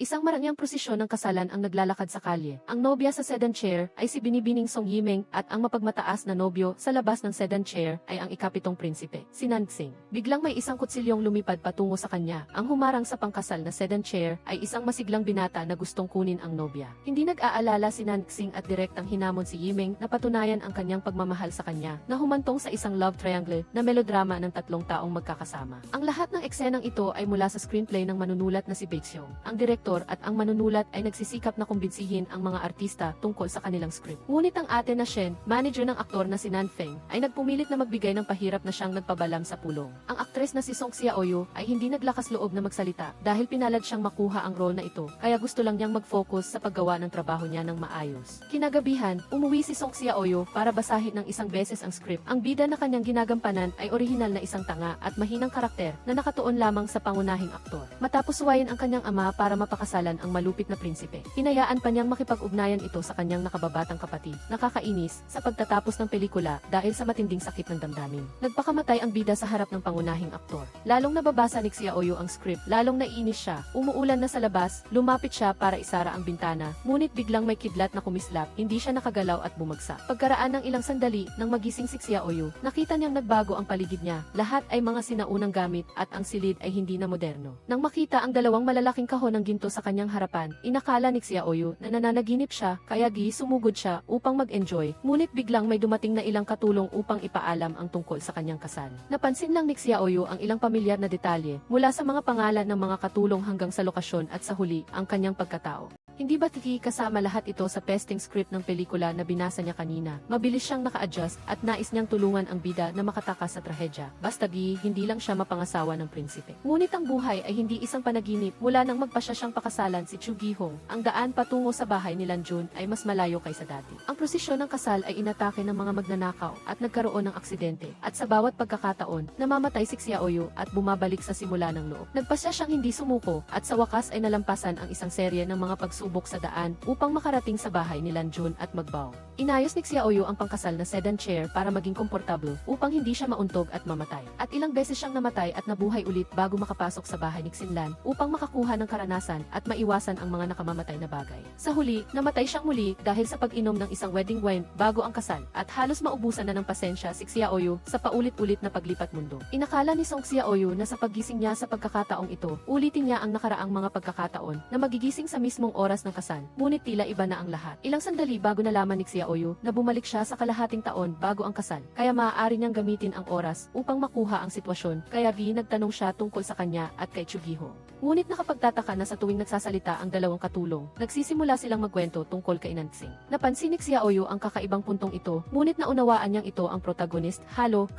Isang marangyang prosesyon ng kasalan ang naglalakad sa kalye. Ang nobya sa sedan chair ay si Binibining Song Yimeng at ang mapagmataas na nobyo sa labas ng sedan chair ay ang ikapitong prinsipe, si Nansing. Biglang may isang kutsilyong lumipad patungo sa kanya. Ang humarang sa pangkasal na sedan chair ay isang masiglang binata na gustong kunin ang nobya. Hindi nag-aalala si Nansing at direktang hinamon si Yimeng na patunayan ang kanyang pagmamahal sa kanya na humantong sa isang love triangle na melodrama ng tatlong taong magkakasama. Ang lahat ng eksenang ito ay mula sa screenplay ng manunulat na si Baekhyun. Ang direktor at ang manunulat ay nagsisikap na kumbinsihin ang mga artista tungkol sa kanilang script. Ngunit ang ate na Shen, manager ng aktor na si Nan Feng, ay nagpumilit na magbigay ng pahirap na siyang nagpabalam sa pulong. Ang aktres na si Song Xiaoyu ay hindi naglakas loob na magsalita dahil pinalad siyang makuha ang role na ito, kaya gusto lang niyang mag-focus sa paggawa ng trabaho niya ng maayos. Kinagabihan, umuwi si Song Xiaoyu para basahin ng isang beses ang script. Ang bida na kanyang ginagampanan ay orihinal na isang tanga at mahinang karakter na nakatuon lamang sa pangunahing aktor. Matapos suwayin ang kanyang ama para mapakasalan ang malupit na prinsipe, hinayaan pa niyang makipag-ugnayan ito sa kanyang nakababatang kapatid. Nakakainis, sa pagtatapos ng pelikula dahil sa matinding sakit ng damdamin, nagpakamatay ang bida sa harap ng pangunahing aktor. Lalong nababasa ni Xiaoyu ang script, lalong naiinis siya. Umuulan na sa labas, lumapit siya para isara ang bintana, ngunit biglang may kidlat na kumislap, hindi siya nakagalaw at bumagsak. Pagkaraan ng ilang sandali, nang magising si Xiaoyu, nakita niyang nagbago ang paligid niya. Lahat ay mga sinaunang gamit at ang silid ay hindi na moderno. Nang makita ang dalawang malalaking kahon ng ginto sa kanyang harapan, inakala ni Xiaoyu na nananaginip siya, kaya sumugod siya upang mag-enjoy, ngunit biglang may dumating na ilang katulong upang ipaalam ang tungkol sa kanyang kasal. Napansin lang ni Xiaoyu ang ilang pamilyar na detalye, mula sa mga pangalan ng mga katulong hanggang sa lokasyon at sa huli, ang kanyang pagkatao. Hindi ba kasama lahat ito sa pesting script ng pelikula na binasa niya kanina? Mabilis siyang naka-adjust at nais niyang tulungan ang bida na makatakas sa trahedya. Basta hindi lang siya mapangasawa ng prinsipe. Ngunit ang buhay ay hindi isang panaginip. Mula nang magpasya siyang pakasalan si Chu Gi-hong, ang daan patungo sa bahay ni Lan Jun ay mas malayo kaysa dati. Ang prosesyon ng kasal ay inatake ng mga magnanakaw at nagkaroon ng aksidente. At sa bawat pagkakataon, namamatay si Xiaoyu at bumabalik sa simula ng loob. Nagpasya siyang hindi sumuko at sa wakas ay nalampasan ang isang serye ng mga pagsubok sa daan upang makarating sa bahay ni Lan Jun at magbaw. Inayos ni Xiaoyu ang pangkasal na sedan chair para maging komportable upang hindi siya mauntog at mamatay. At ilang beses siyang namatay at nabuhay ulit bago makapasok sa bahay ni Xinlan upang makakuha ng karanasan at maiwasan ang mga nakamamatay na bagay. Sa huli, namatay siyang muli dahil sa pag-inom ng isang wedding wine bago ang kasal at halos maubusan na ng pasensya si Xiaoyu sa paulit-ulit na paglipat mundo. Inakala ni Song Xiaoyu na sa paggising niya sa pagkakataong ito, ulitin niya ang nakaraang mga pagkakataon na magigising sa mismong oras ng kasal, ngunit tila iba na ang lahat. Ilang sandali bago nalaman ni Xiaoyu na bumalik siya sa kalahating taon bago ang kasal, kaya maaari niyang gamitin ang oras upang makuha ang sitwasyon, kaya nagtanong siya tungkol sa kanya at kay Chu Gi-hong. Ngunit nakapagtataka na sa tuwing nagsasalita ang dalawang katulong, nagsisimula silang magkwento tungkol kay Nansing. Napansin ni Xiaoyu ang kakaibang puntong ito, ngunit naunawaan niyang ito ang protagonist,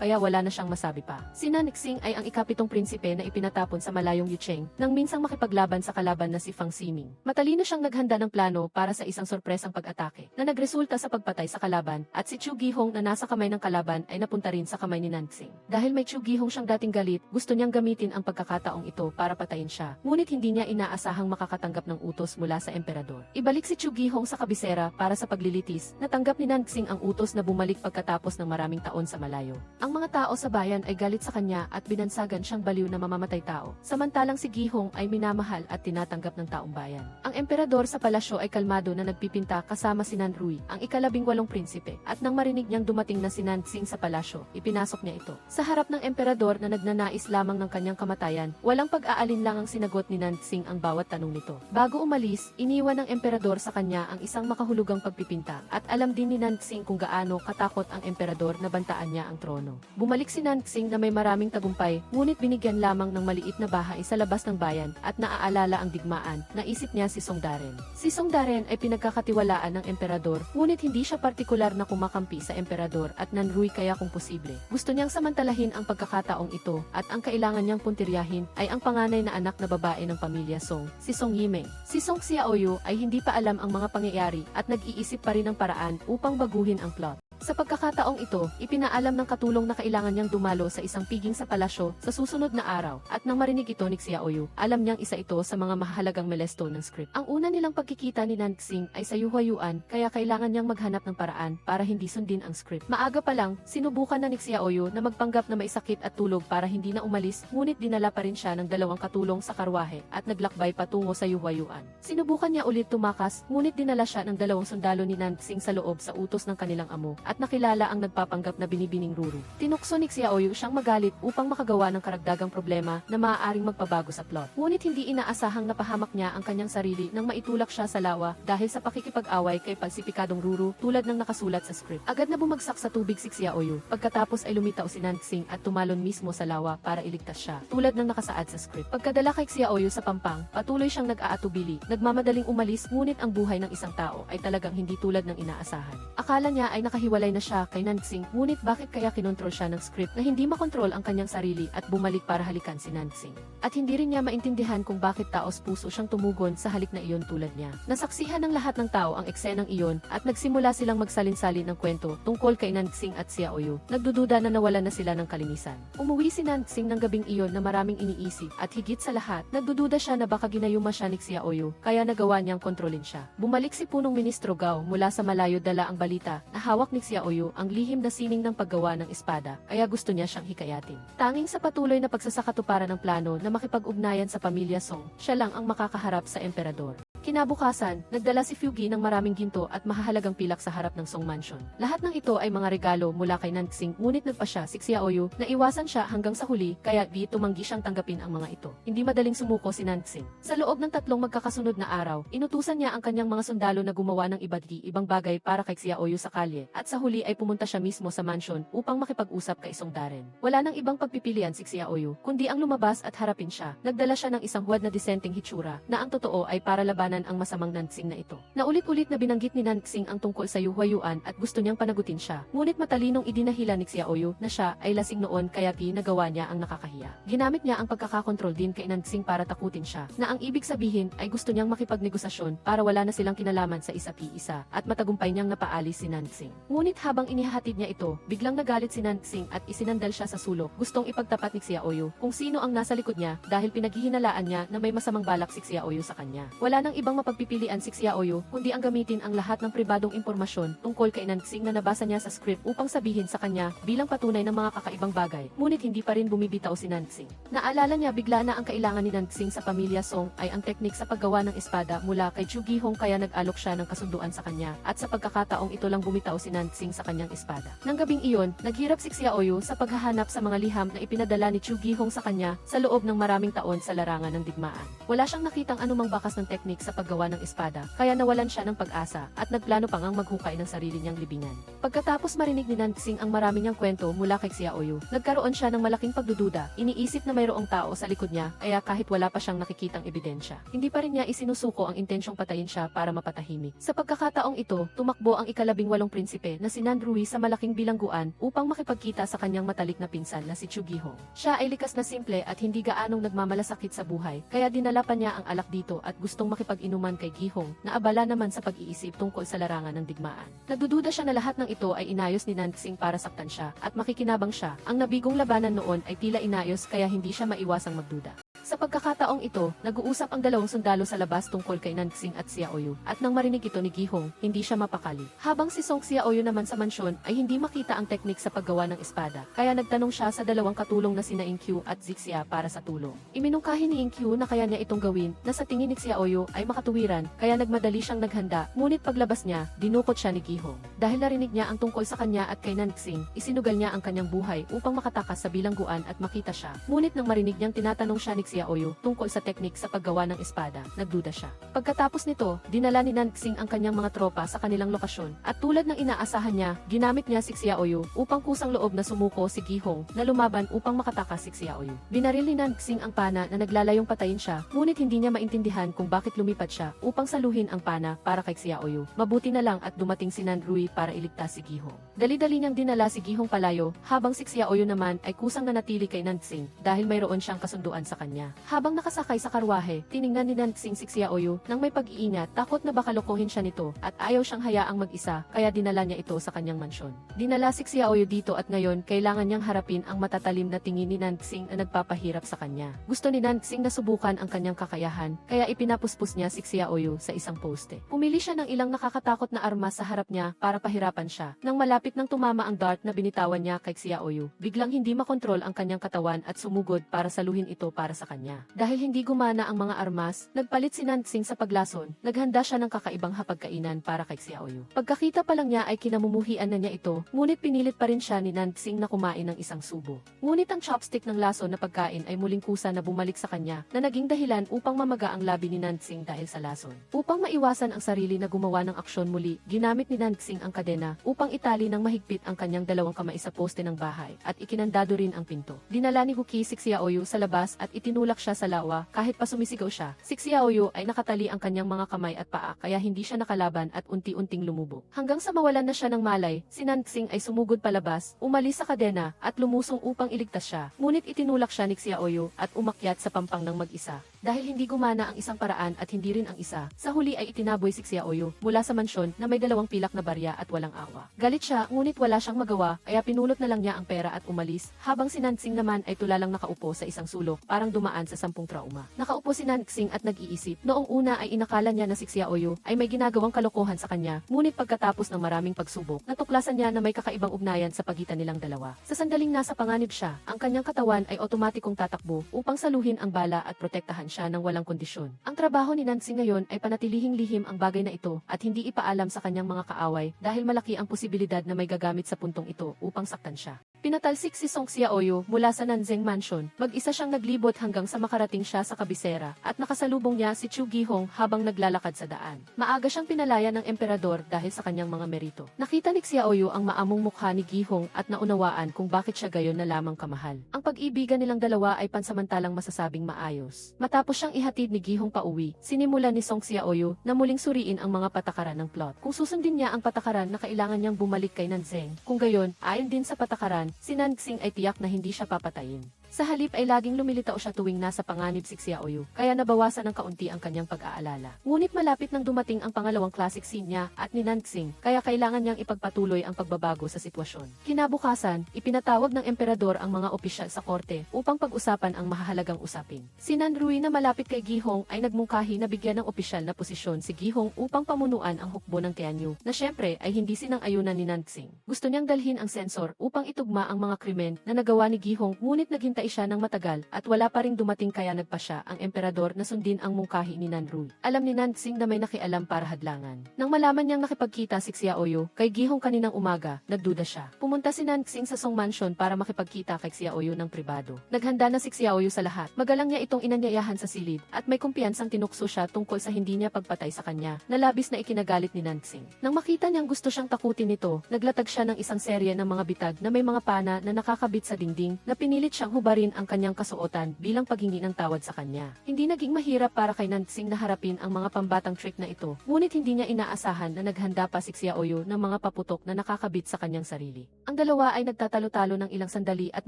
kaya wala na siyang masabi pa. Si Nansing ay ang ikapitong prinsipe na ipinatapon sa malayong Yucheng nang minsang makipaglaban sa kalaban na si Fang Ximing. Matalino siyang naghanda ng plano para sa isang sorpresang pag-atake na nagresulta sa pagpatay sa kalaban, at si Chu Gi-hong na nasa kamay ng kalaban ay napunta rin sa kamay ni Nansing. Dahil may Chu Gi-hong siyang dating galit, gusto niyang gamitin ang pagkakataong ito para patayin siya. Ngunit hindi niya inaasahang makakatanggap ng utos mula sa emperador. Ibalik si Chu Gi-hong sa kabisera para sa paglilitis. Natanggap ni Nansing ang utos na bumalik pagkatapos ng maraming taon sa malayo. Ang mga tao sa bayan ay galit sa kanya at binansagan siyang baliw na mamamatay tao. Samantalang si Gi-hong ay minamahal at tinatanggap ng taong bayan. Ang emperador sa palasyo ay kalmado na nagpipinta kasama si Nan Rui, ang ika-18 prinsipe, at nang marinig niyang dumating na si Nansing sa palasyo, ipinasok niya ito. Sa harap ng emperador na nagnanais lamang ng kanyang kamatayan, walang pag-aalinlangang sinagot ni Nansing ang bawat tanong nito. Bago umalis, iniwan ng emperador sa kanya ang isang makahulugang pagpipinta, at alam din ni Nansing kung gaano katakot ang emperador na bantaan niya ang trono. Bumalik si Nansing na may maraming tagumpay, ngunit binigyan lamang ng maliit na bahay sa labas ng bayan, at naaalala ang digmaan. Naisip niya si Song Daren. Si Song Daren ay pinagkakatiwalaan ng emperador, ngunit hindi siya partikular na kumakampi sa emperador at Nan Rui, kaya kung posible, gusto niyang samantalahin ang pagkakataong ito, at ang kailangan niyang puntiryahin ay ang panganay na anak na babae ng pamilya Song, si Song Yimeng. Si Song Xiaoyu ay hindi pa alam ang mga pangyayari at nag-iisip pa rin ng paraan upang baguhin ang plot. Sa pagkakataong ito, ipinaalam ng katulong na kailangan niyang dumalo sa isang piging sa palasyo sa susunod na araw, at nang marinig ito ni Xiaoyu, alam niyang isa ito sa mga mahalagang milestone ng script. Ang una nilang pagkikita ni Nansing ay sa Yuhuayuan, kaya kailangan niyang maghanap ng paraan para hindi sundin ang script. Maaga pa lang, sinubukan na ni Xiaoyu na magpanggap na may sakit at tulog para hindi na umalis, ngunit dinala pa rin siya ng dalawang katulong sa karwahe at naglakbay patungo sa Yuhuayuan. Sinubukan niya ulit tumakas, ngunit dinala siya ng dalawang sundalo ni Nansing sa loob sa utos ng kanilang amo, at nakilala ang nagpapanggap na binibining Ruru. Tinukso ni Xiaoyu siyang magalit upang makagawa ng karagdagang problema na maaaring magpabago sa plot. Ngunit hindi inaasahang napahamak niya ang kanyang sarili nang maitulak siya sa lawa dahil sa pakikipag-away kay palsipikadong Ruru tulad ng nakasulat sa script. Agad na bumagsak sa tubig si Xiaoyu, pagkatapos ay lumitaw si Nansing at tumalon mismo sa lawa para iligtas siya, tulad ng nakasaad sa script. Pagkadala kay Xiaoyu sa pampang, patuloy siyang nag-aatubili, nagmamadaling umalis, ngunit ang buhay ng isang tao ay talagang hindi tulad ng inaasahan. Akala niya ay nakahiwalay na siya kay Nansing, ngunit bakit kaya kinontrol siya ng script na hindi makontrol ang kanyang sarili at bumalik para halikan si Nansing. At hindi rin niya maintindihan kung bakit taos puso siyang tumugon sa halik na iyon tulad niya. Nasaksihan ng lahat ng tao ang eksenang iyon at nagsimula silang magsalin-salin ng kwento tungkol kay Nansing at Xiaoyu. Nagdududa na nawala na sila ng kalinisan. Umuwi si Nansing ng gabing iyon na maraming iniisip at higit sa lahat, nagdududa siya na baka ginayuma siya ni Xiaoyu kaya nagawa niyang kontrolin siya. Bumalik si punong ministro Gao mula sa malayo dala ang balita na hawak ni Xiaoyu ang lihim na sining ng paggawa ng espada, kaya gusto niya siyang hikayatin. Tanging sa patuloy na pagsasakatuparan ng plano na makipag-ugnayan sa pamilya Song, siya lang ang makakaharap sa emperador. Kinabukasan, nagdala si Fugi ng maraming ginto at mahahalagang pilak sa harap ng Song Mansion. Lahat ng ito ay mga regalo mula kay Nansing, ngunit nagpa siya si Xiaoyu na iwasan siya hanggang sa huli, kaya di tumanggi siyang tanggapin ang mga ito. Hindi madaling sumuko si Nansing. Sa loob ng 3 magkakasunod na araw, inutusan niya ang kanyang mga sundalo na gumawa ng iba't ibang bagay para kay Xiaoyu sa kalye, at sa huli ay pumunta siya mismo sa mansion upang makipag-usap kay Song Darren. Wala nang ibang pagpipilian si Xiaoyu, kundi ang lumabas at harapin siya. Nagdala siya ng isang huwad na disenteng hitsura, na ang totoo ay para labanan ang masamang Nansing na ito. Naulit-ulit na binanggit ni Nansing ang tungkol sa Yuhuayuan at gusto niyang panagutin siya. Ngunit matalinong idinahila ni Xiaoyu na siya ay lasing noon kaya ginagawa niya ang nakakahiya. Ginamit niya ang pagkakakontrol din kay Nansing para takutin siya, na ang ibig sabihin ay gusto niyang makipagnegosasyon para wala na silang kinalaman sa isa't isa, at matagumpay niyang napaalis si Nansing. Ngunit habang inihahatid niya ito, biglang nagalit si Nansing at isinandal siya sa sulok. Gustong ipagtapat ni Xiaoyu kung sino ang nasa likod niya dahil pinaghihinalaan niya na may masamang balak si Xiaoyu sa kanya. Wala nang ibang mapagpipilian si Xiaoyu kundi ang gamitin ang lahat ng pribadong impormasyon tungkol kay Nansing na nabasa niya sa script upang sabihin sa kanya bilang patunay ng mga kakaibang bagay. Ngunit hindi pa rin bumibitaw si Nansing. Naalala niya bigla na ang kailangan ni Nansing sa pamilya Song ay ang teknik sa paggawa ng espada mula kay Chu Gihong, kaya nag-alok siya ng kasunduan sa kanya, at sa pagkakataong ito lang bumitaw si Nansing sa kanyang espada. Nang gabing iyon, naghirap si Xiaoyu sa paghahanap sa mga liham na ipinadala ni Chu Gihong sa kanya sa loob ng maraming taon sa larangan ng digmaan. Wala siyang nakitang anumang bakas ng teknik sa paggawa ng espada, kaya nawalan siya ng pag-asa at nagplano pang ang maghukay ng sarili niyang libingan. Pagkatapos marinig ni Nansing ang marami niyang kwento mula kay Xiaoyu, nagkaroon siya ng malaking pagdududa. Iniisip na mayroong tao sa likod niya, kaya kahit wala pa siyang nakikitang ebidensya, hindi pa rin niya isinusuko ang intensyong patayin siya para mapatahimik. Sa pagkakataong ito, tumakbo ang ika-18 prinsipe na si Nandrui sa malaking bilangguan upang makipagkita sa kanyang matalik na pinsan na si Chu Gihong. Siya ay likas na simple at hindi gaanong nagmamalasakit sa buhay, kaya dinala pa niya ang alak dito at gustong makipag-inuman kay Gihong, na abala naman sa pag-iisip tungkol sa larangan ng digmaan. Nagdududa siya na lahat ng ito ay inayos ni Nansing para saktan siya at makikinabang siya. Ang nabigong labanan noon ay tila inayos kaya hindi siya maiwasang magduda. Sa pagkakataong ito, nag-uusap ang dalawang sundalo sa labas tungkol kay Nansing at Xiaoyu, at nang marinig ito ni Gihong, hindi siya mapakali. Habang si Song Xiaoyu naman sa mansyon ay hindi makita ang teknik sa paggawa ng espada, kaya nagtanong siya sa dalawang katulong na sina Inkyu at Zixia para sa tulong. Iminungkahi ni Inkyu na kaya niya itong gawin, na sa tingin ni Xiaoyu ay makatuwiran, kaya nagmadali siyang naghanda, ngunit paglabas niya, dinukot siya ni Gihong. Dahil narinig niya ang tungkol sa kanya at kay Nansing, isinugal niya ang kanyang buhay upang makatakas sa bilangguan at makita siya. Ngunit nang marinig niyang tinatanong siya ni Xiaoyu tungkol sa teknik sa paggawa ng espada, nagduda siya. Pagkatapos nito, dinala ni Nansing ang kanyang mga tropa sa kanilang lokasyon, at tulad ng inaasahan niya, ginamit niya si Xiaoyu upang kusang loob na sumuko si Gihong na lumaban upang makatakas si Xiaoyu. Binaril ni Nansing ang pana na naglalayong patayin siya, ngunit hindi niya maintindihan kung bakit lumipat siya upang saluhin ang pana para kay Xiaoyu. Mabuti na lang at dumating si Nandrui para iligtas si Gihong. Dali-dali niyang dinala si Gihong palayo, habang si Xiaoyu naman ay kusang nanatili kay Nansing dahil mayroon siyang kasunduan sa kanya. Habang nakasakay sa karwahe, tiningnan ni Nansing si Xiaoyu nang may pag-iingat, takot na baka lokohin siya nito at ayaw siyang hayaang mag-isa, kaya dinala niya ito sa kanyang mansyon. Dinala si Xiaoyu dito at ngayon kailangan niyang harapin ang matatalim na tingin ni Nansing na nagpapahirap sa kanya. Gusto ni Nansing na subukan ang kanyang kakayahan, kaya ipinapuspos niya si Xiaoyu sa isang poste. Pumili siya ng ilang nakakatakot na armas sa harap niya para pahirapan siya. Nang malapit nang tumama ang dart na binitawan niya kay Xiaoyu, biglang hindi makontrol ang kanyang katawan at sumugod para saluhin ito para sa kanya. Dahil hindi gumana ang mga armas, nagpalit si Nansing sa paglason, naghanda siya ng kakaibang hapagkainan para kay Xiaoyu. Pagkakita pa lang niya ay kinamumuhian na niya ito, ngunit pinilit pa rin siya ni Nansing na kumain ng isang subo. Ngunit ang chopstick ng lason na pagkain ay muling kusa na bumalik sa kanya, na naging dahilan upang mamaga ang labi ni Nansing dahil sa lason. Upang maiwasan ang sarili na gumawa ng aksyon muli, ginamit ni Nansing ang kadena upang itali ng mahigpit ang kanyang dalawang kamay sa poste ng bahay at ikinandado rin ang pinto. Dinala ni Huki si Xiaoyu sa labas at itinulak siya sa lawa kahit pa sumisigaw siya. Si Xiaoyu ay nakatali ang kanyang mga kamay at paa kaya hindi siya nakalaban at unti-unting lumubog. Hanggang sa mawalan na siya ng malay, si Nansing ay sumugod palabas, umalis sa kadena at lumusong upang iligtas siya. Ngunit itinulak siya ni Xiaoyu at umakyat sa pampang ng mag-isa. Dahil hindi gumana ang isang paraan at hindi rin ang isa, sa huli ay itinaboy si Xiaoyu mula sa mansyon na may dalawang pilak na barya at walang awa. Galit siya ngunit wala siyang magawa kaya pinulot na lang niya ang pera at umalis, habang si Nansing naman ay tulalang nakaupo sa isang sulok parang dumaan sa 10 trauma. Nakaupo si Nansing at nag-iisip. Noong una ay inakala niya na si Xiaoyu ay may ginagawang kalokohan sa kanya, ngunit pagkatapos ng maraming pagsubok, natuklasan niya na may kakaibang ugnayan sa pagitan nilang dalawa. Sa sandaling nasa panganib siya, ang kanyang katawan ay otomatikong tatakbo upang saluhin ang bala at protektahan siya ng walang kondisyon. Ang trabaho ni Nansing ngayon ay panatilihing lihim ang bagay na ito at hindi ipaalam sa kanyang mga kaaway dahil malaki ang posibilidad na may gagamit sa puntong ito upang saktan siya. Pinatalsik si Song Xiaoyu mula sa Nanzeng Mansion. Mag-isa siyang naglibot hanggang sa makarating siya sa kabisera at nakasalubong niya si Chu Gihong habang naglalakad sa daan. Maaga siyang pinalaya ng emperador dahil sa kanyang mga merito. Nakita ni Xiaoyu ang maamong mukha ni Gihong at naunawaan kung bakit siya gayon na lamang kamahal. Ang pag-ibigan nilang dalawa ay pansamantalang masasabing maayos. Matapos siyang ihatid ni Gihong pauwi, sinimula ni Song Xiaoyu na muling suriin ang mga patakaran ng plot. Kung susundin niya ang patakaran na kailangan niyang bumalik kay Nanzeng, kung gayon, ayon din sa patakaran, si Nansing ay tiyak na hindi siya papatayin. Sa halip ay laging lumilitaw siya tuwing nasa panganib si Xiaoyu, kaya nabawasan ng kaunti ang kanyang pag-aalala. Ngunit malapit nang dumating ang pangalawang classic scene niya at ni Nansing, kaya kailangan niyang ipagpatuloy ang pagbabago sa sitwasyon. Kinabukasan, ipinatawag ng emperador ang mga opisyal sa korte upang pag-usapan ang mahahalagang usapin. Si Nanrui na malapit kay Gihong ay nagmungkahi na bigyan ng opisyal na posisyon si Gihong upang pamunuan ang hukbo ng Tianyu, na syempre ay hindi sinang-ayunan ni Nansing. Gusto niyang dalhin ang sensor upang itugma ang mga krimen na nagawa ni Gihong, ngunit naghintay siya ng matagal at wala pa ring dumating kaya nagpasya ang emperador na sundin ang mungkahi ni Nanrui. Alam ni Nansing na may nakialam para hadlangan. Nang malaman niyang nakipagkita si Xiaoyu kay Gihong kaninang umaga, nagduda siya. Pumunta si Nansing sa Song Mansion para makipagkita kay Xiaoyu ng pribado. Naghanda na si Xiaoyu sa lahat. Magalang niya itong inanyayahan sa silid at may kumpiyansang tinukso siya tungkol sa hindi niya pagpatay sa kanya, na labis na ikinagalit ni Nansing. Nang makita niyang gusto siyang takutin nito, naglatag siya ng isang serye ng mga bitag na may mga pana na nakakabit sa dingding na pinilit siyang hubarin ang kanyang kasuotan bilang paghingi ng tawad sa kanya. Hindi naging mahirap para kay Nansing na harapin ang mga pambatang trick na ito, ngunit hindi niya inaasahan na naghanda pa si Xiaoyu ng mga paputok na nakakabit sa kanyang sarili. Ang dalawa ay nagtatalo-talo ng ilang sandali at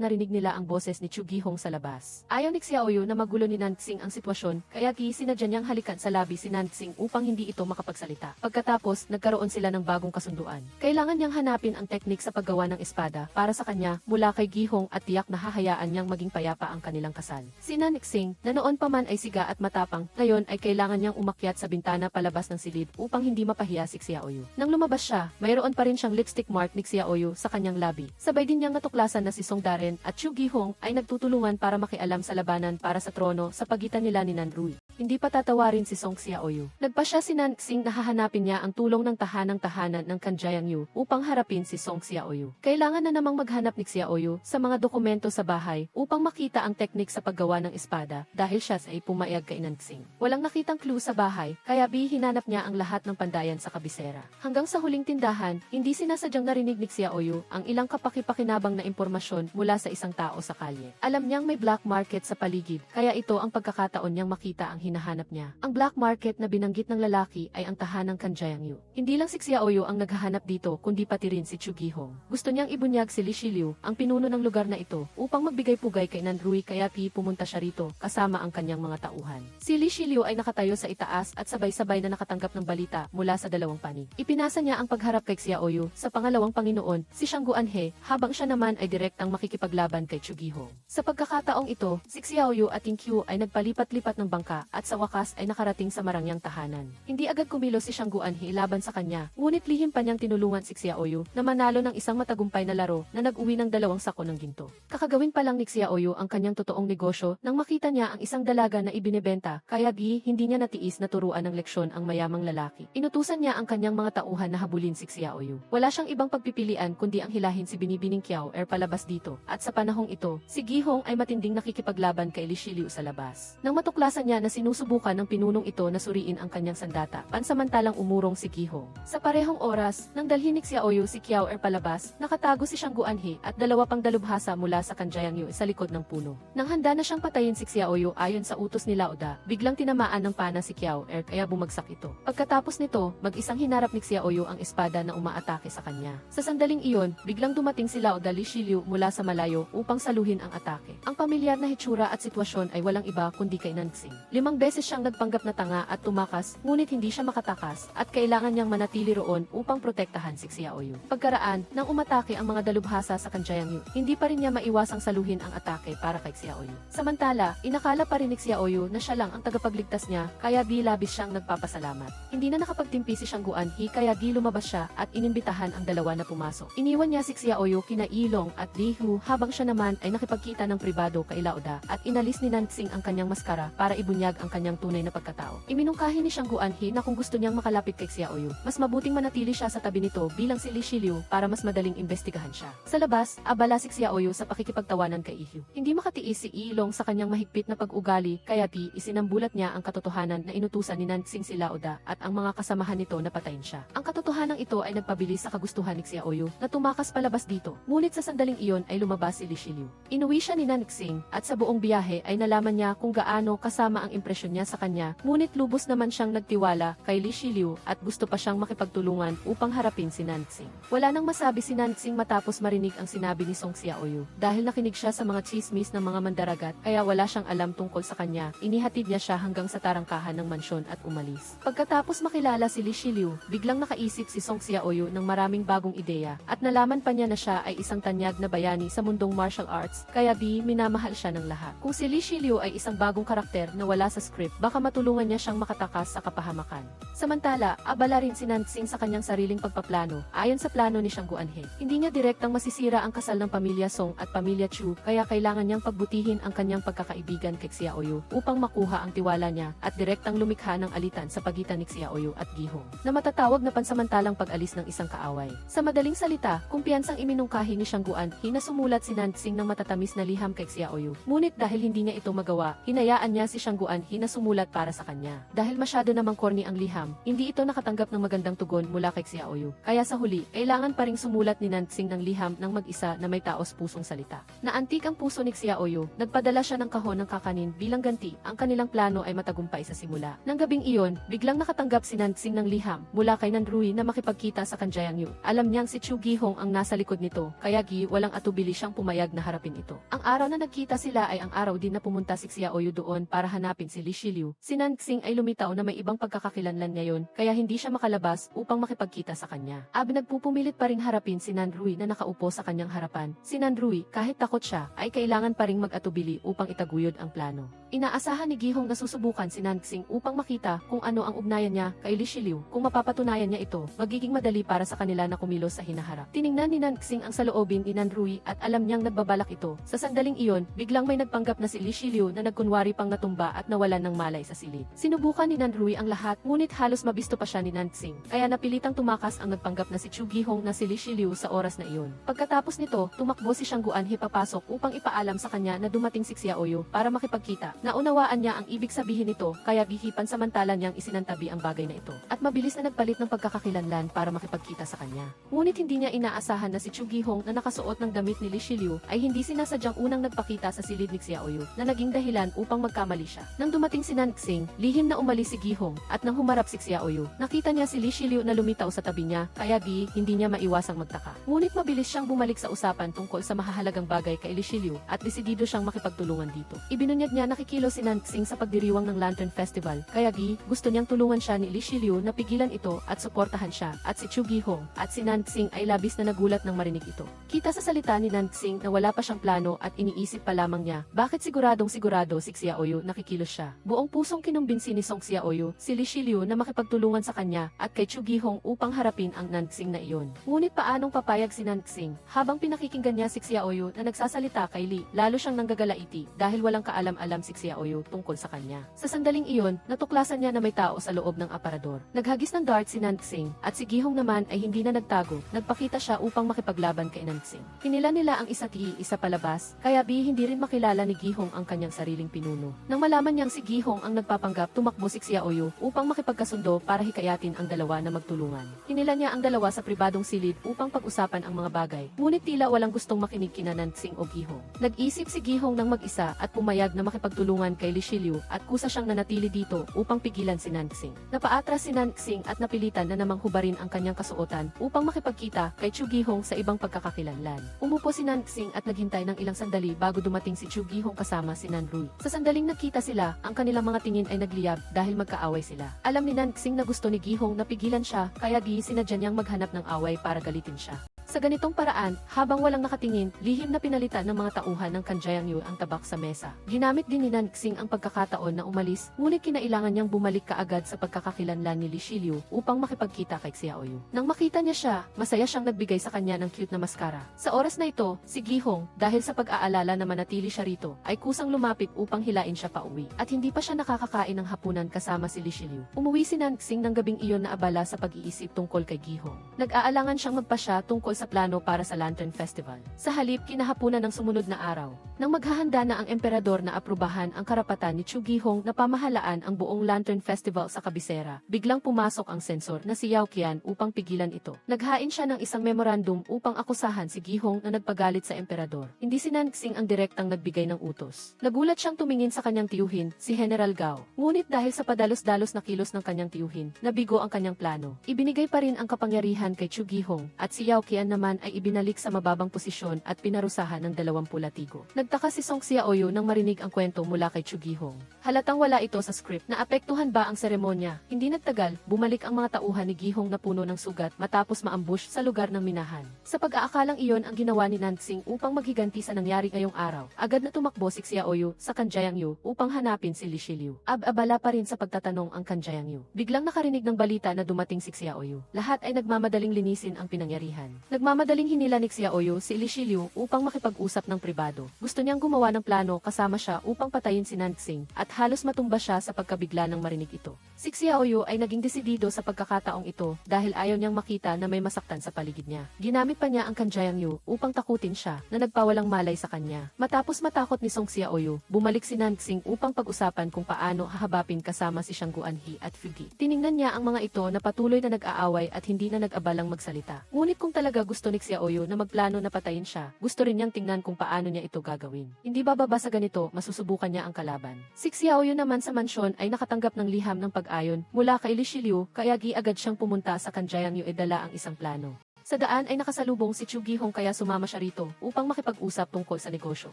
narinig nila ang boses ni Chu Gihong sa labas. Ayaw ni Xiaoyu na magulo ni Nansing ang sitwasyon, kaya sinadya niyang halikan sa labi si Nansing upang hindi ito makapagsalita. Pagkatapos, nagkaroon sila ng bagong kasunduan. Kailangan niyang hanapin ang teknik sa paggawa ng espada para sa kanya mula kay Gihong at tiyak na hahayaan niyang maging payapa ang kanilang kasal. Si Nansing, na noon pa man ay siga at matapang, ngayon ay kailangan niyang umakyat sa bintana palabas ng silid upang hindi mapahiya si Xiaoyu. Nang lumabas siya, mayroon pa rin siyang lipstick mark ni Xiaoyu sa kanyang labi. Sabay din niyang natuklasan na si Song Daren at Chu Gihong ay nagtutulungan para makialam sa labanan para sa trono sa pagitan nila ni Nanrui. Hindi pa tatawarin si Song Xiaoyu. Nagpasya si Nansing na hahanapin niya ang tulong ng tahanang-tahanan ng Kanjiangyu upang harapin si Song Xiaoyu. Kailangan na namang maghanap ni Xiaoyu sa mga dokumento sa bahay upang makita ang teknik sa paggawa ng espada dahil siya ay pumayag kay Nansing. Walang nakitang clue sa bahay, kaya hinanap niya ang lahat ng pandayan sa kabisera. Hanggang sa huling tindahan, hindi sinasadyang narinig ni Xiaoyu ang ilang kapaki-pakinabang na impormasyon mula sa isang tao sa kalye. Alam niyang may black market sa paligid, kaya ito ang pagkakataon niyang makita ang hinahanap niya. Ang black market na binanggit ng lalaki ay ang tahanang Kanjayangyu. Hindi lang si Xiaoyu ang naghahanap dito kundi pati rin si Chu Gihong. Gusto niyang ibunyag si Li Shiliu, ang pinuno ng lugar na ito, upang magbigay pugay kay Nanrui kaya pumunta siya rito kasama ang kanyang mga tauhan. Si Li Shiliu ay nakatayo sa itaas at sabay-sabay na nakatanggap ng balita mula sa dalawang panig. Ipinasa niya ang pagharap kay Xiaoyu sa pangalawang Panginoon, si Shang Guanhe, habang siya naman ay direktang makikipaglaban kay Chu Gihong. Sa pagkakataong ito, si Xiaoyu at Ting Qiu ay nagpalipat-lipat ng bangka at sa wakas ay nakarating sa marangyang tahanan. Hindi agad kumilos si Shang Guanhe laban sa kanya, ngunit lihim pa niyang tinulungan si Xiaoyu na manalo ng isang matagumpay na laro na nag-uwi ng 2 sako ng ginto. Kakagawin pa lang ni Xiaoyu ang kanyang totoong negosyo nang makita niya ang isang dalaga na ibinebenta, kaya hindi niya natiis na turuan ng leksyon ang mayamang lalaki. Inutusan niya ang kanyang mga tauhan na habulin si Xiaoyu. Wala siyang ibang pagpipilian kundi ang hilahin si Binibining Qiao palabas dito, at sa panahong ito, si Gihong ay matinding nakikipaglaban kay Li Shiliu sa labas. Nang matuklasan niya na sinusubukan ng pinunong ito na suriin ang kanyang sandata, pansamantalang umurong si Gihong. Sa parehong oras, nang dalhin ni Xiaoyu si Qiao palabas, nakatago si Shang Guanhe at 2 pang dalubhasa mula sa Kanjayangyu sa likod ng puno. Nang handa na siyang patayin si Xiaoyu ayon sa utos ni Lauda, biglang tinamaan ng pana si Qiao kaya bumagsak ito. Pagkatapos nito, mag-isang hinarap ni Xiaoyu ang espada na umaatake sa kanya. Sa sandaling iyon, biglang dumating si Lauda Li Shiliu mula sa malayo upang saluhin ang atake. Ang pamilyar na hitsura at sitwasyon ay walang iba kundi kay Nansing. 5 beses siyang nagpanggap na tanga at tumakas, ngunit hindi siya makatakas at kailangan niyang manatili roon upang protektahan si Xiaoyu. Pagkaraan, nang umatake ang mga dalubhasa sa Kanjayangyu, hindi pa rin niya maiwasang saluhin ang atake para kay Xiaoyu. Samantala, inakala pa rin ni Xiaoyu na siya lang ang tagapagligtas niya, kaya labis siyang nagpapasalamat. Hindi na nakapagtimpi si Shang Guanhe kaya lumabas siya at inimbitahan ang dalawa na pumasok. Iniwan niya si Xiaoyu kina Ilong at Li Hu habang siya naman ay nakipagkita ng pribado kay Lauda at inalis ni Nansing ang kanyang maskara para ibunyag ang kanyang tunay na pagkatao. Iminungkahi ni Shang Guanhe na kung gusto niyang makalapit kay Xiaoyu, mas mabuting manatili siya sa tabi nito bilang si Li Shiliu para mas madaling imbestigahan siya. Sa labas, abala si Xiaoyu sa pakikipagtawanan kay Ihu. Hindi makatiis si Ilong sa kanyang mahigpit na pag-ugali kaya isinambulat niya ang katotohanan na inutusan ni Nansing si Lauda at ang mga kasamahan nito na patayin siya. Ang katotohanan ito ay nagpabilis sa kagustuhan ni Xiaoyu na tumakas palabas dito, ngunit sa sandaling iyon ay lumabas si Li Shiliu. Inuwi siya ni Nansing at sa buong biyahe ay nalaman niya kung gaano kasama ang impresyon niya sa kanya, ngunit lubos naman siyang nagtiwala kay Li Shiliu at gusto pa siyang makipagtulungan upang harapin si Nansing. Wala nang masabi si Nansing matapos marinig ang sinabi ni Song Xiaoyu. Dahil nakinig siya sa mga chismis ng mga mandaragat kaya wala siyang alam tungkol sa kanya, inihatid niya siya hanggang sa tarangkahan ng mansyon at umalis. Pagkatapos makilala si Li Shiliu, biglang nakaisip si Song Xiaoyu ng maraming bagong ideya at nalaman pa niya na siya ay isang tanyag na bayani sa mundong martial arts kaya minamahal siya ng lahat. Kung si Li Shiliu ay isang bagong karakter na wala sa script, baka matulungan niya siyang makatakas sa kapahamakan. Samantala, abala rin si Nansing sa kanyang sariling pagpaplano. Ayon sa plano ni Shang Guanhe, hindi niya direktang masisira ang kasal ng pamilya Song at pamilya Chu kaya kailangan niyang pagbutihin ang kanyang pagkakaibigan kay Xiaoyu upang makuha ang tiwala niya at direktang lumikha ng alitan sa pagitan ni Xiaoyu at Gihong na matatawag na pansamantalang pag-alis ng isang kaaway. Sa madaling salita, kumpiyansang iminungkahi ni Shang Guanhe na sumulat si Nansing ng matatamis na liham kay Xiaoyu. Ngunit dahil hindi niya ito magawa, hinayaan niya si Shang Guanhe na sumulat para sa kanya. Dahil masyado namang corny ang liham, hindi ito nakatanggap ng magandang tugon mula kay Xiaoyu. Kaya sa huli, kailangan pa ring sumulat ni Nansing ng liham ng mag-isa na may taos pusong salita. Naantik ang puso ni Xiaoyu, nagpadala siya ng kahon ng kakanin bilang ganti. Ang kanilang plano ay matagumpay sa simula. Nang gabing iyon, biglang nakatanggap si Nansing ng liham mula kay Nanrui na makipagkita sa Kanjayangyu. Alam niyang si Chu Gihong ang nasa likod nito, kaya walang atubili siyang pumayag na harapin ito. Ang araw na nagkita sila ay ang araw din na pumunta si Xiaoyu doon para hanapin si Li Shiliu. Si Nansing ay lumitaw na may ibang pagkakakilanlan ngayon, kaya hindi siya makalabas upang makipagkita sa kanya. Nagpupumilit pa ring harapin si Nanrui na nakaupo sa kanyang harapan. Si Nanrui, kahit takot siya, ay kailangan pa ring mag-atubili upang itaguyod ang plano. Inaasahan ni Gihong na susubukan si Nansing upang makita kung ano ang ugnayan niya kay Li Shiliu. Kung mapapatunayan niya ito, magiging madali para sa kanila na kumilos sa hinaharap. Tiningnan ni Nansing ang saloobin ni Nanrui at alam niyang nagbabalak ito. Sa sandaling iyon, biglang may nagpanggap na si Li Shiliu na nagkunwari pang natumba at nawalan ng malay sa silid. Sinubukan ni Nanrui ang lahat, ngunit halos mabisto pa siya ni Nansing, kaya napilitang tumakas ang nagpanggap na si Chu Gihong na si Li Shiliu sa oras na iyon. Pagkatapos nito, tumakbo si Shang Guanhe papasok upang upang ipaalam sa kanya na dumating si Xiaoyu para makipagkita. Naunawaan niya ang ibig sabihin nito kaya gihipan samantala niyang isinantabi ang bagay na ito. At mabilis na nagpalit ng pagkakakilanlan para makipagkita sa kanya. Ngunit hindi niya inaasahan na si Chu Gihong na nakasuot ng damit ni Li Shiliu ay hindi sinasadyang unang nagpakita sa silid ni Xiaoyu na naging dahilan upang magkamali siya. Nang dumating si Nanxing, lihim na umalis si Gihong at nang humarap si Xiaoyu, nakita niya si Li Shiliu na lumitaw sa tabi niya kaya hindi niya maiwasang magtaka. Ngunit mabilis siyang bumalik sa usapan tungkol sa mahahalagang bagay kay Li Shiliu at desidido siyang makipagtulungan dito. Ibinunyag niya nakikilo si Nanxing sa pagdiriwang ng Lantern Festival kaya gusto niyang tulungan siya ni Li Shiliu na pigilan ito at suportahan siya at si Chu Gihong at si Nanxing ay labis na nagulat nang marinig ito. Kita sa salita ni Nanxing na wala pa siyang plano at iniisip pa lamang niya bakit siguradong sigurado si Xiaoyu nakikilos siya. Buong pusong kinumbinsi ni Song Xiaoyu si Li Shiliu na makipagtulungan sa kanya at kay Chu Gihong upang harapin ang Nanxing na iyon. Ngunit paanong papayag si Nanxing habang pinakikinggan niya si Xiaoyu na nagsasalita kay Li, lalo siyang nanggagalaiti dahil walang kaalam-alam si Xiaoyu tungkol sa kanya. Sa sandaling iyon, natuklasan niya na may tao sa loob ng aparador. Naghagis ng dart si Nanxing at si Gihong naman ay hindi na nagtago. Nagpakita siya upang makipaglaban kay Nanxing. Hinila nila ang isa't isa palabas, kaya hindi rin makilala ni Gihong ang kanyang sariling pinuno. Nang malaman niyang si Gihong ang nagpapanggap, tumakbo si Xiaoyu upang makipagkasundo para hikayatin ang dalawa na magtulungan. Hinila niya ang dalawa sa pribadong silid upang pag-usapan ang mga bagay. Ngunit tila walang gustong makinig kina Nanxing o Gihong. Nag-isip si Gihong ng mag-isa at pumayag na makipagtulungan kay Li Shiliu at kusa siyang nanatili dito upang pigilan si Nanxing. Napaatras si Nanxing at napilitan na namang hubarin ang kanyang kasuotan upang makipagkita kay Chu Gihong sa ibang pagkakakilanlan. Umupo si Nanxing at naghintay ng ilang sandali bago dumating si Chu Gihong kasama si Nanrui. Sa sandaling nagkita sila, ang kanilang mga tingin ay nagliyab dahil magkaaway sila. Alam ni Nanxing na gusto ni Gihong na pigilan siya kaya sinadya niyang maghanap ng away para galitin siya. Sa ganitong paraan, habang walang nakatingin, lihim na pinalitan ng mga tauhan ng Kanjayangyu ang tabak sa mesa. Ginamit din ni Nanxing ang pagkakataon na umalis, ngunit kinailangan niyang bumalik kaagad sa pagkakakilanlan ni Li Shiliu upang makipagkita kay Xiaoyu. Nang makita niya siya, masaya siyang nagbigay sa kanya ng cute na maskara. Sa oras na ito, si Gihong, dahil sa pag-aalala na manatili siya rito, ay kusang lumapit upang hilain siya pauwi. At hindi pa siya nakakakain ng hapunan kasama si Li Shiliu. Umuwi si Nanxing ng gabing iyon na abala sa pag-iisip tungkol kay Gihong. Nag-aalangan siyang magpasya tungkol sa plano para sa Lantern Festival. Sa halip, kinahapunan ng sumunod na araw. Nang maghahanda na ang emperador na aprubahan ang karapatan ni Chu Gihong na pamahalaan ang buong Lantern Festival sa kabisera, biglang pumasok ang sensor na si Yao Qian upang pigilan ito. Naghain siya ng isang memorandum upang akusahan si Gihong na nagpagalit sa emperador. Hindi si Nanxing ang direktang nagbigay ng utos. Nagulat siyang tumingin sa kanyang tiyuhin, si General Gao. Ngunit dahil sa padalos-dalos na kilos ng kanyang tiyuhin, nabigo ang kanyang plano. Ibinigay pa rin ang kapangyarihan kay Chu Gihong at si Yao Qian naman ay ibinalik sa mababang posisyon at pinarusahan ng 20 latigo. Nagtaka si Song Xiaoyu nang marinig ang kwento mula kay Chu Gihong. Halatang wala ito sa script. Naapektuhan ba ang seremonya? Hindi nagtagal, bumalik ang mga tauhan ni Gihong na puno ng sugat matapos maambush sa lugar ng minahan. Sa pag-aakalang iyon ang ginawa ni Nanxing upang maghiganti sa nangyari ngayong araw. Agad na tumakbo si Xiaoyu sa Kanjayangyu upang hanapin si Li Shiliu. Abala pa rin sa pagtatanong ang Kanjayangyu. Biglang nakarinig ng balita na dumating si Xiaoyu. Lahat ay nagmamadaling linisin ang pinangyarihan. Nagmamadaling hinila ni Xiaoyu si Li Shiliu upang makipag-usap ng pribado. Gusto niyang gumawa ng plano kasama siya upang patayin si Nanxing at halos matumba siya sa pagkabigla ng marinig ito. Si Xiaoyu ay naging desidido sa pagkakataong ito dahil ayaw niyang makita na may masaktan sa paligid niya. Ginamit pa niya ang Kanjayangyu upang takutin siya na nagpawalang malay sa kanya. Matapos matakot ni Song Xiaoyu, bumalik si Nanxing upang pag-usapan kung paano hahabapin kasama si Shang Guanhe at Fugi. Tiningnan niya ang mga ito na patuloy na nag-aaway at hindi na nag-abalang magsalita. Ngunit kung talaga gusto ni Xiaoyu na magplano na patayin siya, gusto rin niyang tingnan kung paano niya ito gagawin. Hindi bababa sa ganito, masusubukan niya ang kalaban. Si Xiaoyu naman sa mansyon ay nakatanggap ng liham ng pag-ayon mula kay Li Shiliu kaya agad siyang pumunta sa Kanjayangyu e dala ang isang plano. Sa daan ay nakasalubong si Chu Gihong kaya sumama siya rito upang makipag-usap tungkol sa negosyo.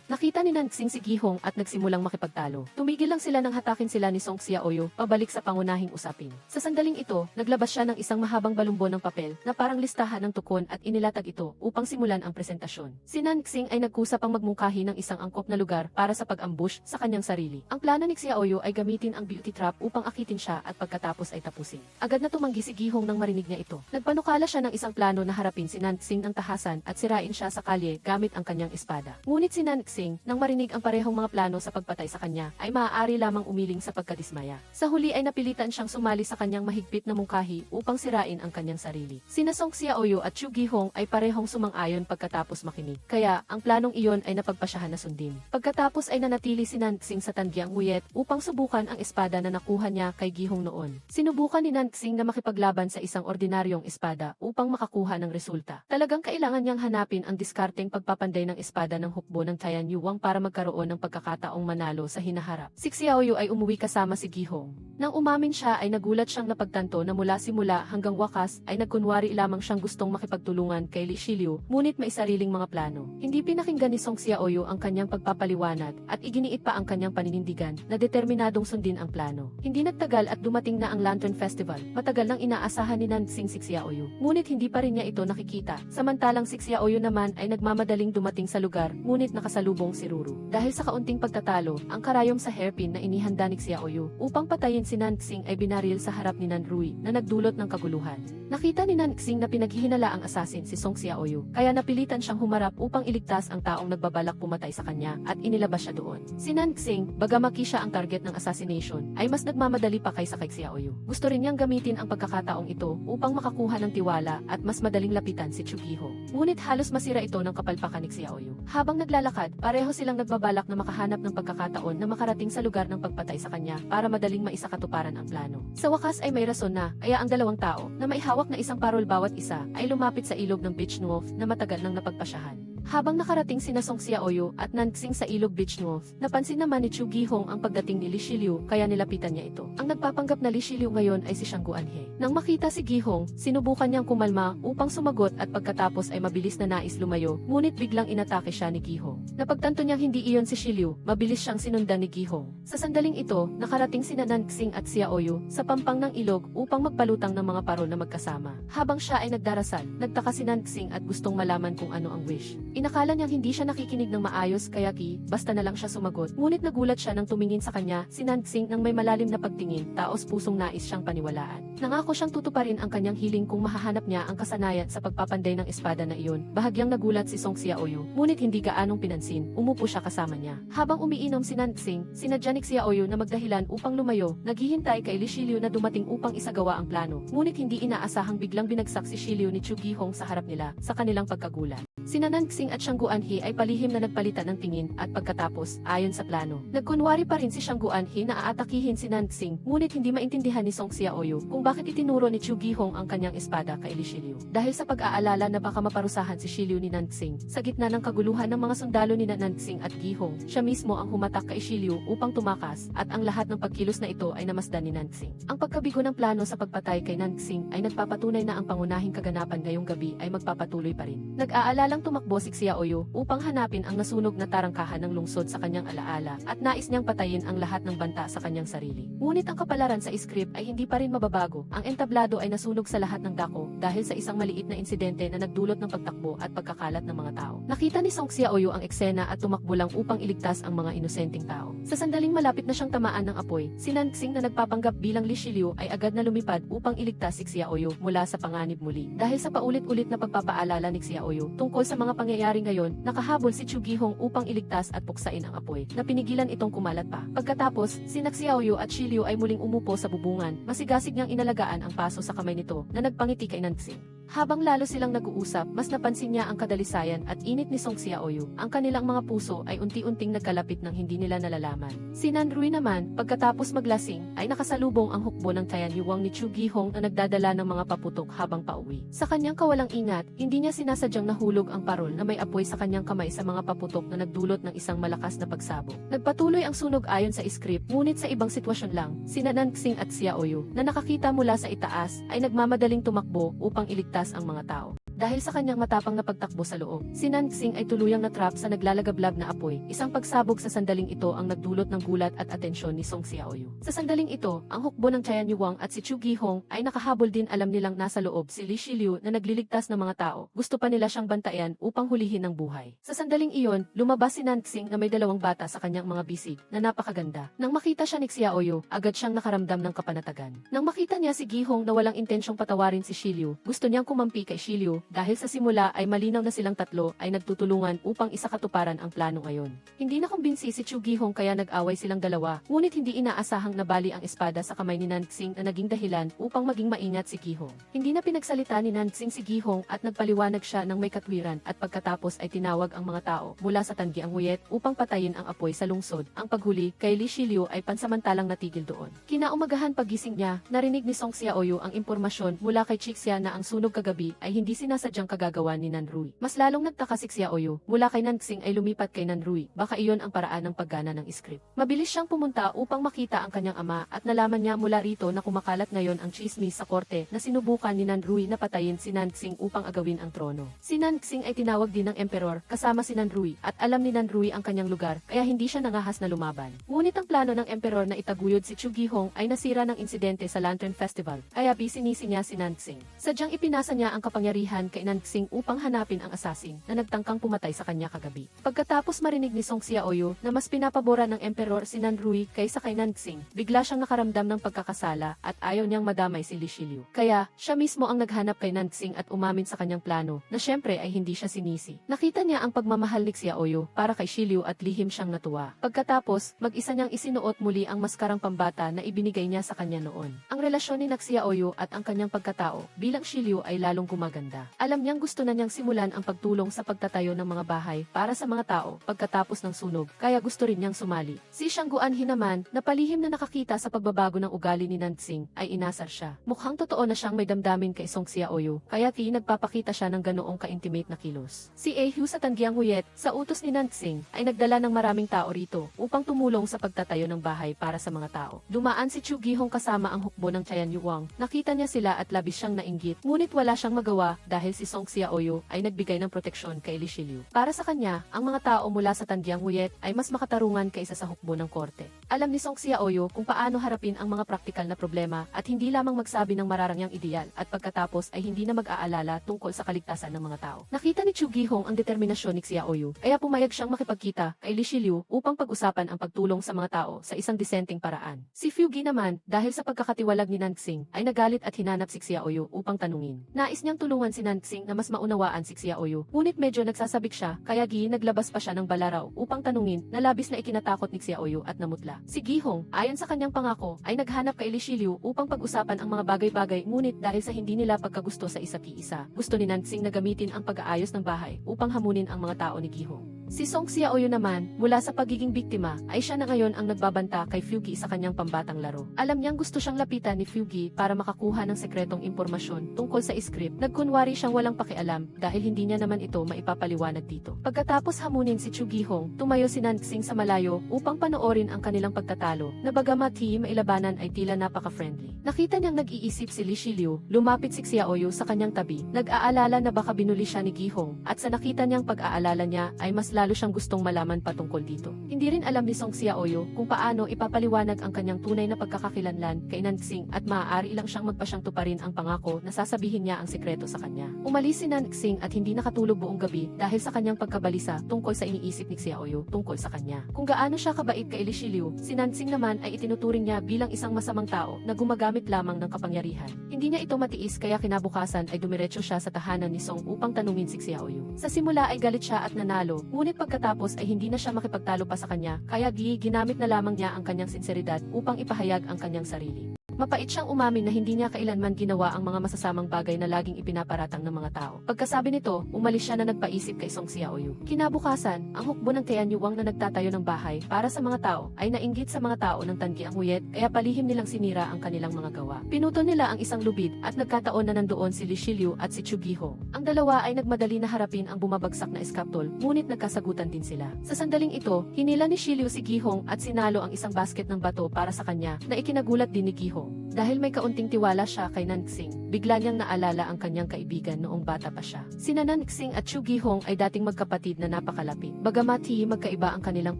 Nakita ni Nanxing si Gihong at nagsimulang makipagtalo. Tumigil lang sila nang hatakin sila ni Song Xiaoyu pabalik sa pangunahing usapin. Sa sandaling ito, naglabas siya ng isang mahabang balumbon ng papel na parang listahan ng tukon at inilatag ito upang simulan ang presentasyon. Si Nanxing ay nagkusap ang magmungkahi ng isang angkop na lugar para sa pag-ambush sa kanyang sarili. Ang plano ni Xiaoyu ay gamitin ang beauty trap upang akitin siya at pagkatapos ay tapusin. Agad na tumanggi si Gihong nang marinig niya ito. Nagpanukala siya ng isang plano na harapin si Nansing ng tahasan at sirain siya sa kalye gamit ang kanyang espada. Ngunit si Nansing, nang marinig ang parehong mga plano sa pagpatay sa kanya, ay maaari lamang umiling sa pagkadismaya. Sa huli ay napilitan siyang sumali sa kanyang mahigpit na mungkahi upang sirain ang kanyang sarili. Sina Song Xiaoyu at Chu Gihong ay parehong sumang-ayon pagkatapos makinig. Kaya, ang planong iyon ay napagpasyahan na sundin. Pagkatapos ay nanatili si Nansing sa Tangyang Huyet upang subukan ang espada na nakuha niya kay Gihong noon. Sinubukan ni Nansing na makipaglaban sa isang ordinaryong espada upang makakuha ng resulta. Talagang kailangan niyang hanapin ang diskarteng pagpapanday ng espada ng hukbo ng Tian Yuwang para magkaroon ng pagkakataong manalo sa hinaharap. Si Xiaoyu ay umuwi kasama si Gihong. Nang umamin siya ay nagulat siyang napagtanto na mula simula hanggang wakas ay nagkunwari lamang siyang gustong makipagtulungan kay Li Shiliu, ngunit may sariling mga plano. Hindi pinakinggan ni Song Xiaoyu ang kanyang pagpapaliwanag at iginiit pa ang kanyang paninindigan na determinadong sundin ang plano. Hindi nagtagal at dumating na ang Lantern Festival. Matagal nang inaasahan ni Nansing si Xiaoyu, ngunit hindi pa rin niya ito nakikita. Samantalang si Xiaoyu naman ay nagmamadaling dumating sa lugar, ngunit nakasalubong si Ruru. Dahil sa kaunting pagtatalo, ang karayom sa hairpin na inihanda ni Xiaoyu upang patayin si Nansing ay binaril sa harap ni Nanrui na nagdulot ng kaguluhan. Nakita ni Nansing na pinaghihinala ang assassin si Song Xiaoyu, kaya napilitan siyang humarap upang iligtas ang taong nagbabalak pumatay sa kanya at inilabas siya doon. Si Nansing, bagamaki siya ang target ng assassination, ay mas nagmamadali pa kaysa kay Xiaoyu. Gusto rin niyang gamitin ang pagkakataong ito upang makakuha ng tiwala at mas madaling lapitan si Chu Gihong. Ngunit halos masira ito ng kapalpakan ni Xiaoyu. Habang naglalakad, pareho silang nagbabalak na makahanap ng pagkakataon na makarating sa lugar ng pagpatay sa kanya para madaling maisakatuparan ang plano. Sa wakas ay may rason na, kaya ang dalawang tao na may hawak na isang parol bawat isa ay lumapit sa ilog ng Beach Wolf na matagal nang napagpasyahan. Habang nakarating sina Song Xiaoyu at Nansing sa ilog Beach Wolf, napansin naman ni Chu Gihong ang pagdating ni Li Shiliu kaya nilapitan niya ito. Ang nagpapanggap na Li Shiliu ngayon ay si Xiang Guanhe. Nang makita si Gihong, sinubukan niyang kumalma upang sumagot at pagkatapos ay mabilis na nais lumayo, ngunit biglang inatake siya ni Gihong. Napagtanto niyang hindi iyon si Shiliu, mabilis siyang sinundan ni Gihong. Sa sandaling ito, nakarating sina Nansing at Xiaoyu sa pampang ng ilog upang magpalutang ng mga parol na magkasama. Habang siya ay nagdarasal, nagtaka si Nansing at gustong malaman kung ano ang wish. Inakala niyang hindi siya nakikinig ng maayos kaya basta na lang siya sumagot. Ngunit nagulat siya nang tumingin sa kanya, si Nansing nang may malalim na pagtingin, taos pusong nais siyang paniwalaan. Nangako siyang tutuparin ang kanyang hiling kung mahahanap niya ang kasanayan sa pagpapanday ng espada na iyon. Bahagyang nagulat si Song Xiaoyu, ngunit hindi gaanong pinansin, umupo siya kasama niya. Habang umiinom si Nansing, sinadya ni Xiaoyu na magdahilan upang lumayo, naghihintay kay Li Shiliu na dumating upang isagawa ang plano. Ngunit hindi inaasahang biglang binagsak si Shiliu ni Chu Gihong sa harap nila, sa kanilang pagkagulat. Sina Nansing at Xiang Guanhe ay palihim na nagpalitan ng tingin at pagkatapos, ayon sa plano, nagkunwari pa rin si Xiang Guanhe na aatakihin si Nansing, ngunit hindi maintindihan ni Song Xiaoyu kung bakit itinuro ni Chu Gihong ang kanyang espada kay Li Shiliu. Dahil sa pag-aalala na baka maparusahan si Shiliu ni Nansing, sa gitna ng kaguluhan ng mga sundalo ni Nansing at Gihong, siya mismo ang humatak kay Shiliu upang tumakas at ang lahat ng pagkilos na ito ay namasdan ni Nansing. Ang pagkabigo ng plano sa pagpatay kay Nansing ay nagpapatunay na ang pangunahing kaganapan ngayong gabi ay magpapatuloy pa rin. Nag-aalalang tumakbo si Xiaoyu upang hanapin ang nasunog na tarangkahan ng lungsod sa kanyang alaala at nais niyang patayin ang lahat ng banta sa kanyang sarili. Ngunit ang kapalaran sa script ay hindi pa rin mababago. Ang entablado ay nasunog sa lahat ng dako dahil sa isang maliit na insidente na nagdulot ng pagtakbo at pagkakalat ng mga tao. Nakita ni Song Xiaoyu ang eksena at tumakbo lang upang iligtas ang mga inosenteng tao. Sa sandaling malapit na siyang tamaan ng apoy, si Nansing na nagpapanggap bilang Li Shiliu ay agad na lumipad upang iligtas si Xiaoyu mula sa panganib muli. Dahil sa paulit-ulit na pagpapaalala ni Xiaoyu tungkol sa mga pangyayari ngayon, nakahabol si Chu Gihong upang iligtas at puksain ang apoy, na pinigilan itong kumalat pa. Pagkatapos, sina Xiaoyu at Shiliu ay muling umupo sa bubungan, masigasig niyang inalagaan ang paso sa kamay nito na nagpangiti kay Nansing. Habang lalo silang nag-uusap, mas napansin niya ang kadalisayan at init ni Song Xiaoyu. Ang kanilang mga puso ay unti-unting nagkalapit ng hindi nila nalalaman. Si Nanrui naman, pagkatapos maglasing, ay nakasalubong ang hukbo ng Tian Yuwang ni Chu Gihong na nagdadala ng mga paputok habang pauwi. Sa kanyang kawalang ingat, hindi niya sinasadyang nahulog ang parol na may apoy sa kanyang kamay sa mga paputok na nagdulot ng isang malakas na pagsabog. Nagpatuloy ang sunog ayon sa script, ngunit sa ibang sitwasyon lang, sina Nansing at Xiaoyu na nakakita mula sa itaas ay nagmamadaling tumakbo upang iligtas ang mga tao. Dahil sa kanyang matapang na pagtakbo sa loob, si Nansing ay tuluyang natrap sa naglalagablab na apoy. Isang pagsabog sa sandaling ito ang nagdulot ng gulat at atensyon ni Song Xiaoyu. Sa sandaling ito, ang hukbo ng Tian Yuwang at si Chu Gihong ay nakahabol din, alam nilang nasa loob si Li Shiliu na nagliligtas ng mga tao. Gusto pa nila siyang bantayan upang hulihin ng buhay. Sa sandaling iyon, lumabas si Nansing na may dalawang bata sa kanyang mga bisig na napakaganda. Nang makita siya ni Xiaoyu, agad siyang nakaramdam ng kapanatagan. Nang makita niya si Gihong na walang intensyong patawarin si Shiliu, gusto niyang kumampi kay Shiliu dahil sa simula ay malinaw na silang tatlo ay nagtutulungan upang isakatuparan ang plano ngayon. Hindi na kumbinsi si Chu Gihong kaya nag-away silang dalawa, ngunit hindi inaasahang nabali ang espada sa kamay ni Nansing na naging dahilan upang maging maingat si Gihong. Hindi na pinagsalita ni Nansing si Gihong at nagpaliwanag siya ng may katwiran at pagkatapos ay tinawag ang mga tao mula sa Tanggiang Huyet upang patayin ang apoy sa lungsod. Ang paghuli kay Li Shiliu ay pansamantalang natigil doon. Kinaumagahan pagising niya, narinig ni Song Xiaoyu ang impormasyon mula kay Chixia na ang sunog kagabi ay hindi sinasadyang kagagawa ni Nanrui. Mas lalong nagtaka si Xiaoyu mula kay Nansing ay lumipat kay Nanrui, baka iyon ang paraan ng paggana ng script. Mabilis siyang pumunta upang makita ang kanyang ama at nalaman niya mula rito na kumakalat ngayon ang chismis sa korte na sinubukan ni Nanrui na patayin si Nansing upang agawin ang trono. Si Nansing ay tinawag din ng emperor kasama si Nanrui at alam ni Nanrui ang kanyang lugar kaya hindi siya nangahas na lumaban. Ngunit ang plano ng emperor na itaguyod si Chu Gihong ay nasira ng insidente sa Lantern Festival, kaya bisinisi niya si Nansing. Sadyang ipinasa niya ang kapangyarihan kay Nansing upang hanapin ang assassin na nagtangkang pumatay sa kanya kagabi. Pagkatapos marinig ni Song Xiaoyu na mas pinapabora ng emperor si Nanrui kaysa kay Nansing, bigla siyang nakaramdam ng pagkakasala at ayaw niyang madamay si Li Shiliu. Kaya, siya mismo ang naghanap kay Nansing at umamin sa kanyang plano na syempre ay hindi siya sinisi. Nakita niya ang pagmamahal ni Xiaoyu para kay Shiliu at lihim siyang natuwa. Pagkatapos, mag-isa niyang isinuot muli ang maskarang pambata na ibinigay niya sa kanya noon. Ang relasyon ni Xiaoyu at ang kanyang pagkatao bilang Shiliu ay lalong gumaganda. Alam niyang gusto na niyang simulan ang pagtulong sa pagtatayo ng mga bahay para sa mga tao pagkatapos ng sunog, kaya gusto rin niyang sumali. Si Shang Guanhe naman, na palihim na nakakita sa pagbabago ng ugali ni Nansing, ay inasar siya. Mukhang totoo na siyang may damdamin kay Song Xiaoyu, kaya nagpapakita siya ng ganoong ka-intimate na kilos. Si Ehyu sa Tanggiang Huyet, sa utos ni Nansing, ay nagdala ng maraming tao rito upang tumulong sa pagtatayo ng bahay para sa mga tao. Dumaan si Chu Gihong kasama ang hukbo ng Tian Yuang. Nakita niya sila at labis siyang nainggit, ngunit wala siyang magawa dahil si Song Xiaoyu ay nagbigay ng proteksyon kay Li Shiliu. Para sa kanya, ang mga tao mula sa Tanggiang Huyet ay mas makatarungan kaysa sa hukbo ng korte. Alam ni Song Xiaoyu kung paano harapin ang mga praktikal na problema at hindi lamang magsabi ng mararangyang ideal at pagkatapos ay hindi na mag-aalala tungkol sa kaligtasan ng mga tao. Nakita ni Chu Gihong ang determinasyon ni Xiaoyu, kaya pumayag siyang makipagkita kay Li Shiliu upang pag-usapan ang pagtulong sa mga tao sa isang disenteng paraan. Si Fugi naman, dahil sa pagkakatiwalag ni Nansing, ay nagalit at hinanap si Xiaoyu upang tanungin. Nais niyang tulungan si Nansing na mas maunawaan si Xiaoyu, ngunit medyo nagsasabik siya, kaya naglabas pa siya ng balaraw upang tanungin na labis na ikinatakot ni Xiaoyu at namutla. Si Gihong, ayon sa kanyang pangako, ay naghanap kay Li Shiliu upang pag-usapan ang mga bagay-bagay, ngunit dahil sa hindi nila pagkagusto sa isa't isa, gusto ni Nansing na gamitin ang pag-aayos ng bahay upang hamunin ang mga tao ni Gihong. Si Song Xiaoyu naman, mula sa pagiging biktima, ay siya na ngayon ang nagbabanta kay Fugi sa kanyang pambatang laro. Alam niyang gusto siyang lapitan ni Fugi para makakuha ng sekretong impormasyon tungkol sa script. Nagkunwari siyang walang pakialam dahil hindi niya naman ito maipapaliwanag dito. Pagkatapos hamunin si Chu Gihong, tumayo si Nansing sa malayo upang panoorin ang kanilang pagtatalo, na bagamat mailabanan ay tila napaka-friendly. Nakita niyang nag-iisip si Li Shiliu, lumapit si Xiaoyu sa kanyang tabi, nag-aalala na baka binuli siya ni Gihong, at sa nakita niyang pag-aalala niya ay mas lalo siyang gustong malaman patungkol dito. Hindi rin alam ni Song Xiaoyu kung paano ipapaliwanag ang kanyang tunay na pagkakakilanlan kay Nansing at maaari lang siyang magpasyang tuparin ang pangako na sasabihin niya ang sikreto sa kanya. Umalis si Nansing at hindi nakatulog buong gabi dahil sa kanyang pagkabalisa tungkol sa iniisip ni Xiaoyu tungkol sa kanya. Kung gaano siya kabait kay Li Shiliu, si Nansing naman ay itinuturing niya bilang isang masamang tao na gumagamit lamang ng kapangyarihan. Hindi niya ito matiis kaya kinabukasan ay dumiretso siya sa tahanan ni Song upang tanungin si Xiaoyu. Sa simula ay galit siya at nanalo, ngunit pagkatapos ay hindi na siya makipagtalo pa sa kanya, kaya ginamit na lamang niya ang kanyang sinseridad upang ipahayag ang kanyang sarili. Mapait siyang umamin na hindi niya kailanman ginawa ang mga masasamang bagay na laging ipinaparatang ng mga tao. Pagkasabi nito, umalis siya na nagpaisip kay Song Xiaoyu. Kinabukasan, ang hukbo ng Tian Yuang na nagtatayo ng bahay para sa mga tao ay nainggit sa mga tao ng Tanggiang Huyet, kaya palihim nilang sinira ang kanilang mga gawa. Pinuto nila ang isang lubid at nagkataon na nandoon si Li Shiliu at si Chu Gihong. Ang dalawa ay nagmadali na harapin ang bumabagsak na eskaptol, ngunit nagkasagutan din sila. Sa sandaling ito, hinila ni Shiliu si Gihong at sinalo ang isang basket ng bato para sa kanya na ikinagulat din ni Gihong. Dahil may kaunting tiwala siya kay Nansing, bigla niyang naalala ang kanyang kaibigan noong bata pa siya. Sina Nansing at Chu Gihong ay dating magkapatid na napakalapit. Bagamat magkaiba ang kanilang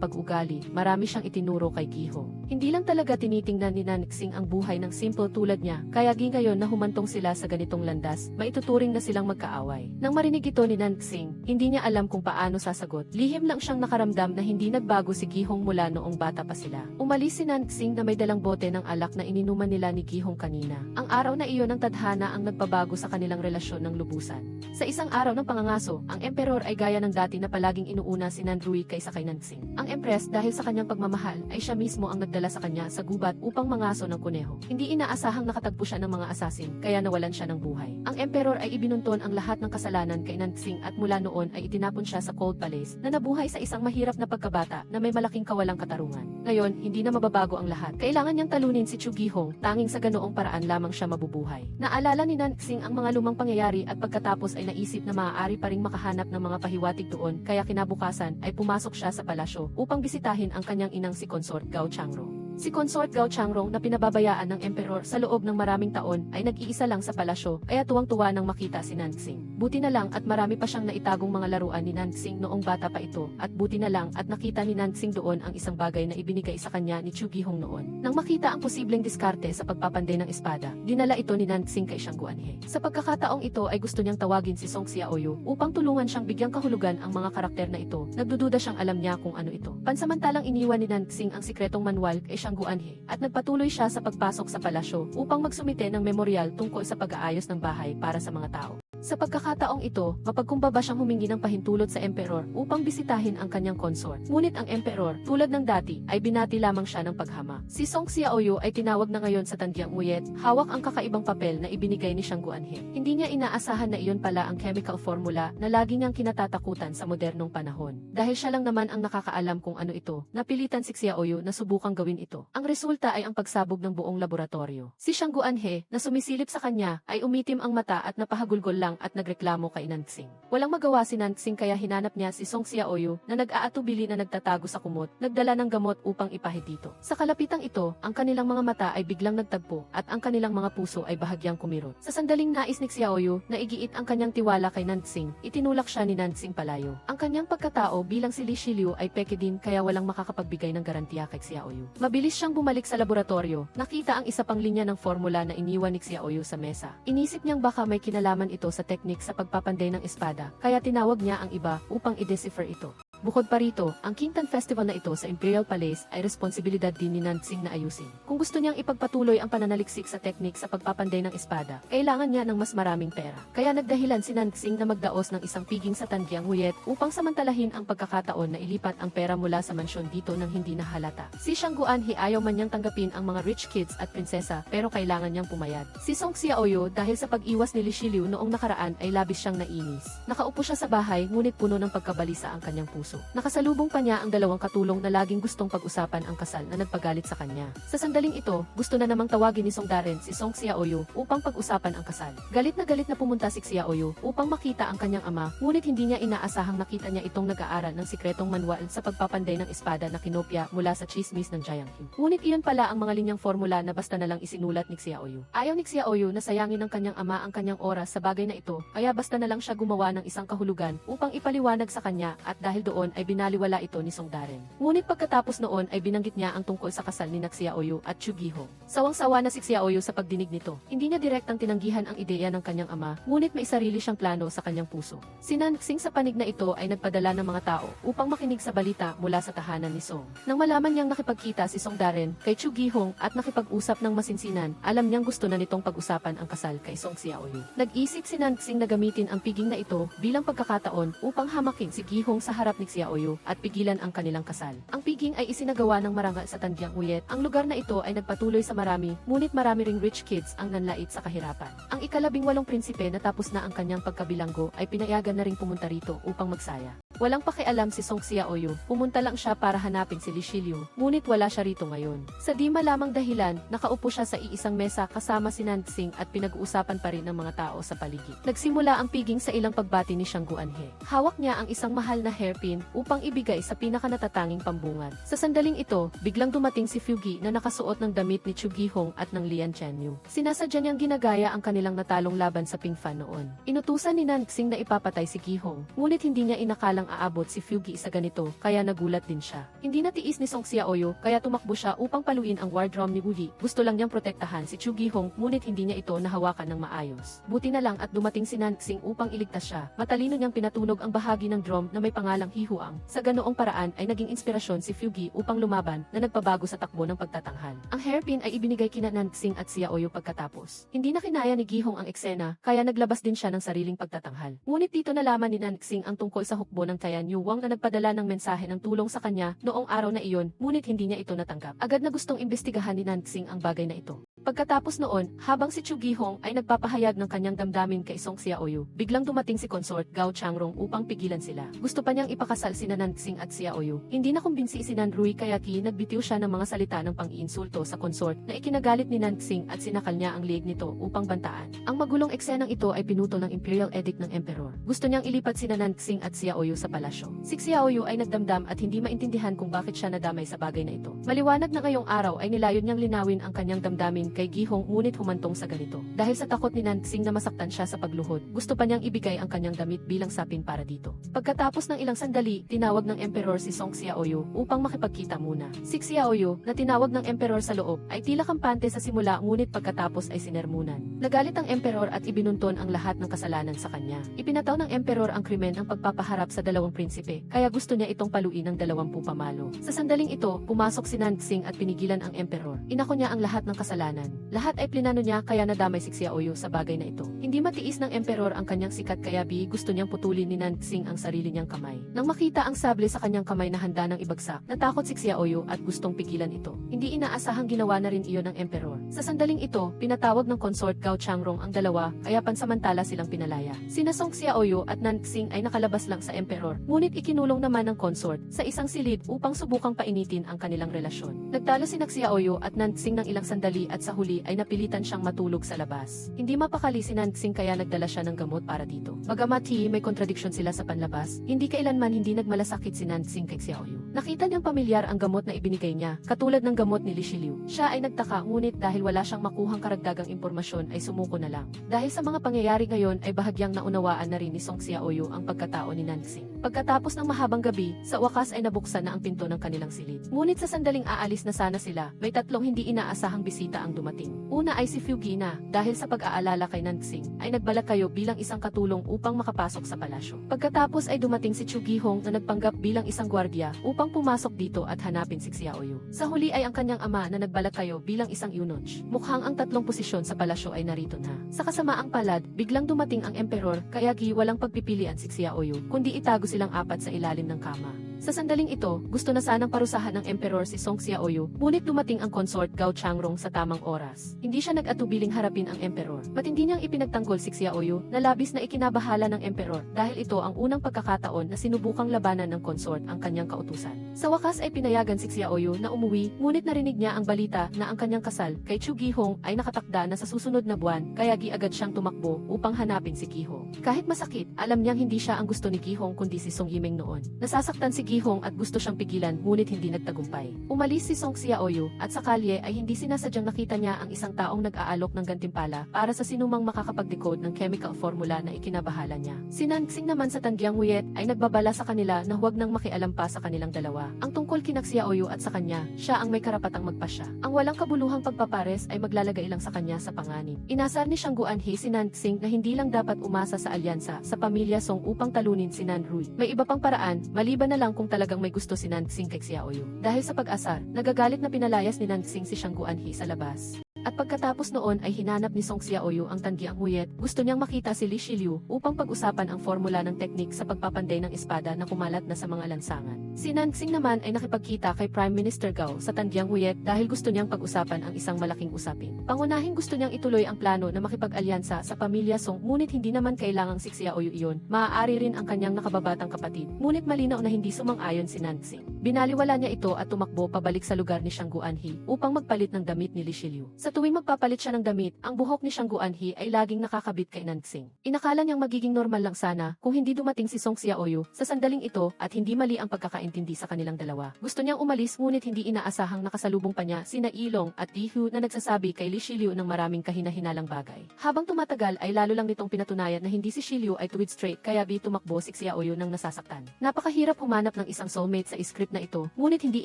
pag-ugali, marami siyang itinuro kay Gihong. Hindi lang talaga tinitingnan ni Nansing ang buhay ng simple tulad niya, kaya ngayon na humantong sila sa ganitong landas, maituturing na silang magkaaway. Nang marinig ito ni Nansing, hindi niya alam kung paano sasagot. Lihim lang siyang nakaramdam na hindi nagbago si Gihong mula noong bata pa sila. Umalis si Nansing na may dalang bote ng alak na ininuman nila ni Gihong kanina. Ang araw na iyon ng tadhana na ang nagpabago sa kanilang relasyon ng lubusan. Sa isang araw ng pangangaso, ang emperor ay gaya ng dati na palaging inuuna si Nandrui kaysa kay Nansing. Ang empress dahil sa kanyang pagmamahal ay siya mismo ang nagdala sa kanya sa gubat upang mangaso ng kuneho. Hindi inaasahang nakatagpo siya ng mga asasin kaya nawalan siya ng buhay. Ang emperor ay ibinunton ang lahat ng kasalanan kay Nansing at mula noon ay itinapon siya sa Cold Palace na nabuhay sa isang mahirap na pagkabata na may malaking kawalang katarungan. Ngayon, hindi na mababago ang lahat. Kailangan niyang talunin si Chu Gihong, tanging sa ganoong paraan lamang siya mabubuhay. Naalala ni Nansing ang mga lumang pangyayari at pagkatapos ay naisip na maaari pa ring makahanap ng mga pahiwatig doon kaya kinabukasan ay pumasok siya sa palasyo upang bisitahin ang kanyang inang si Consort Gao Changrong. Si Consort Gao Changrong na pinababayaan ng emperor sa loob ng maraming taon ay nag-iisa lang sa palasyo kaya tuwang-tuwa nang makita si Nansing. Buti na lang at marami pa siyang naitagong mga laruan ni Nansing noong bata pa ito at buti na lang at nakita ni Nansing doon ang isang bagay na ibinigay sa kanya ni Chu Gihong noon. Nang makita ang posibleng diskarte sa pagpapanday ng espada, dinala ito ni Nansing kay Xiang Guanhe. Sa pagkakataong ito ay gusto niyang tawagin si Song Xiaoyu upang tulungan siyang bigyang kahulugan ang mga karakter na ito. Nagdududa siyang alam niya kung ano ito. Pansamantalang iniwan ni Nansing ang sikretong manual kay Xiang Guanhe at nagpatuloy siya sa pagpasok sa palasyo upang magsumite ng memoryal tungkol sa pag-aayos ng bahay para sa mga tao. Sa pagkakataong ito, mapagkumbaba siyang humingi ng pahintulot sa emperor upang bisitahin ang kanyang consort. Ngunit ang emperor, tulad ng dati, ay binati lamang siya ng paghama. Si Song Xiaoyu ay tinawag na ngayon sa Tandiang Uyet, hawak ang kakaibang papel na ibinigay ni Xiang Guanhe. Hindi niya inaasahan na iyon pala ang chemical formula na lagi niyang kinatatakutan sa modernong panahon. Dahil siya lang naman ang nakakaalam kung ano ito, napilitan si Xiaoyu na subukang gawin ito. Ang resulta ay ang pagsabog ng buong laboratorio. Si Xiang Guanhe, na sumisilip sa kanya, ay umitim ang mata at napahagulgol lang at nagreklamo kay Nansing. Walang magawa si Nansing kaya hinanap niya si Song Xiaoyu na nag-aatubili na nagtatago sa kumot, nagdala ng gamot upang ipahid dito. Sa kalapitang ito, ang kanilang mga mata ay biglang nagtagpo at ang kanilang mga puso ay bahagyang kumirot. Sa sandaling nais ni Xiaoyu na igiit ang kanyang tiwala kay Nansing, itinulak siya ni Nansing palayo. Ang kanyang pagkatao bilang si Li Shiliu ay peke din kaya walang makakapagbigay ng garantiya kay Xiaoyu. Mabilis siyang bumalik sa laboratorio, nakita ang isa pang linya ng formula na iniwan ni Xiaoyu sa mesa. Inisip niyang baka may kinalaman ito sa teknik sa pagpapanday ng espada, kaya tinawag niya ang iba upang i-decipher ito. Bukod pa rito, ang Qingtan Festival na ito sa Imperial Palace ay responsibilidad din ni Nansing na ayusin. Kung gusto niyang ipagpatuloy ang pananaliksik sa teknik sa pagpapanday ng espada, kailangan niya ng mas maraming pera. Kaya nagdahilan si Nansing na magdaos ng isang piging sa Tandiang Uyet upang samantalahin ang pagkakataon na ilipat ang pera mula sa mansyon dito nang hindi nahalata. Si Xiang Guanhe ayaw man niyang tanggapin ang mga rich kids at prinsesa pero kailangan niyang pumayag. Si Song Xiaoyu dahil sa pag-iwas ni Li Shiliu noong nakaraan ay labis siyang nainis. Nakaupo siya sa bahay ngunit puno ng pagkabalisa ang kanyang puso. Nakasalubong pa niya ang dalawang katulong na laging gustong pag-usapan ang kasal na nagpagalit sa kanya. Sa sandaling ito, gusto na namang tawagin ni Song Daren si Song Xiaoyu upang pag-usapan ang kasal. Galit na pumunta si Xiaoyu upang makita ang kanyang ama, ngunit hindi niya inaasahang nakita niya itong nag-aaral ng sikretong manual sa pagpapanday ng espada na kinopya mula sa chismis ng Jiang Hu. Ngunit iyon pala ang mga linyang formula na basta na lang isinulat ni Xiaoyu. Ayaw ni Xiaoyu na sayangin ng kanyang ama ang kanyang oras sa bagay na ito, kaya basta na lang siya gumawa ng isang kahulugan upang ipaliwanag sa kanya at dahil doon ay binaliwala ito ni Song Daren. Ngunit pagkatapos noon ay binanggit niya ang tungkol sa kasal ni Xiaoyu at Chu Gihong. Sawang-sawa na si Xiaoyu sa pagdinig nito. Hindi niya direktang tinanggihan ang ideya ng kanyang ama, ngunit may sarili siyang plano sa kanyang puso. Si Nansing sa panig na ito ay nagpadala ng mga tao upang makinig sa balita mula sa tahanan ni Song. Nang malaman niyang nakipagkita si Song Daren kay Chu Gihong at nakipag-usap ng masinsinan, alam niyang gusto na nitong pag-usapan ang kasal kay Song Xiaoyu. Nag-isip si Nansing na gamitin ang piging na ito bilang pagkakataon upang hamakin si Gihong sa harap ni Xiaoyu at pigilan ang kanilang kasal. Ang piging ay isinagawa ng marangal sa Tandiang Uyet. Ang lugar na ito ay nagpatuloy sa marami, ngunit marami ring rich kids ang nanlait sa kahirapan. Ang ika-18 prinsipe na tapos na ang kanyang pagkabilanggo ay pinayagan na ring pumunta rito upang magsaya. Walang pakialam si Song Xiaoyu, pumunta lang siya para hanapin si Li Shiliu, ngunit wala siya rito ngayon. Sa di malamang dahilan, nakaupo siya sa iisang mesa kasama si Nansing at pinag-uusapan pa rin ng mga tao sa paligid. Nagsimula ang piging sa ilang pagbati ni Xiang Guanhe. Hawak niya ang isang mahal na hairpin upang ibigay sa pinakanatatanging pambungad. Sa sandaling ito, biglang dumating si Fugi na nakasuot ng damit ni Chu Gihong at ng Lian Chenyu. Sinasadya niyang ginagaya ang kanilang natalong laban sa Pingfan noon. Inutusan ni Nansing na ipapatay si Gihong, ngunit hindi niya inakalang aabot si Fugi sa ganito, kaya nagulat din siya. Hindi natiis ni Song Xiaoyu, kaya tumakbo siya upang paluin ang wardrobe ni Wuyi. Gusto lang niyang protektahan si Chu Gihong, ngunit hindi niya ito nahawakan ng maayos. Buti na lang at dumating si Nansing upang iligtas siya. Matalino niyang pinatunog ang bahagi ng drum na may pangalang Hihuang. Sa ganoong paraan ay naging inspirasyon si Fugi upang lumaban na nagpabago sa takbo ng pagtatanghal. Ang hairpin ay ibinigay kina Nansing at Xiaoyu pagkatapos. Hindi na kinaya ni Gihong ang eksena, kaya naglabas din siya ng sariling pagtatanghal. Ngunit dito nalaman ni Nansing ang tungkol sa hukbo ng Tian Yuwang na nagpadala ng mensahe ng tulong sa kanya noong araw na iyon, ngunit hindi niya ito natanggap. Agad na gustong imbestigahan ni Nansing ang bagay na ito. Pagkatapos noon, habang si Chu Gihong ay nagpapahayag ng kanyang damdamin kay Song Xiaoyu, biglang dumating si consort Gao Changrong upang pigilan sila. Gusto pa niyang ipakasal sina Nansing at Xiaoyu. Hindi na kumbinsi si Nanrui kaya nagbitiw siya ng mga salita ng pang-iinsulto sa consort na ikinagalit ni Nansing at sinakal niya ang leeg nito upang bantaan. Ang magulong eksenang ito ay pinutol ng Imperial Edict ng Emperor. Gusto niyang ilipat sina Nansing at Xiaoyu sa palasyo. Si Xiaoyu ay nagdamdam at hindi maintindihan kung bakit siya nadamay sa bagay na ito. Maliwanag na ngayong araw ay nilayon niyang linawin ang kanyang damdamin kay Gihong ngunit humantong sa ganito. Dahil sa takot ni Nansing na masaktan siya sa pagluhod, gusto pa niyang ibigay ang kanyang damit bilang sapin para dito. Pagkatapos ng ilang sandali, tinawag ng Emperor si Song Xiaoyu upang makipagkita muna. Si Xiaoyu, na tinawag ng Emperor sa loob, ay tila kampante sa simula ngunit pagkatapos ay sinermunan. Nagalit ang Emperor at ibinunton ang lahat ng kasalanan sa kanya. Ipinataw ng Emperor ang krimen ang pagpapaharap sa dalawang prinsipe, kaya gusto niya itong paluin ng 20 pamalo. Sa sandaling ito, pumasok si Nansing at pinigilan ang Emperor. Inako niya ang lahat ng kasalanan. Lahat ay plinano niya kaya nadamay si Xiaoyu sa bagay na ito. Hindi matiis ng Emperor ang kanyang sikat kaya gusto niyang putulin ni Nansing ang sarili niyang kamay. Nang makita ang sable sa kanyang kamay na handa ng ibagsak, natakot si Xiaoyu at gustong pigilan ito. Hindi inaasahang ginawa na rin iyon ng Emperor. Sa sandaling ito, pinatawag ng consort Gao Changrong ang dalawa kaya pansamantala silang pinalaya. Sina Song Xiaoyu at Nansing ay nakalabas lang sa Emperor, ngunit ikinulong naman ng consort sa isang silid upang subukang painitin ang kanilang relasyon. Nagtalo sina Xiaoyu at Nansing ng ilang sandali at sa huli ay napilitan siyang matulog sa labas. Hindi mapakali si Nansing kaya nagdala siya ng gamot para dito. Bagamat may kontradiksyon sila sa panlabas, hindi kailanman hindi nagmalasakit si Nansing kay Xiaoyu. Nakita niyang pamilyar ang gamot na ibinigay niya, katulad ng gamot ni Li Shiliu. Siya ay nagtaka ngunit dahil wala siyang makuhang karagdagang impormasyon ay sumuko na lang. Dahil sa mga pangyayari ngayon ay bahagyang naunawaan na rin ni Song Xiaoyu ang pagkatao ni Nansing. Pagkatapos ng mahabang gabi, sa wakas ay nabuksan na ang pinto ng kanilang silid. Ngunit sa sandaling aalis na sana sila, may tatlong hindi inaasahang bisita ang dumating. Una ay si Fugi na, dahil sa pag-aalala kay Nansing, ay nagbalak kayo bilang isang katulong upang makapasok sa palasyo. Pagkatapos ay dumating si Chu Gihong na nagpanggap bilang isang gwardiya upang pumasok dito at hanapin si Xiaoyu. Sa huli ay ang kanyang ama na nagbalak kayo bilang isang eunuch. Mukhang ang tatlong posisyon sa palasyo ay narito na. Sa kasamaang palad, biglang dumating ang Emperor kaya walang pagpipilian si Xiaoyu, kundi itago silang apat sa ilalim ng kama. Sa sandaling ito, gusto na sanang parusahan ng Emperor si Song Xiaoyu, ngunit dumating ang consort Gao Changrong sa tamang oras. Hindi siya nag-atubiling harapin ang Emperor. Matindi niyang ipinagtanggol si Xiaoyu na labis na ikinabahala ng Emperor dahil ito ang unang pagkakataon na sinubukang labanan ng consort ang kanyang kautusan. Sa wakas ay pinayagan si Xiaoyu na umuwi, ngunit narinig niya ang balita na ang kanyang kasal kay Chu Gihong ay nakatakda na sa susunod na buwan, kaya agad siyang tumakbo upang hanapin si Gihong. Kahit masakit, alam niyang hindi siya ang gusto ni Gihong kundi si Song Yimeng noon. Nasasaktan si Gihong at gusto siyang pigilan ngunit hindi nagtagumpay. Umalis si Song Xiaoyu at sa kalye ay hindi sinasadyang nakita niya ang isang taong nag-aalok ng gantimpala para sa sinumang makakapag-decode ng chemical formula na ikinabahala niya. Si Nansing naman sa Tangyang Wuyet ay nagbabala sa kanila na huwag nang makialam pa sa kanilang dalawa. Ang tungkol kina Xiaoyu at sa kanya, siya ang may karapatang magpasya. Ang walang kabuluhang pagpapares ay maglalagay lang sa kanya sa panganib. Inasar ni Shang Guanhe si Nansing na hindi lang dapat umasa sa alyansa sa pamilya Song upang talunin si Nanrui. May iba pang paraan, maliban na lang kung talagang may gusto si Nansing kay Xiaoyu. Dahil sa pag-asar, nagagalit na pinalayas ni Nansing si Shang Guanhe sa labas. At pagkatapos noon ay hinanap ni Song Xiaoyu ang Tangyang Wuyet, gusto niyang makita si Li Shiliu upang pag-usapan ang formula ng teknik sa pagpapanday ng espada na kumalat na sa mga lansangan. Si Nansing naman ay nakipagkita kay Prime Minister Gao sa Tangyang Wuyet dahil gusto niyang pag-usapan ang isang malaking usapin. Pangunahing gusto niyang ituloy ang plano na makipag-alyansa sa pamilya Song ngunit hindi naman kailangang si Xiaoyu iyon, maaari rin ang kanyang nakababatang kapatid, ngunit malinaw na hindi sumang-ayon si Nansing. Binaliwala niya ito at tumakbo pabalik sa lugar ni Shang Guanhe upang magpalit ng damit ni Li Shiliu. Sa tuwing magpapalit siya ng damit, ang buhok ni Shang Guanhee ay laging nakakabit kay Nanxing. Inakala niyang magiging normal lang sana kung hindi dumating si Song Xiaoyu sa sandaling ito at hindi mali ang pagkakaintindi sa kanilang dalawa. Gusto niyang umalis ngunit hindi inaasahang nakasalubong pa niya sina Ilong at Di Hu na nagsasabi kay Li Shiliu ng maraming kahina-hinalang bagay. Habang tumatagal ay lalo lang nitong pinatunayan na hindi si Shiliu ay tuwid straight kaya tumakbo si Xiaoyu ng nasasaktan. Napakahirap humanap ng isang soulmate sa script na ito ngunit hindi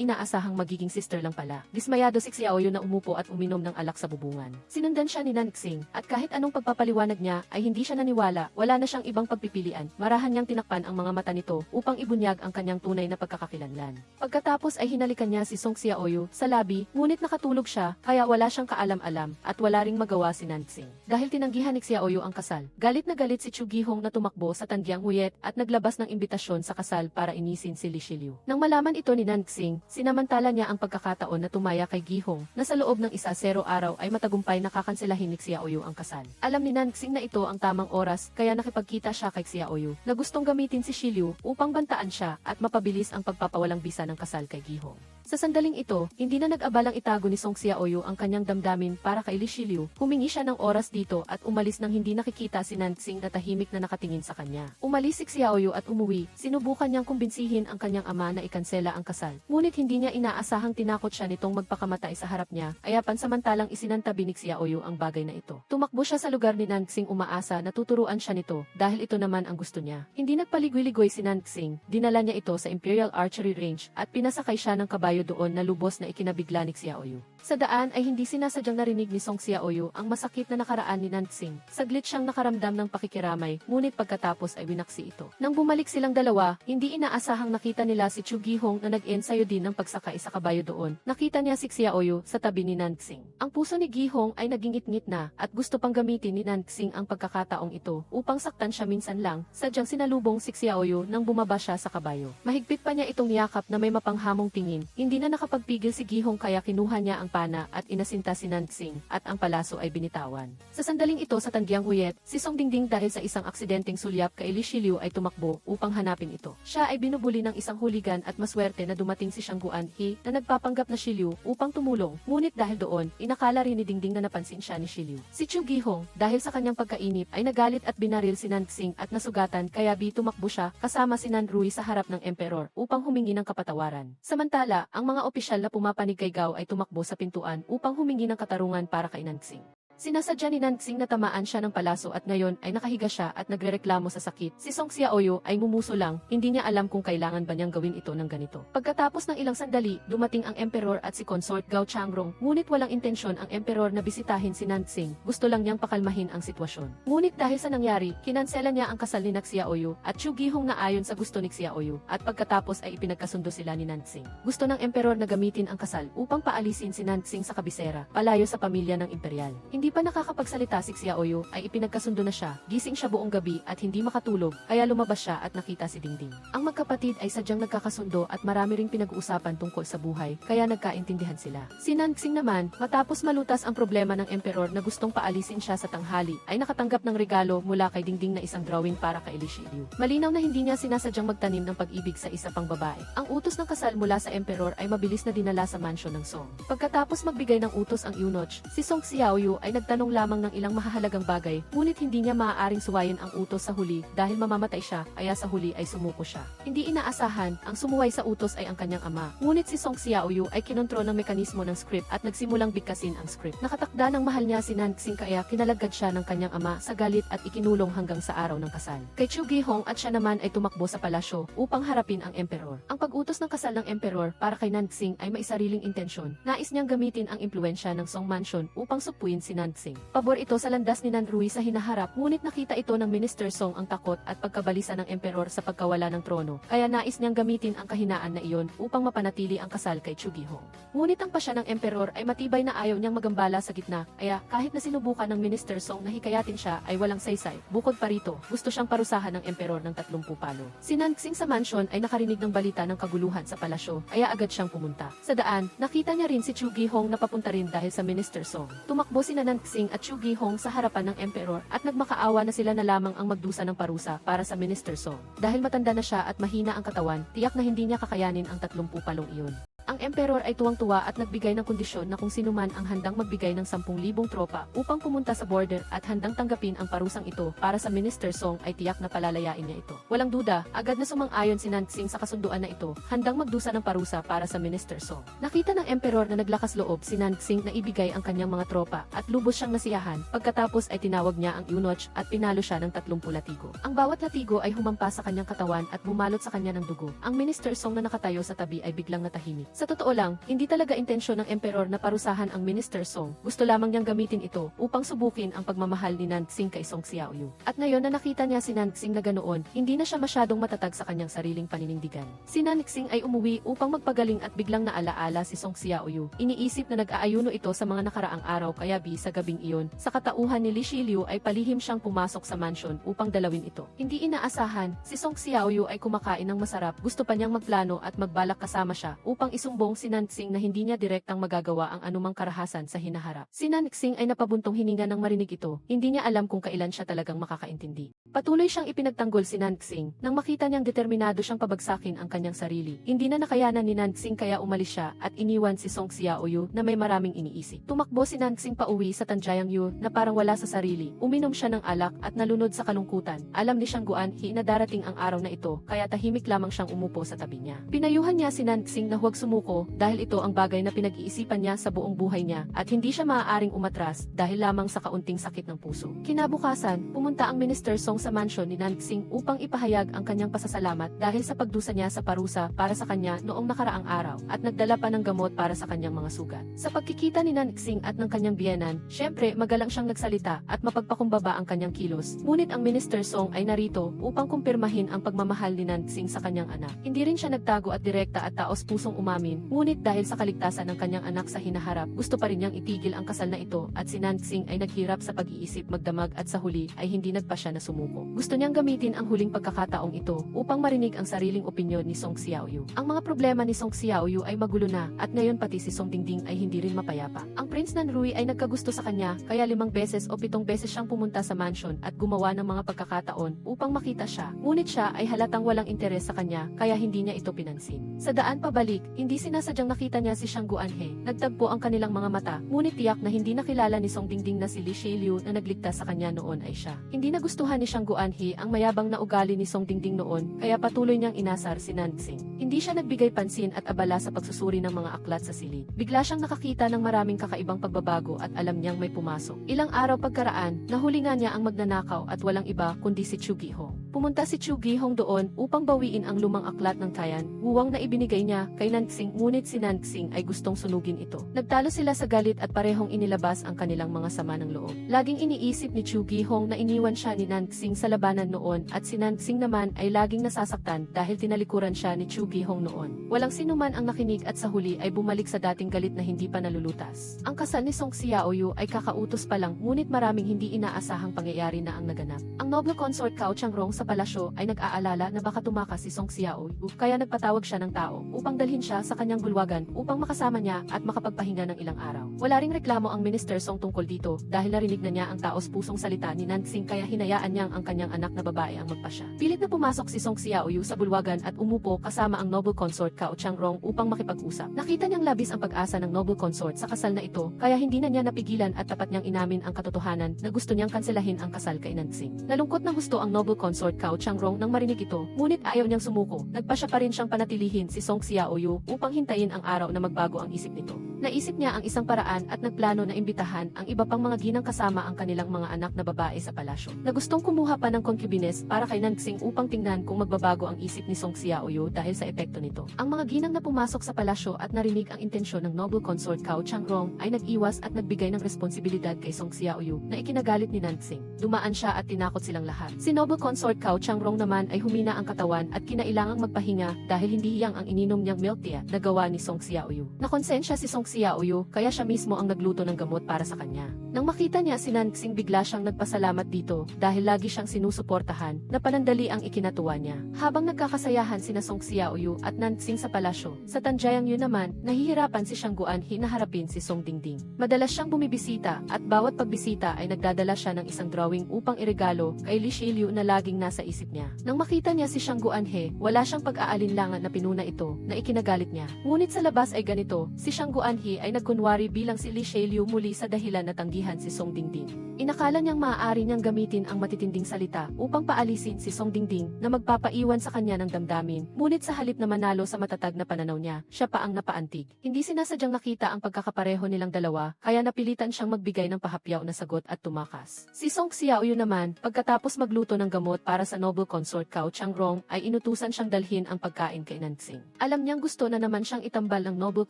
inaasahang magiging sister lang pala. Dismayado si Xiaoyu na umupo at uminom ng alak sa bubungan. Sinundan siya ni Nanxing at kahit anong pagpapaliwanag niya ay hindi siya naniwala, wala na siyang ibang pagpipilian. Marahan niyang tinakpan ang mga mata nito upang ibunyag ang kanyang tunay na pagkakakilanlan. Pagkatapos ay hinalikan niya si Song Xiaoyu sa labi ngunit nakatulog siya kaya wala siyang kaalam-alam at wala ring magawa si Nanxing. Dahil tinanggihan ni Xiaoyu ang kasal, galit na galit si Chu Gihong na tumakbo sa Tandiang Huyet at naglabas ng imbitasyon sa kasal para inisin si Li Shiliu. Nang malaman ito ni Nanxing, sinamantala niya ang pagkakataon na tumaya kay Gihong na sa loob ng 1-0 araw ay matagumpay na kakanselahin ni Xiaoyu ang kasal. Alam ni Nanxing na ito ang tamang oras kaya nakipagkita siya kay Xiaoyu na gustong gamitin si Shiliu upang bantaan siya at mapabilis ang pagpapawalang bisa ng kasal kay Gihong. Sa sandaling ito, hindi na nag-abalang itago ni Song Xiaoyu ang kanyang damdamin para kay Li Shiliu. Humingi siya ng oras dito at umalis nang hindi nakikita si Nanxing na tahimik na nakatingin sa kanya. Umalis si Xiaoyu at umuwi, sinubukan niyang kumbinsihin ang kanyang ama na ikansela ang kasal. Ngunit hindi niya inaasahang tinakot siya nitong magpakamatay sa harap niya, kaya pansamantalang isinantabi ni Xiaoyu ang bagay na ito. Tumakbo siya sa lugar ni Nanxing umaasa na tuturuan siya nito dahil ito naman ang gusto niya. Hindi nagpaligoy-ligoy si Nanxing, dinala niya ito sa Imperial Archery Range at pinasakay siya ng kabayo doon na lubos na ikinabigla ni Xiaoyu. Sa daan ay hindi sinasadyang narinig ni Song Xiaoyu ang masakit na nakaraan ni Nanxing. Saglit siyang nakaramdam ng pakikiramay, ngunit pagkatapos ay winaksi ito. Nang bumalik silang dalawa, hindi inaasahang nakita nila si Chu Gihong na nag-ensayo din ng pagsakay sa kabayo doon. Nakita niya si Xiaoyu sa tabi ni Nanxing. Ang puso ni Gihong ay nagingit-ngit na at gusto pang gamitin ni Nanxing ang pagkakataong ito upang saktan siya minsan lang, sadyang sinalubong si Xiaoyu nang bumaba siya sa kabayo. Mahigpit pa niya itong yakap na may mapanghamong tingin. Hindi na nakapagpigil si Gihong kaya kinuha niya ang pana at inasinta si Nanxing at ang palaso ay binitawan. Sa sandaling ito sa Tandiang Huyet, si Song Dingding dahil sa isang aksidenteng sulyap kay Li Shiliu ay tumakbo upang hanapin ito. Siya ay binubuli ng isang huligan at maswerte na dumating si Shang Guanhee na nagpapanggap na Shiliu upang tumulong. Ngunit dahil doon, inakala rin ni Dingding na napansin siya ni Shiliu. Si Chu Gihong, dahil sa kanyang pagkainip ay nagalit at binaril si Nanxing at nasugatan kaya tumakbo siya kasama si Nan Rui sa harap ng emperor upang humingi ng kapatawaran. Samantala, ang mga opisyal na pumapanig kay Gao ay tumakbo sa pintuan upang humingi ng katarungan para kay Nanxing. Sinasadya ni Nanxing na tamaan siya ng palaso at ngayon ay nakahiga siya at nagrereklamo sa sakit. Si Song Xiaoyu ay mumuso lang, hindi niya alam kung kailangan ba niyang gawin ito ng ganito. Pagkatapos ng ilang sandali, dumating ang emperor at si consort Gao Changrong, ngunit walang intensyon ang emperor na bisitahin si Nanxing. Gusto lang niyang pakalmahin ang sitwasyon. Ngunit dahil sa nangyari, kinansela niya ang kasal ni Xiaoyu at Chu Gihong na ayon sa gusto ni Xiaoyu at pagkatapos ay ipinagkasundo sila ni Nanxing. Gusto ng emperor na gamitin ang kasal upang paalisin si Nanxing sa kabisera, palayo sa pamilya ng imperial. Hindi pa nakakapagsalita si Xiaoyu ay ipinagkasundo na siya. Gising siya buong gabi at hindi makatulog, kaya lumabas siya at nakita si Dingding. Ang magkapatid ay sadyang nagkakasundo at marami ring pinag-uusapan tungkol sa buhay, kaya nagkaintindihan sila. Si Nanxing naman, matapos malutas ang problema ng emperor na gustong paalisin siya sa tanghali, ay nakatanggap ng regalo mula kay Dingding na isang drawing para kay Li Shiliu. Malinaw na hindi niya sinasadyang magtanim ng pag-ibig sa isa pang babae. Ang utos ng kasal mula sa emperor ay mabilis na dinala sa mansyon ng Song. Pagkatapos magbigay ng utos ang eunuch, si Song Xiaoyu ay nagtanong lamang ng ilang mahahalagang bagay, ngunit hindi niya maaaring suwayin ang utos sa huli dahil mamamatay siya, kaya sa huli ay sumuko siya. Hindi inaasahan, ang sumuway sa utos ay ang kanyang ama. Ngunit si Song Xiaoyu ay kinontrol ng mekanismo ng script at nagsimulang bigkasin ang script. Nakatakda ng mahal niya si Nanxing kaya kinalagad siya ng kanyang ama sa galit at ikinulong hanggang sa araw ng kasal. Kay Chu Gihong at siya naman ay tumakbo sa palasyo upang harapin ang emperor. Ang pag-utos ng kasal ng emperor para kay Nanxing ay may sariling intensyon. Nais niyang gamitin ang impluensya ng Song Mansion upang supuin si Nanxing. Pabor ito sa landas ni Nan Rui sa hinaharap, ngunit nakita ito ng Minister Song ang takot at pagkabalisa ng emperor sa pagkawala ng trono, kaya nais niyang gamitin ang kahinaan na iyon upang mapanatili ang kasal kay Chu Gihong. Ngunit ang pasya ng emperor ay matibay na ayaw niyang magambala sa gitna, kaya kahit na sinubukan ng Minister Song na hikayatin siya ay walang saysay. Bukod pa rito, gusto siyang parusahan ng emperor ng 30 palo. Si Nanxing sa mansion ay nakarinig ng balita ng kaguluhan sa palasyo, kaya agad siyang pumunta. Sa daan, nakita niya rin si Chu Gihong na papunta rin dahil sa Minister Song. Tumakbo si Nanxing at Chu Gihong sa harapan ng emperor at nagmakaawa na sila na lamang ang magdusa ng parusa para sa Minister Song. Dahil matanda na siya at mahina ang katawan, tiyak na hindi niya kakayanin ang 30 palong iyon. Ang emperor ay tuwang-tuwa at nagbigay ng kondisyon na kung sino man ang handang magbigay ng 10,000 tropa upang pumunta sa border at handang tanggapin ang parusang ito para sa Minister Song ay tiyak na palalayain niya ito. Walang duda, agad na sumang-ayon si Nansing sa kasunduan na ito, handang magdusa ng parusa para sa Minister Song. Nakita ng emperor na naglakas loob si Nansing na ibigay ang kanyang mga tropa at lubos siyang nasiyahan, pagkatapos ay tinawag niya ang eunuch at pinalo siya ng 30 latigo. Ang bawat latigo ay humampas sa kanyang katawan at bumalot sa kanya ng dugo. Ang Minister Song na nakatayo sa tabi ay biglang natahimik. Sa totoo lang, hindi talaga intensyon ng emperor na parusahan ang Minister Song. Gusto lamang niyang gamitin ito upang subukin ang pagmamahal ni Nansing kay Song Xiaoyu. At ngayon na nakita niya si Nansing na ganoon, hindi na siya masyadong matatag sa kanyang sariling paninindigan. Si Nansing ay umuwi upang magpagaling at biglang naalaala si Song Xiaoyu. Iniisip na nag-aayuno ito sa mga nakaraang araw kaya sa gabing iyon, sa katauhan ni Li Shiliu ay palihim siyang pumasok sa mansion upang dalawin ito. Hindi inaasahan, si Song Xiaoyu ay kumakain ng masarap, gusto pa niyang magplano at magbalak kasama siya upang isumbong si Nansing na hindi niya direktang magagawa ang anumang karahasan sa hinaharap. Si Nansing ay napabuntong hininga nang marinig ito, hindi niya alam kung kailan siya talagang makakaintindi. Patuloy siyang ipinagtanggol si Nansing nang makita niyang determinado siyang pabagsakin ang kanyang sarili. Hindi na nakayanan ni Nansing kaya umalis siya at iniwan si Song Xiaoyu na may maraming iniisip. Tumakbo si Nansing pauwi sa Tanjiang Yu na parang wala sa sarili. Uminom siya ng alak at nalunod sa kalungkutan. Alam ni Shang Guanhe na darating ang araw na ito kaya tahimik lamang siyang umupo sa tabi niya. Pinayuhan niya si Nansing na huwag sumuko dahil ito ang bagay na pinag-iisipan niya sa buong buhay niya at hindi siya maaaring umatras dahil lamang sa kaunting sakit ng puso. Kinabukasan, pumunta ang Minister Song sa mansion ni Nansing upang ipahayag ang kanyang pasasalamat dahil sa pagdusa niya sa parusa para sa kanya noong nakaraang araw at nagdala pa ng gamot para sa kanyang mga sugat. Sa pagkikita ni Nansing at ng kanyang biyenan, syempre magalang siyang nagsalita at mapagpakumbaba ang kanyang kilos. Ngunit ang Minister Song ay narito upang kumpirmahin ang pagmamahal ni Nansing sa kanyang anak. Hindi rin siya nagtago at direkta at taos-pusong umamin, ngunit dahil sa kaligtasan ng kanyang anak sa hinaharap, gusto pa rin niyang itigil ang kasal na ito at si Nansing ay naghirap sa pag-iisip magdamag at sa huli ay hindi nagpa siya na sumuko. Gusto niyang gamitin ang huling pagkakataong ito upang marinig ang sariling opinyon ni Song Xiaoyu. Ang mga problema ni Song Xiaoyu ay magulo na at ngayon pati si Song Dingding ay hindi rin mapayapa. Ang Prince Nanrui ay nagkagusto sa kanya kaya 5 beses o 7 beses siyang pumunta sa mansion at gumawa ng mga pagkakataon upang makita siya. Ngunit siya ay halatang walang interes sa kanya kaya hindi niya ito pinansin. Sa daan pabalik, hindi sinasadyang nakita niya si Shang Guanhe. Nagtagpo ang kanilang mga mata, ngunit tiyak na hindi nakilala ni Song Dingding na si Li Shiliu na nagligtas sa kanya noon ay siya. Hindi nagustuhan ni Shang Guanhe ang mayabang na ugali ni Song Dingding noon kaya patuloy niyang inasar si Nansing. Hindi siya nagbigay pansin at abala sa pagsusuri ng mga aklat sa silid. Bigla siyang nakakita ng maraming kakaibang pagbabago at alam niyang may pumasok. Ilang araw pagkaraan, nahuli nga niya ang magnanakaw at walang iba kundi si Chu Gihong. Pumunta si Chu Gihong doon upang bawiin ang lumang aklat ng Tayan, wuwang na ibinigay niya kay Nansing ngunit si Nansing ay gustong sunugin ito. Nagtalo sila sa galit at parehong inilabas ang kanilang mga sama ng loob. Laging iniisip ni Chu Gihong na iniwan siya ni Nansing sa labanan noon at si Nansing naman ay laging nasasaktan dahil tinalikuran siya ni Chu Gihong noon. Walang sinuman ang nakinig at sa huli ay bumalik sa dating galit na hindi pa nalulutas. Ang kasal ni Song Xiaoyu ay kakautos pa lang ngunit maraming hindi inaasahang pangyayari na ang naganap. Ang noble consort Cao Changrong sa palasyo ay nag-aalala na baka tumakas si Song Xiaoyu kaya nagpatawag siya ng tao upang dalhin siya sa kanyang bulwagan upang makasama niya at makapagpahinga ng ilang araw. Wala ring reklamo ang Minister Song tungkol dito dahil narinig na niya ang taos-pusong salita ni Nansing kaya hinayaan niyang ang kanyang anak na babae ang magpasya. Pilit na pumasok si Song Xiaoyu sa bulwagan at umupo kasama ang noble consort Cao Changrong upang makipag-usap. Nakita niyang labis ang pag-asa ng noble consort sa kasal na ito kaya hindi na niya napigilan at tapat niyang inamin ang katotohanan na gusto niyang kanselahin ang kasal kay Nansing. Nalungkot na gusto ang noble consort Cao Changrong nang marinig ito, ngunit ayaw niyang sumuko. Nagpasya pa rin siyang panatilihin si Song Xiaoyu upang hintayin ang araw na magbago ang isip nito. Naisip niya ang isang paraan at nagplano na imbitahan ang iba pang mga ginang kasama ang kanilang mga anak na babae sa palasyo. Na gustong kumuha pa ng concubines para kay Nansing upang tingnan kung magbabago ang isip ni Song Xiaoyu dahil sa epekto nito. Ang mga ginang na pumasok sa palasyo at narinig ang intensyon ng noble consort Cao Changrong ay nag-iwas at nagbigay ng responsibilidad kay Song Xiaoyu na ikinagalit ni Nansing. Dumaan siya at tinakot silang lahat. Si noble consort Cao Changrong naman ay humina ang katawan at kinailangang magpahinga dahil hindi hiyang ang ininom niyang milk tea na gawa ni Song Xiaoyu. Nakonsensya si Song Xiaoyu, kaya siya mismo ang nagluto ng gamot para sa kanya. Nang makita niya si Nansing, bigla siyang nagpasalamat dito dahil lagi siyang sinusuportahan na panandali ang ikinatuwa niya. Habang nagkakasayahan sina Song Xiaoyu at Nansing sa palasyo, sa Tanjiangyu naman, nahihirapan si Xiang Guanhe na harapin si Song Dingding. Madalas siyang bumibisita at bawat pagbisita ay nagdadala siya ng isang drawing upang iregalo kay Li Shiliu na laging nasa isip niya. Nang makita niya si Xiang Guanhe, wala siyang pag-aalinlangan na pinuna ito na ikinagalit niya. Ngunit sa labas ay ganito, si Xiang Guanhe ay nagkunwari bilang si Li Shiliu muli sa dahilan na tanggihan si Song Dingding. Inakala niyang maaari niyang gamitin ang matitinding salita upang paalisin si Song Dingding na magpapaiwan sa kanya ng damdamin, ngunit sa halip na manalo sa matatag na pananaw niya, siya pa ang napaantig. Hindi sinasadyang nakita ang pagkakapareho nilang dalawa, kaya napilitan siyang magbigay ng pahapyaw na sagot at tumakas. Si Song Xiaoyu naman, pagkatapos magluto ng gamot para sa noble consort Cao Changrong, ay inutusan siyang dalhin ang pagkain kay Nansing. Alam niyang gusto na naman siyang itambal ng noble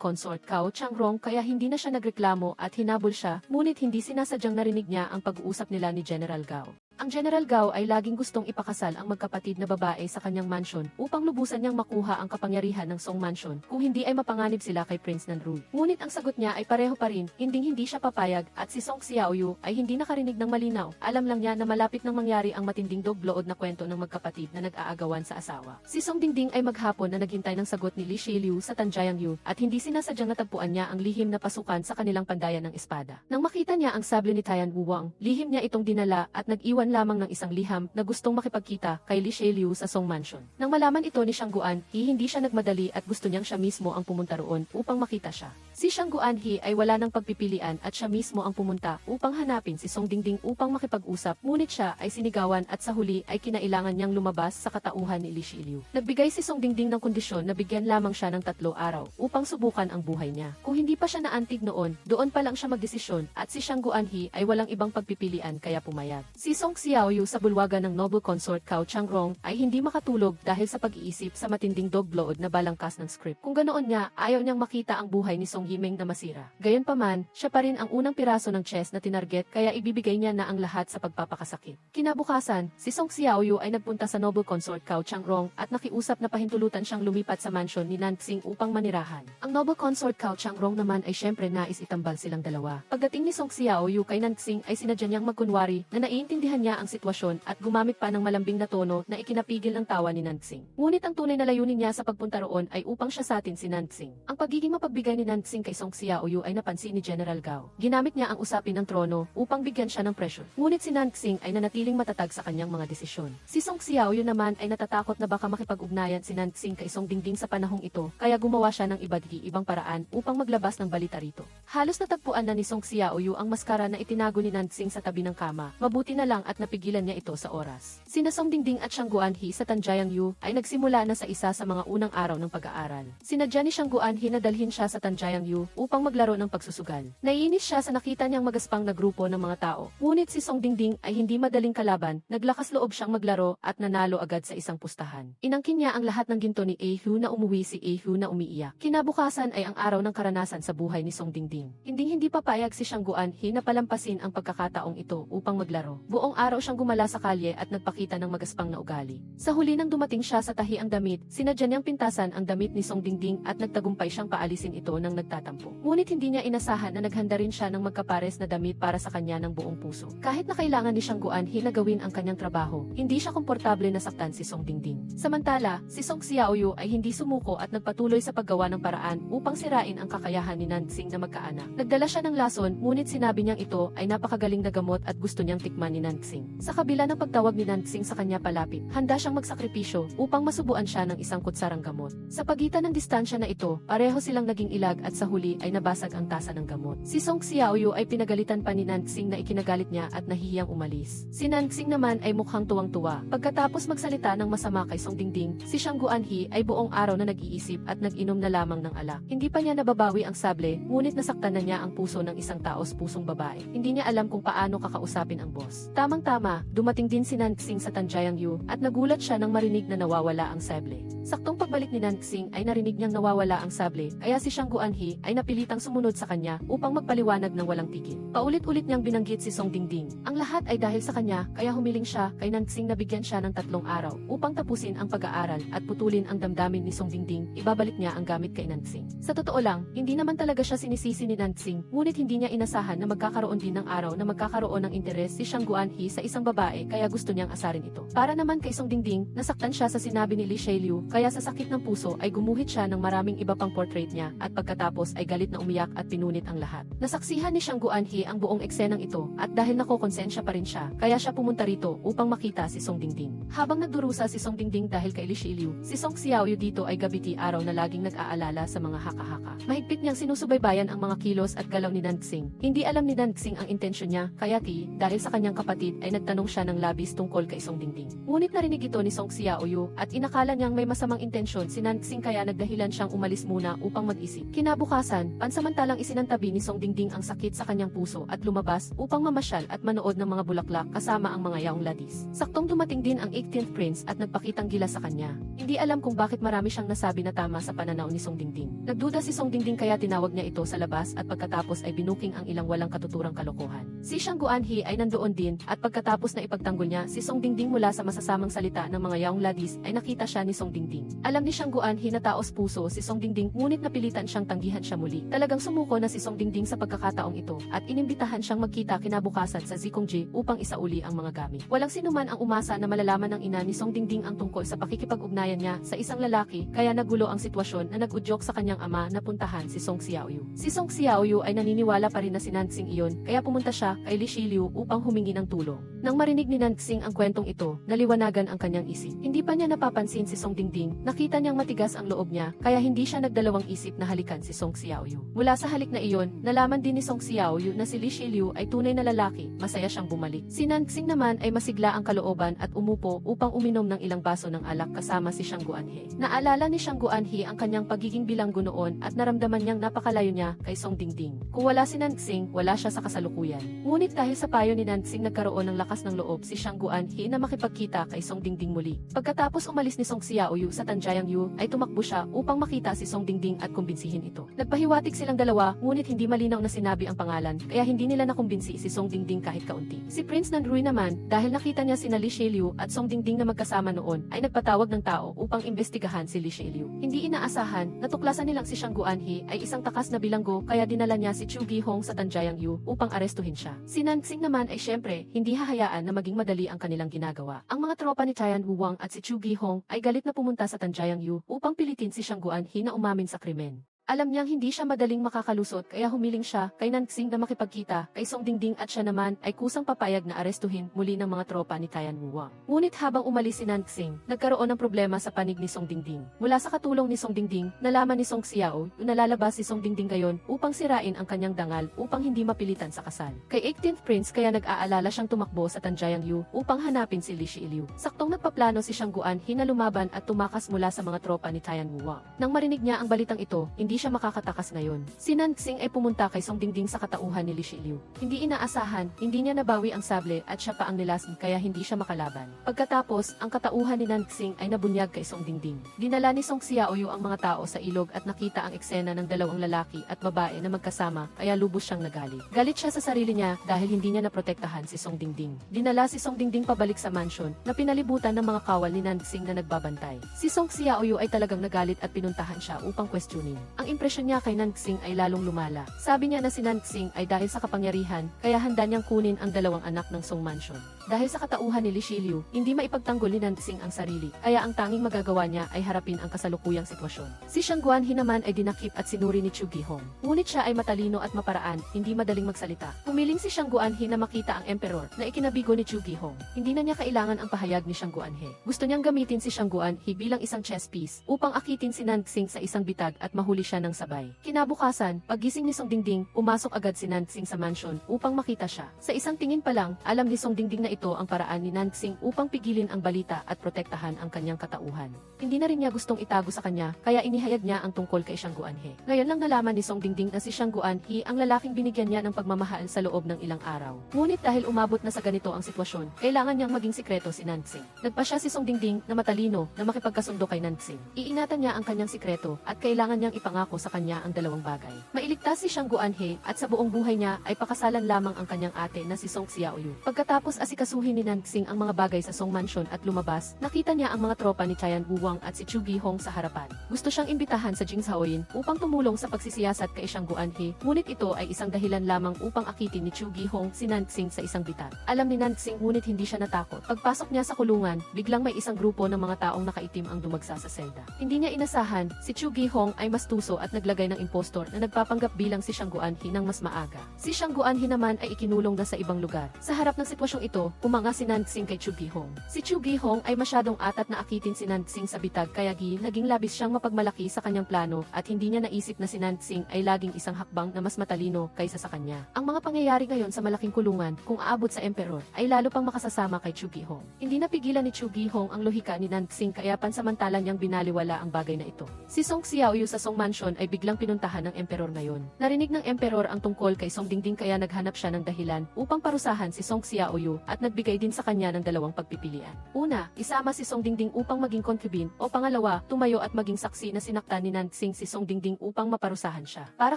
consort Cao Changrong, kaya hindi na siya nagreklamo at hinabol siya, ngunit hindi sinasadyang narinig niya ang pag-uusap nila ni General Gao. Ang General Gao ay laging gustong ipakasal ang magkapatid na babae sa kanyang mansion upang lubusan niyang makuha ang kapangyarihan ng Song Mansion kung hindi ay mapanganib sila kay Prince Nanru. Ngunit ang sagot niya ay pareho pa rin, hindi siya papayag at si Song Xiaoyu ay hindi nakarinig ng malinaw. Alam lang niya na malapit nang mangyari ang matinding dog-blood na kwento ng magkapatid na nag-aagawan sa asawa. Si Song Dingding ay maghapon na naghintay ng sagot ni Li Shiliu sa Tanjiangyu at hindi sinasadyang natagpuan niya ang lihim na pasukan sa kanilang pandayan ng espada. Nang makita niya ang sable ni Tian Wuwang, lihim niya itong dinala at nag-iwan lamang ng isang liham na gustong makipagkita kay Li Shiliu sa Song Mansion. Nang malaman ito ni Xiang Guanhe, hindi siya nagmadali at gusto niyang siya mismo ang pumunta roon upang makita siya. Si Xiang Guanhe ay wala ng pagpipilian at siya mismo ang pumunta upang hanapin si Song Dingding upang makipag-usap, ngunit siya ay sinigawan at sa huli ay kinailangan niyang lumabas sa katauhan ni Li Shiliu. Nagbigay si Song Dingding ng kondisyon na bigyan lamang siya ng 3 araw upang subukan ang buhay niya. Kung hindi pa siya naantig noon, doon pa lang siya magdesisyon at si Xiang Guanhe ay walang ibang pagpipilian kaya pumayag. Si Song Xiaoyu sa bulwagan ng noble consort Cao Changrong ay hindi makatulog dahil sa pag-iisip sa matinding dog-blood na balangkas ng script. Kung ganoon nga, ayaw niyang makita ang buhay ni Song Yimeng na masira. Gayunpaman, siya pa rin ang unang piraso ng chess na tinarget kaya ibibigay niya na ang lahat sa pagpapakasakit. Kinabukasan, si Song Xiaoyu ay nagpunta sa noble consort Cao Changrong at nakiusap na pahintulutan siyang lumipat sa mansion ni Nansing upang manirahan. Ang noble consort Cao Changrong naman ay syempre nais itambal silang dalawa. Pagdating ni Song Xiaoyu kay Nansing ay sinadya niyang magkunwari na naiintindihan niya ang sitwasyon at gumamit pa ng malambing na tono na ikinapigil ang tawa ni Nansing. Ngunit ang tunay na layunin niya sa pagpunta roon ay upang siya sa atin si Nansing. Ang pagiging mapagbigay ni Nansing kay Song Xiaoyu ay napansin ni General Gao. Ginamit niya ang usapin ng trono upang bigyan siya ng pressure. Ngunit si Nansing ay nanatiling matatag sa kanyang mga desisyon. Si Song Xiaoyu naman ay natatakot na baka makipag-ugnayan si Nansing kay Song Dingding sa panahong ito, kaya gumawa siya ng iba't ibang paraan upang maglabas ng balita rito. Halos natagpuan na ni Song Xiaoyu ang maskara na itinago ni Nansing sa tabi ng kama. Mabuti na lang at napigilan niya ito sa oras. Sina Song Dingding at Xiang Guanhe sa Tanjiangyu ay nagsimula na sa isa sa mga unang araw ng pag-aaral. Sinadya ni Xiang Guanhe na dalhin siya sa Tanjiangyu upang maglaro ng pagsusugal. Naiinis siya sa nakita niyang magaspang na grupo ng mga tao. Ngunit si Song Dingding ay hindi madaling kalaban, naglakas loob siyang maglaro at nanalo agad sa isang pustahan. Inangkin niya ang lahat ng ginto ni Hu na umuwi si Hu na umiiyak. Kinabukasan ay ang araw ng karanasan sa buhay ni Song Dingding. Hindi papayag si Xiang Guanhe na palampasin ang pagkakataong ito upang maglaro. Buong araw siyang gumala sa kalye at nagpakita ng magaspang na ugali. Sa huli nang dumating siya sa tahi ang damit, sinadya niyang pintasan ang damit ni Song Dingding at nagtagumpay siyang paalisin ito ng nagtatampo. Ngunit hindi niya inasahan na naghanda rin siya ng magkapares na damit para sa kanya ng buong puso. Kahit na kailangan ni Xiang Guanhe na gawin ang kanyang trabaho, hindi siya komportable na saktan si Song Dingding. Samantala, si Song Xiaoyu ay hindi sumuko at nagpatuloy sa paggawa ng paraan upang sirain ang kakayahan ni Nansing na magkaanak. Nagdala siya ng lason, ngunit sinabi niyang ito ay napakagaling na gamot at gusto niyang tikman ni Nansing. Sa kabila ng pagtawag ni Nansing sa kanya palapit, handa siyang magsakripisyo upang masubuan siya ng isang kutsarang gamot. Sa pagitan ng distansya na ito, pareho silang naging ilag at sa huli ay nabasag ang tasa ng gamot. Si Song Xiaoyu ay pinagalitan pa ni Nansing na ikinagalit niya at nahihiyang umalis. Si Nansing naman ay mukhang tuwang-tuwa. Pagkatapos magsalita ng masama kay Song Dingding, si Xiang Guanhe ay buong araw na nag-iisip at nag-inom na lamang ng alak. Hindi pa niya nababawi ang sable, ngunit nasaktan na niya ang puso ng isang taos pusong babae. Hindi niya alam kung paano kakausapin ang boss. Tamang Tamang-tama, dumating din si Nansing sa Tanjayang Yu at nagulat siya nang marinig na nawawala ang sable. Saktong pagbalik ni Nansing ay narinig niyang nawawala ang sable, kaya si Xiang Guanhe ay napilitang sumunod sa kanya upang magpaliwanag ng walang tigil. Paulit-ulit niyang binanggit si Song Dingding. Ang lahat ay dahil sa kanya, kaya humiling siya kay Nansing na bigyan siya ng 3 araw upang tapusin ang pag-aaral at putulin ang damdamin ni Song Dingding, ibabalik niya ang gamit kay Nansing. Sa totoo lang, hindi naman talaga siya sinisisi ni Nansing, ngunit hindi niya inasahan na magkakaroon din ng araw na magkakaroon ng interes si Xiang Guanhe sa isang babae, kaya gusto niyang asarin ito. Para naman kay Song Dingding, nasaktan siya sa sinabi ni Li Xiaoliu, kaya sa sakit ng puso ay gumuhit siya ng maraming iba pang portrait niya at pagkatapos ay galit na umiyak at pinunit ang lahat. Nasaksihan ni Xiang Guanhe ang buong eksenang ito at dahil nakokonsensya pa rin siya, kaya siya pumunta rito upang makita si Song Dingding. Habang nagdurusa si Song Dingding dahil kay Li Xiaoliu, si Song Xiaoyu dito ay gabiti araw na laging nag-aalala sa mga haka-haka. Mahigpit niyang sinusubaybayan ang mga kilos at galaw ni Nansing. Hindi alam ni Nansing ang intensyon niya, kaya dahil sa kanyang kapatid ay nagtanong siya ng labis tungkol kay Song Dingding. Ngunit narinig ito ni Song Xiaoyu at inakala niyang may masamang intensyon si Nansing, kaya nagdahilan siyang umalis muna upang mag-isip. Kinabukasan, pansamantalang isinantabi ni Song Dingding ang sakit sa kanyang puso at lumabas upang mamasyal at manood ng mga bulaklak kasama ang mga yaong ladies. Saktong dumating din ang 18th prince at nagpakitang gila sa kanya. Hindi alam kung bakit marami siyang nasabi na tama sa pananaw ni Song Dingding. Nagduda si Song Dingding kaya tinawag niya ito sa labas at pagkatapos ay binuking ang ilang walang katuturang kalokohan. Si Xiang Guanhe ay nandoon din at pagkatapos na ipagtanggol niya si Song Dingding mula sa masasamang salita ng mga yaong ladies ay nakita siya ni Song Dingding. Alam ni Xiang Guanhe na taos puso si Song Dingding, ngunit napilitan siyang tanggihan siya muli. Talagang sumuko na si Song Dingding sa pagkakataong ito at inimbitahan siyang magkita kinabukasan sa Zikongji upang isauli ang mga gamit. Walang sinuman ang umasa na malalaman ng ina ni Song Dingding ang tungkol sa pakikipag-ugnayan niya sa isang lalaki, kaya nagulo ang sitwasyon na nag-udyok sa kanyang ama na puntahan si Song Xiaoyu. Si Song Xiaoyu ay naniniwala pa rin na si Nansing iyon, kaya pumunta siya kay Li Xiaoliu upang humingi ng tulong. Nang marinig ni Nansing ang kwentong ito, naliwanagan ang kanyang isip. Hindi pa niya napapansin si Song Dingding, nakita niyang matigas ang loob niya, kaya hindi siya nagdalawang isip na halikan si Song Xiaoyu. Mula sa halik na iyon, nalaman din ni Song Xiaoyu na si Li Xiaoliu ay tunay na lalaki, masaya siyang bumalik. Si Nansing naman ay masigla ang kalooban at umupo upang uminom ng ilang baso ng alak kasama si Xiang Guanhe. Naalala ni Xiang Guanhe ang kanyang pagiging bilanggo noon at naramdaman niyang napakalayo niya kay Song Dingding. Kung wala si Nansing, wala siya sa kasalukuyan. Ngunit dahil sa payo ni Nansing nagkaroon ng lakas ng loob si Xiang Guanhe na makipagkita kay Song Dingding muli. Pagkatapos umalis ni Song Xiaoyu sa Tanjayang Yu, ay tumakbo siya upang makita si Song Dingding at kumbinsihin ito. Nagpahiwatig silang dalawa, ngunit hindi malinaw na sinabi ang pangalan, kaya hindi nila nakumbinsi si Song Dingding kahit kaunti. Si Prince Nandrui naman, dahil nakita niya sina Li Xiaoliu at Song Dingding na magkasama noon, ay nagpatawag ng tao upang imbestigahan si Li Xiaoliu. Hindi inaasahan, natuklasan nilang si Xiang Guanhe ay isang takas na bilanggo, kaya dinala niya si Chu Gihong sa Tanjayang Yu upang arestuhin siya. Si Nansing naman ay syempre, hindi hahayaan na maging madali ang kanilang ginagawa. Ang mga tropa ni Tian Wuwang at si Chu Gihong ay galit na pumunta sa Tanjayang Yu upang pilitin si Xiang Guanhe na umamin sa krimen. Alam niyang hindi siya madaling makakalusot, kaya humiling siya kay Nansing na makipagkita kay Song Dingding at siya naman ay kusang papayag na arestuhin muli ng mga tropa ni Tian Wuwang. Ngunit habang umalis si Nansing, nagkaroon ng problema sa panig ni Song Dingding. Mula sa katulong ni Song Dingding, nalaman ni Song Xiao na lalabas si Song Dingding gayon upang sirain ang kanyang dangal upang hindi mapilitan sa kasal. Kay 18th Prince kaya nag-aalala siyang tumakbo sa Tanjayang Yu upang hanapin si Li Xiaoliu. Saktong nagpaplano si Xiang Guanhe na lumaban at tumakas mula sa mga tropa ni Tian Wuwang. Nang marinig niya ang balitang ito, hindi siya makakatakas ngayon. Si Nansing ay pumunta kay Song Dingding sa katauhan ni Li Xiaoliu. Hindi inaasahan, hindi niya nabawi ang sable at siya pa ang nilasan, kaya hindi siya makalaban. Pagkatapos, ang katauhan ni Nansing ay nabunyag kay Song Dingding. Dinala ni Song Xiaoyu ang mga tao sa ilog at nakita ang eksena ng dalawang lalaki at babae na magkasama, kaya lubos siyang nagalit. Galit siya sa sarili niya dahil hindi niya naprotektahan si Song Dingding. Dinala si Song Dingding pabalik sa mansion na pinalibutan ng mga kawal ni Nansing na nagbabantay. Si Song Xiaoyu ay talagang nagalit at pinuntahan siya upang questionin. Ang impresyon niya kay Nansing ay lalong lumala. Sabi niya na si Nansing ay dahil sa kapangyarihan, kaya handa niyang kunin ang dalawang anak ng Song Mansion. Dahil sa katauhan ni Li Xiaoliu, hindi maipagtanggol ni Nansing ang sarili, kaya ang tanging magagawa niya ay harapin ang kasalukuyang sitwasyon. Si Xiang Guanhe naman ay dinakip at sinuri ni Chu Gihong. Ngunit siya ay matalino at maparaan, hindi madaling magsalita. Humiling si Xiang Guanhe na makita ang emperor na ikinabigo ni Chu Gihong. Hindi na niya kailangan ang pahayag ni Xiang Guanhe. Gusto niyang gamitin si Xiang Guanhe bilang isang chess piece upang akitin si Nansing sa isang bitag at mahuli siya ng sabay. Kinabukasan, paggising ni Song Dingding, pumasok agad si Nansing sa mansion upang makita siya. Sa isang tingin pa lang, alam ni Song Dingding na ito ang paraan ni Nansing upang pigilin ang balita at protektahan ang kanyang katauhan. Hindi na rin niya gustong itago sa kanya, kaya inihayag niya ang tungkol kay Xiang Guanhe. Ngayon lang nalaman ni Song Dingding na si Xiang Guanhe ang lalaking binigyan niya ng pagmamahal sa loob ng ilang araw. Ngunit dahil umabot na sa ganito ang sitwasyon, kailangan niyang maging sikreto si Nansing. Nagpa siya si Song Dingding na matalino na makipagkasundo kay Nansing. Iingatan niya ang kanyang sikreto at kailangan niyang ipangako sa kanya ang dalawang bagay. Mailigtas si Xiang Guanhe at sa buong buhay niya ay pakasalan lamang ang kanyang ate na si Song Xiaoyu. Pagkatapos asikasuhin ni Nansing ang mga bagay sa Song Mansion at lumabas, nakita niya ang mga tropa ni Tian Wuwang at si Chu Gihong sa harapan. Gusto siyang imbitahan sa Jingzhaoyin upang tumulong sa pagsisiyasat kay Xiang Guanhe, ngunit ito ay isang dahilan lamang upang akitin ni Chu Gihong si Nansing sa isang bitag. Alam ni Nansing ngunit hindi siya natakot. Pagpasok niya sa kulungan, biglang may isang grupo ng mga taong nakaitim ang dumagsa sa selda. Hindi niya inasahan, si Chu Gihong ay mas tuso at naglagay ng impostor na nagpapanggap bilang si Xiang Guanhe ng mas maaga. Si Xiang Guanhe naman ay ikinulong na sa ibang lugar. Sa harap ng sitwasyong ito, umanga si Nansing kay Chu Gihong. Si Chu Gihong ay masyadong atat na akitin si Nansing sa bitag kaya naging labis siyang mapagmalaki sa kanyang plano at hindi niya naisip na si Nansing ay laging isang hakbang na mas matalino kaysa sa kanya. Ang mga pangyayari ngayon sa malaking kulungan kung aabot sa emperor ay lalo pang makasasama kay Chu Gihong. Hindi napigilan ni Chu Gihong ang lohika ni Nansing kaya pansamantala niyang binaliwala ang bagay na ito. Si Song Xiaoyu sa Song Mansion ay biglang pinuntahan ng emperor ngayon. Narinig ng emperor ang tungkol kay Song Dingding kaya naghanap siya ng dahilan upang parusahan si Song Xiaoyu at nagbigay din sa kanya ng dalawang pagpipilian. Una, isama si Song Dingding upang maging concubine o pangalawa, tumayo at maging saksi na sinaktan ni Nansing si Song Dingding upang maparusahan siya. Para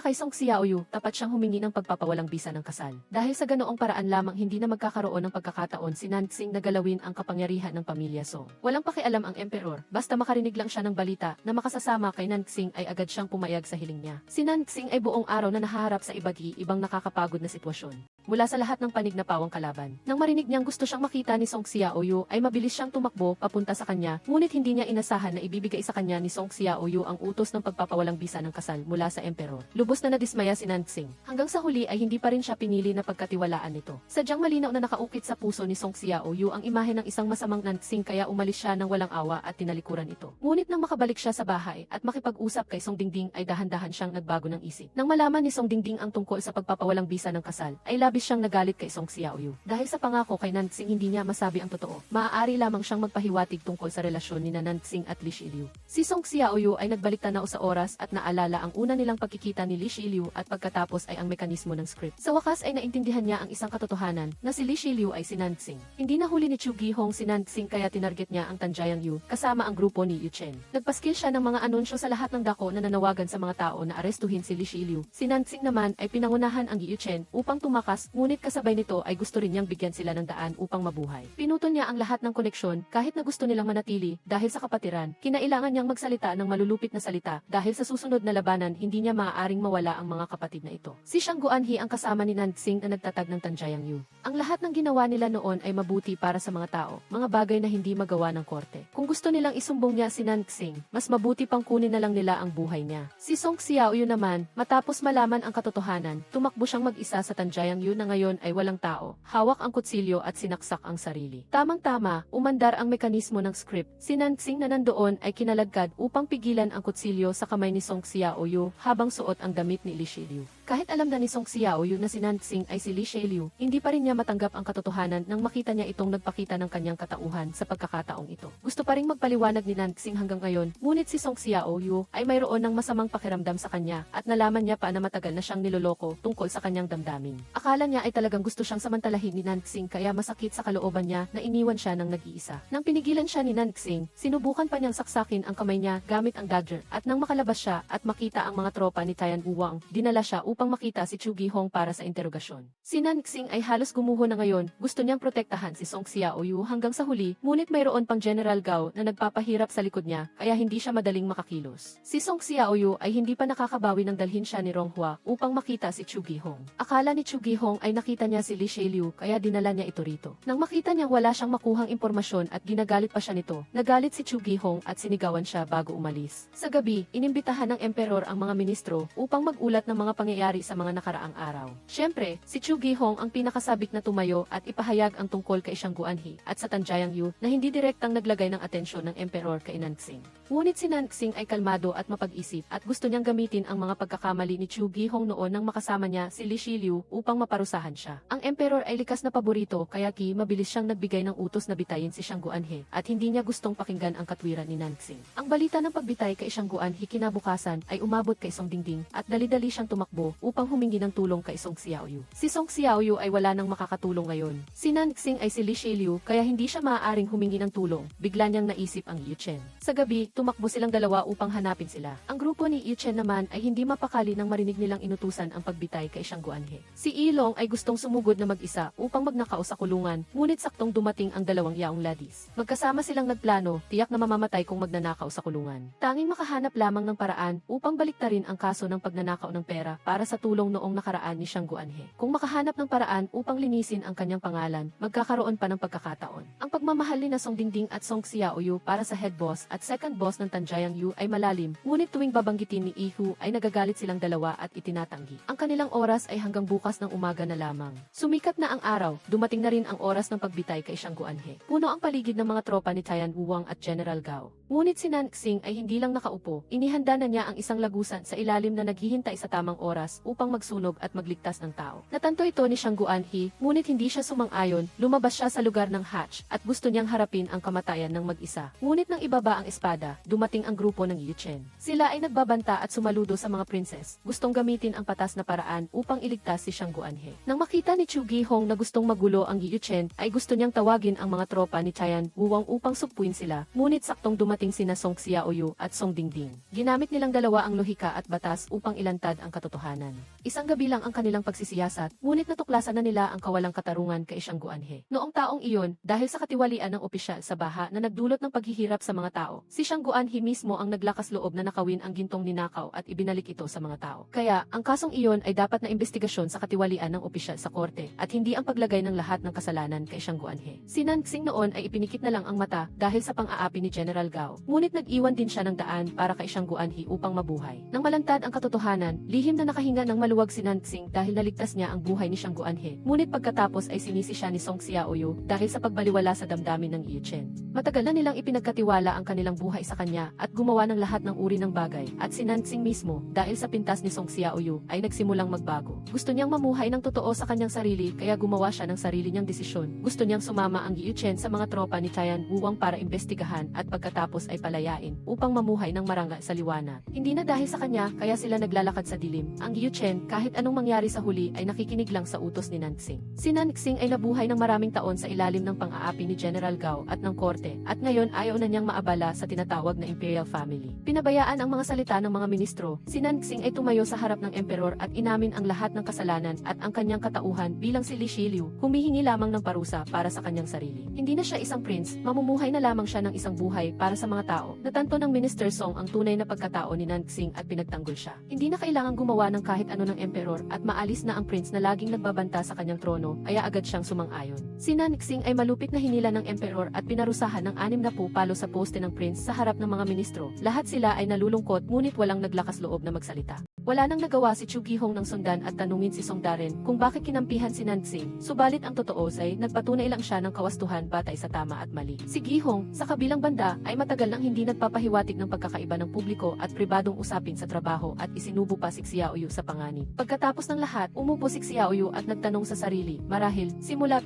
kay Song Xiaoyu, tapat siyang humingi ng pagpapawalang bisa ng kasal. Dahil sa ganoong paraan lamang hindi na magkakaroon ng pagkakataon si Nansing na galawin ang kapangyarihan ng pamilya Song. Walang pakialam ang emperor, basta makarinig lang siya ng balita na makasasama kay Nansing ay agad siyang pumayag sa hiling niya. Si Nansing ay buong araw na nahaharap sa ibang nakakapagod na sitwasyon. Mula sa lahat ng panig na pawang kalaban. Nang marinig niyang gusto siyang makita ni Song Xiaoyu ay mabilis siyang tumakbo papunta sa kanya, ngunit hindi niya inasahan na ibibigay sa kanya ni Song Xiaoyu ang utos ng pagpapawalang bisa ng kasal mula sa emperor. Lubos na nadismaya si Nansing. Hanggang sa huli ay hindi pa rin siya pinili na pagkatiwalaan nito. Sadyang malinaw na nakaukit sa puso ni Song Xiaoyu ang imahe ng isang masamang Nansing kaya umalis siya ng walang awa at tinalikuran ito. Ngunit nang makabalik siya sa bahay at makipag-usap kay Song Dingding ay dahan-dahan siyang nagbago ng isip. Nang malaman ni Song Dingding ang tungkol sa pagpapawalang bisa ng kasal, ay labis siyang nagalit kay Song Xiaoyu. Dahil sa pangako kay Nansing hindi niya masabi ang totoo, maaari lamang siyang magpahiwatig tungkol sa relasyon ni Nansing at Li Shiliu. Si Song Xiaoyu ay nagbalik tanaw sa oras at naalala ang una nilang pagkikita ni Li Shiliu at pagkatapos ay ang mekanismo ng script. Sa wakas ay naintindihan niya ang isang katotohanan na si Li Shiliu ay si Nansing. Hindi nahuli ni Chu Gihong si Nansing kaya tinarget niya ang Tanjiang Yu kasama ang grupo ni Yu Chen. Nagpaskil siya ng mga anunsyo sa lahat ng dako na nanawagan sa mga tao na arestuhin si Li Shiliu. Si Nansing naman ay pinangunahan ang Yu Chen upang tumakas, ngunit kasabay nito ay gusto rin niyang bigyan sila ng daan upang mabuhay. Pinutol niya ang lahat ng koneksyon kahit na gusto nilang manatili dahil sa kapatiran. Kinailangan niyang magsalita ng malulupit na salita dahil sa susunod na labanan hindi niya maaaring mawala ang mga kapatid na ito. Si Xiang Guanhe ang kasama ni Nansing na nagtatag ng Tanjiang Yu. Ang lahat ng ginawa nila noon ay mabuti para sa mga tao, mga bagay na hindi magawa ng korte. Kung gusto nilang isumbong niya si Nansing, mas mabuti pang kunin na lang nila ang buhay niya. Si Song Xiaoyu naman, matapos malaman ang katotohanan, tumakbo siyang mag-isa sa Tanjiang Yu na ngayon ay walang tao. Hawak ang kutsilyo at sinaksak ang sarili. Tamang-tama, umandar ang mekanismo ng script. Si Nansing na nandoon ay kinalagkad upang pigilan ang kutsilyo sa kamay ni Song Xiaoyu habang suot ang damit ni Li Shiliu. Kahit alam na ni Song Xiaoyu na si Nansing ay si Li Shiliu, hindi pa rin niya matanggap ang katotohanan nang makita niya itong nagpakita ng kanyang katauhan sa pagkakataong ito. Gusto pa ring magpaliwanag ni Nansing hanggang ngayon, ngunit si Song Xiaoyu ay mayroon ng masamang pakiramdam sa kanya at nalaman niya pa na matagal na siyang niloloko tungkol sa kanyang damdamin. Akala niya ay talagang gusto siyang samantalahin ni Nansing kaya masakit sa kalooban niya na iniwan siya ng nag-iisa. Nang pinigilan siya ni Nansing, sinubukan pa niyang saksakin ang kamay niya gamit ang dagger at nang makalabas siya at makita ang mga tropa ni Tian Wuwang, dinala siya upang makita si Chu Gihong para sa interogasyon. Si Nansing ay halos gumuho na ngayon, gusto niyang protektahan si Song Xiaoyu hanggang sa huli, ngunit mayroon pang General Gao na nagpapahirap sa likod niya kaya hindi siya madaling makakilos. Si Song Xiaoyu ay hindi pa nakakabawi nang dalhin siya ni Ronghua upang makita si Chu Gihong. Akala ni Chu Gihong ay nakita niya si Li Shiliu kaya dinala niya ito rito. Nang makita niyang wala siyang makuhang impormasyon at ginagalit pa siya nito, nagalit si Chu Gihong at sinigawan siya bago umalis. Sa gabi, inimbitahan ng emperor ang mga ministro upang mag-ulat ng mga pangyayari sa mga nakaraang araw. Siyempre, si Chu Gihong ang pinakasabik na tumayo at ipahayag ang tungkol kay Xiang Guanhe at sa Tanjiang Yu na hindi direktang naglagay ng atensyon ng emperor kay Nansing. Ngunit si Nansing ay kalmado at mapag-isip at gusto niyang gamitin ang mga pagkakamali ni Chu Gihong noon nang makasama niya si Li Shiliu upang maparusahan siya. Ang emperor ay likas na paborito ito kaya mabilis siyang nagbigay ng utos na bitayin si Xiang Guanhe at hindi niya gustong pakinggan ang katwiran ni Nanxing. Ang balita ng pagbitay kay Xiang Guanhe kinabukasan ay umabot kay Song Dingding at dali-dali siyang tumakbo upang humingi ng tulong kay Song Xiaoyu. Si Song Xiaoyu ay wala nang makakatulong ngayon. Si Nanxing ay si Li Shiliu kaya hindi siya maaaring humingi ng tulong. Bigla niyang naisip ang Yu Chen. Sa gabi, tumakbo silang dalawa upang hanapin sila. Ang grupo ni Yu Chen naman ay hindi mapakali nang marinig nilang inutusan ang pagbitay kay Xiang Guanhe. Si Ilong ay gustong sumugod na mag-isa upang magnakaw sa kulungan, ngunit saktong dumating ang dalawang yaong ladis. Magkasama silang nagplano, tiyak na mamamatay kung magnanakaw sa kulungan. Tanging makahanap lamang ng paraan upang baliktarin ang kaso ng pagnanakaw ng pera para sa tulong noong nakaraan ni Xiang Guanhe. Kung makahanap ng paraan upang linisin ang kanyang pangalan, magkakaroon pa ng pagkakataon. Ang pagmamahal ni Song Dingding at Song Xiaoyu para sa head boss at second boss ng Tanjiang Yu ay malalim, ngunit tuwing babanggitin ni Ihu ay nagagalit silang dalawa at itinatanggi. Ang kanilang oras ay hanggang bukas ng umaga na lamang. Sumikat na ang araw, dumating na rin ang oras ng pagbitay kay Xiang Guanhe. Puno ang paligid ng mga tropa ni Tian Wuwang at General Gao. Ngunit si Nanxing ay hindi lang nakaupo, inihanda na niya ang isang lagusan sa ilalim na naghihintay sa tamang oras upang magsunog at magligtas ng tao. Natanto ito ni Xiang Guanhe, ngunit hindi siya sumang-ayon, lumabas siya sa lugar ng hatch at gusto niyang harapin ang kamatayan ng mag-isa. Ngunit nang ibaba ang espada, dumating ang grupo ng Yu Chen. Sila ay nagbabanta at sumaludo sa mga princess, gustong gamitin ang patas na paraan upang iligtas si Xiang Guanhe. Nang makita ni Chu Gihong na gustong magulo ang Yu Chen, ay gusto niyang tawagin ang mga tropa ni Tian Wuwang upang sugpuin sila, ngunit saktong dumating sina Song Xiaoyu at Song Dingding. Ginamit nilang dalawa ang lohika at batas upang ilantad ang katotohanan. Isang gabi lang ang kanilang pagsisiyasat, ngunit natuklasan na nila ang kawalang katarungan kay Xiang Guanhe. Noong taong iyon, dahil sa katiwalian ng opisyal sa baha na nagdulot ng paghihirap sa mga tao, si Xiang Guanhe mismo ang naglakas loob na nakawin ang gintong ninakaw at ibinalik ito sa mga tao. Kaya, ang kasong iyon ay dapat na imbestigasyon sa katiwalian ng opisyal sa korte at hindi ang paglagay ng lahat ng kasalanan kay Xiang Guanhe. Si Nanxing noon ay ipinikit na lang ang mata dahil sa pang-aapi ni General Gao, ngunit nag-iwan din siya ng daan para kay Xiang Guanhe upang mabuhay. Nang malantad ang katotohanan, lihim na nakahinga ng maluwag si Nanxing dahil naligtas niya ang buhay ni Xiang Guanhe, ngunit pagkatapos ay sinisi siya ni Song Xiaoyu dahil sa pagbaliwala sa damdamin ng Yu Chen. Matagal na nilang ipinagkatiwala ang kanilang buhay sa kanya at gumawa ng lahat ng uri ng bagay, at si Nanxing mismo, dahil sa pintas ni Song Xiaoyu, ay nagsimulang magbago. Gusto niyang mamuhay ng totoo sa kanyang sarili kaya gumawa siya ng sarili niyang desisyon. Gusto niyang sumama ang Yu Chen sa mga tropa ni Tian Wuwang para imbestigahan at pagkatapos ay palayain upang mamuhay ng marangal sa liwanag. Hindi na dahil sa kanya kaya sila naglalakad sa dilim. Ang Yu Chen, kahit anong mangyari sa huli ay nakikinig lang sa utos ni Nanxing. Si Nanxing ay nabuhay ng maraming taon sa ilalim ng pang-aapi ni General Gao at ng korte, at ngayon ayaw na niyang maabala sa tinatawag na Imperial Family. Pinabayaan ang mga salita ng mga ministro, si Nanxing ay tumayo sa harap ng emperor at inamin ang lahat ng kasalanan at ang kanyang katauhan bilang si Li Shiliu, humihingi lamang ng parusa para sa kanyang sarili. Hindi na siya isang prince, mamumuhay na lamang siya ng isang buhay para sa mga tao. Natanto ng Minister Song ang tunay na pagkatao ni Nanxing at pinagtanggol siya. Hindi na kailangang gumawa ng kahit ano ng emperor at maalis na ang prince na laging nagbabanta sa kanyang trono, kaya agad siyang sumang-ayon. Si Nanxing ay malupit na hinila ng emperor at pinarusahan ng 60 palo sa poste ng prince sa harap ng mga ministro. Lahat sila ay nalulungkot ngunit walang naglakas loob na magsalita. Wala nang nagawa si Chu Gihong ng sundan at tanungin si Song Daren kung bakit kinampihan si Nanxing, subalit ang totoo ay nagpatunay lang siya ng kawastuhan batay sa tama at mali. Si Gihong, sa kabilang banda, ay matagal nang hindi nagpapahiwatig ng pagkakaiba ng publiko at pribadong usapin sa trabaho at isinubo pa si Xiaoyu sa panganib. Pagkatapos ng lahat, umupo si Xiaoyu at nagtanong sa sarili, marahil, simula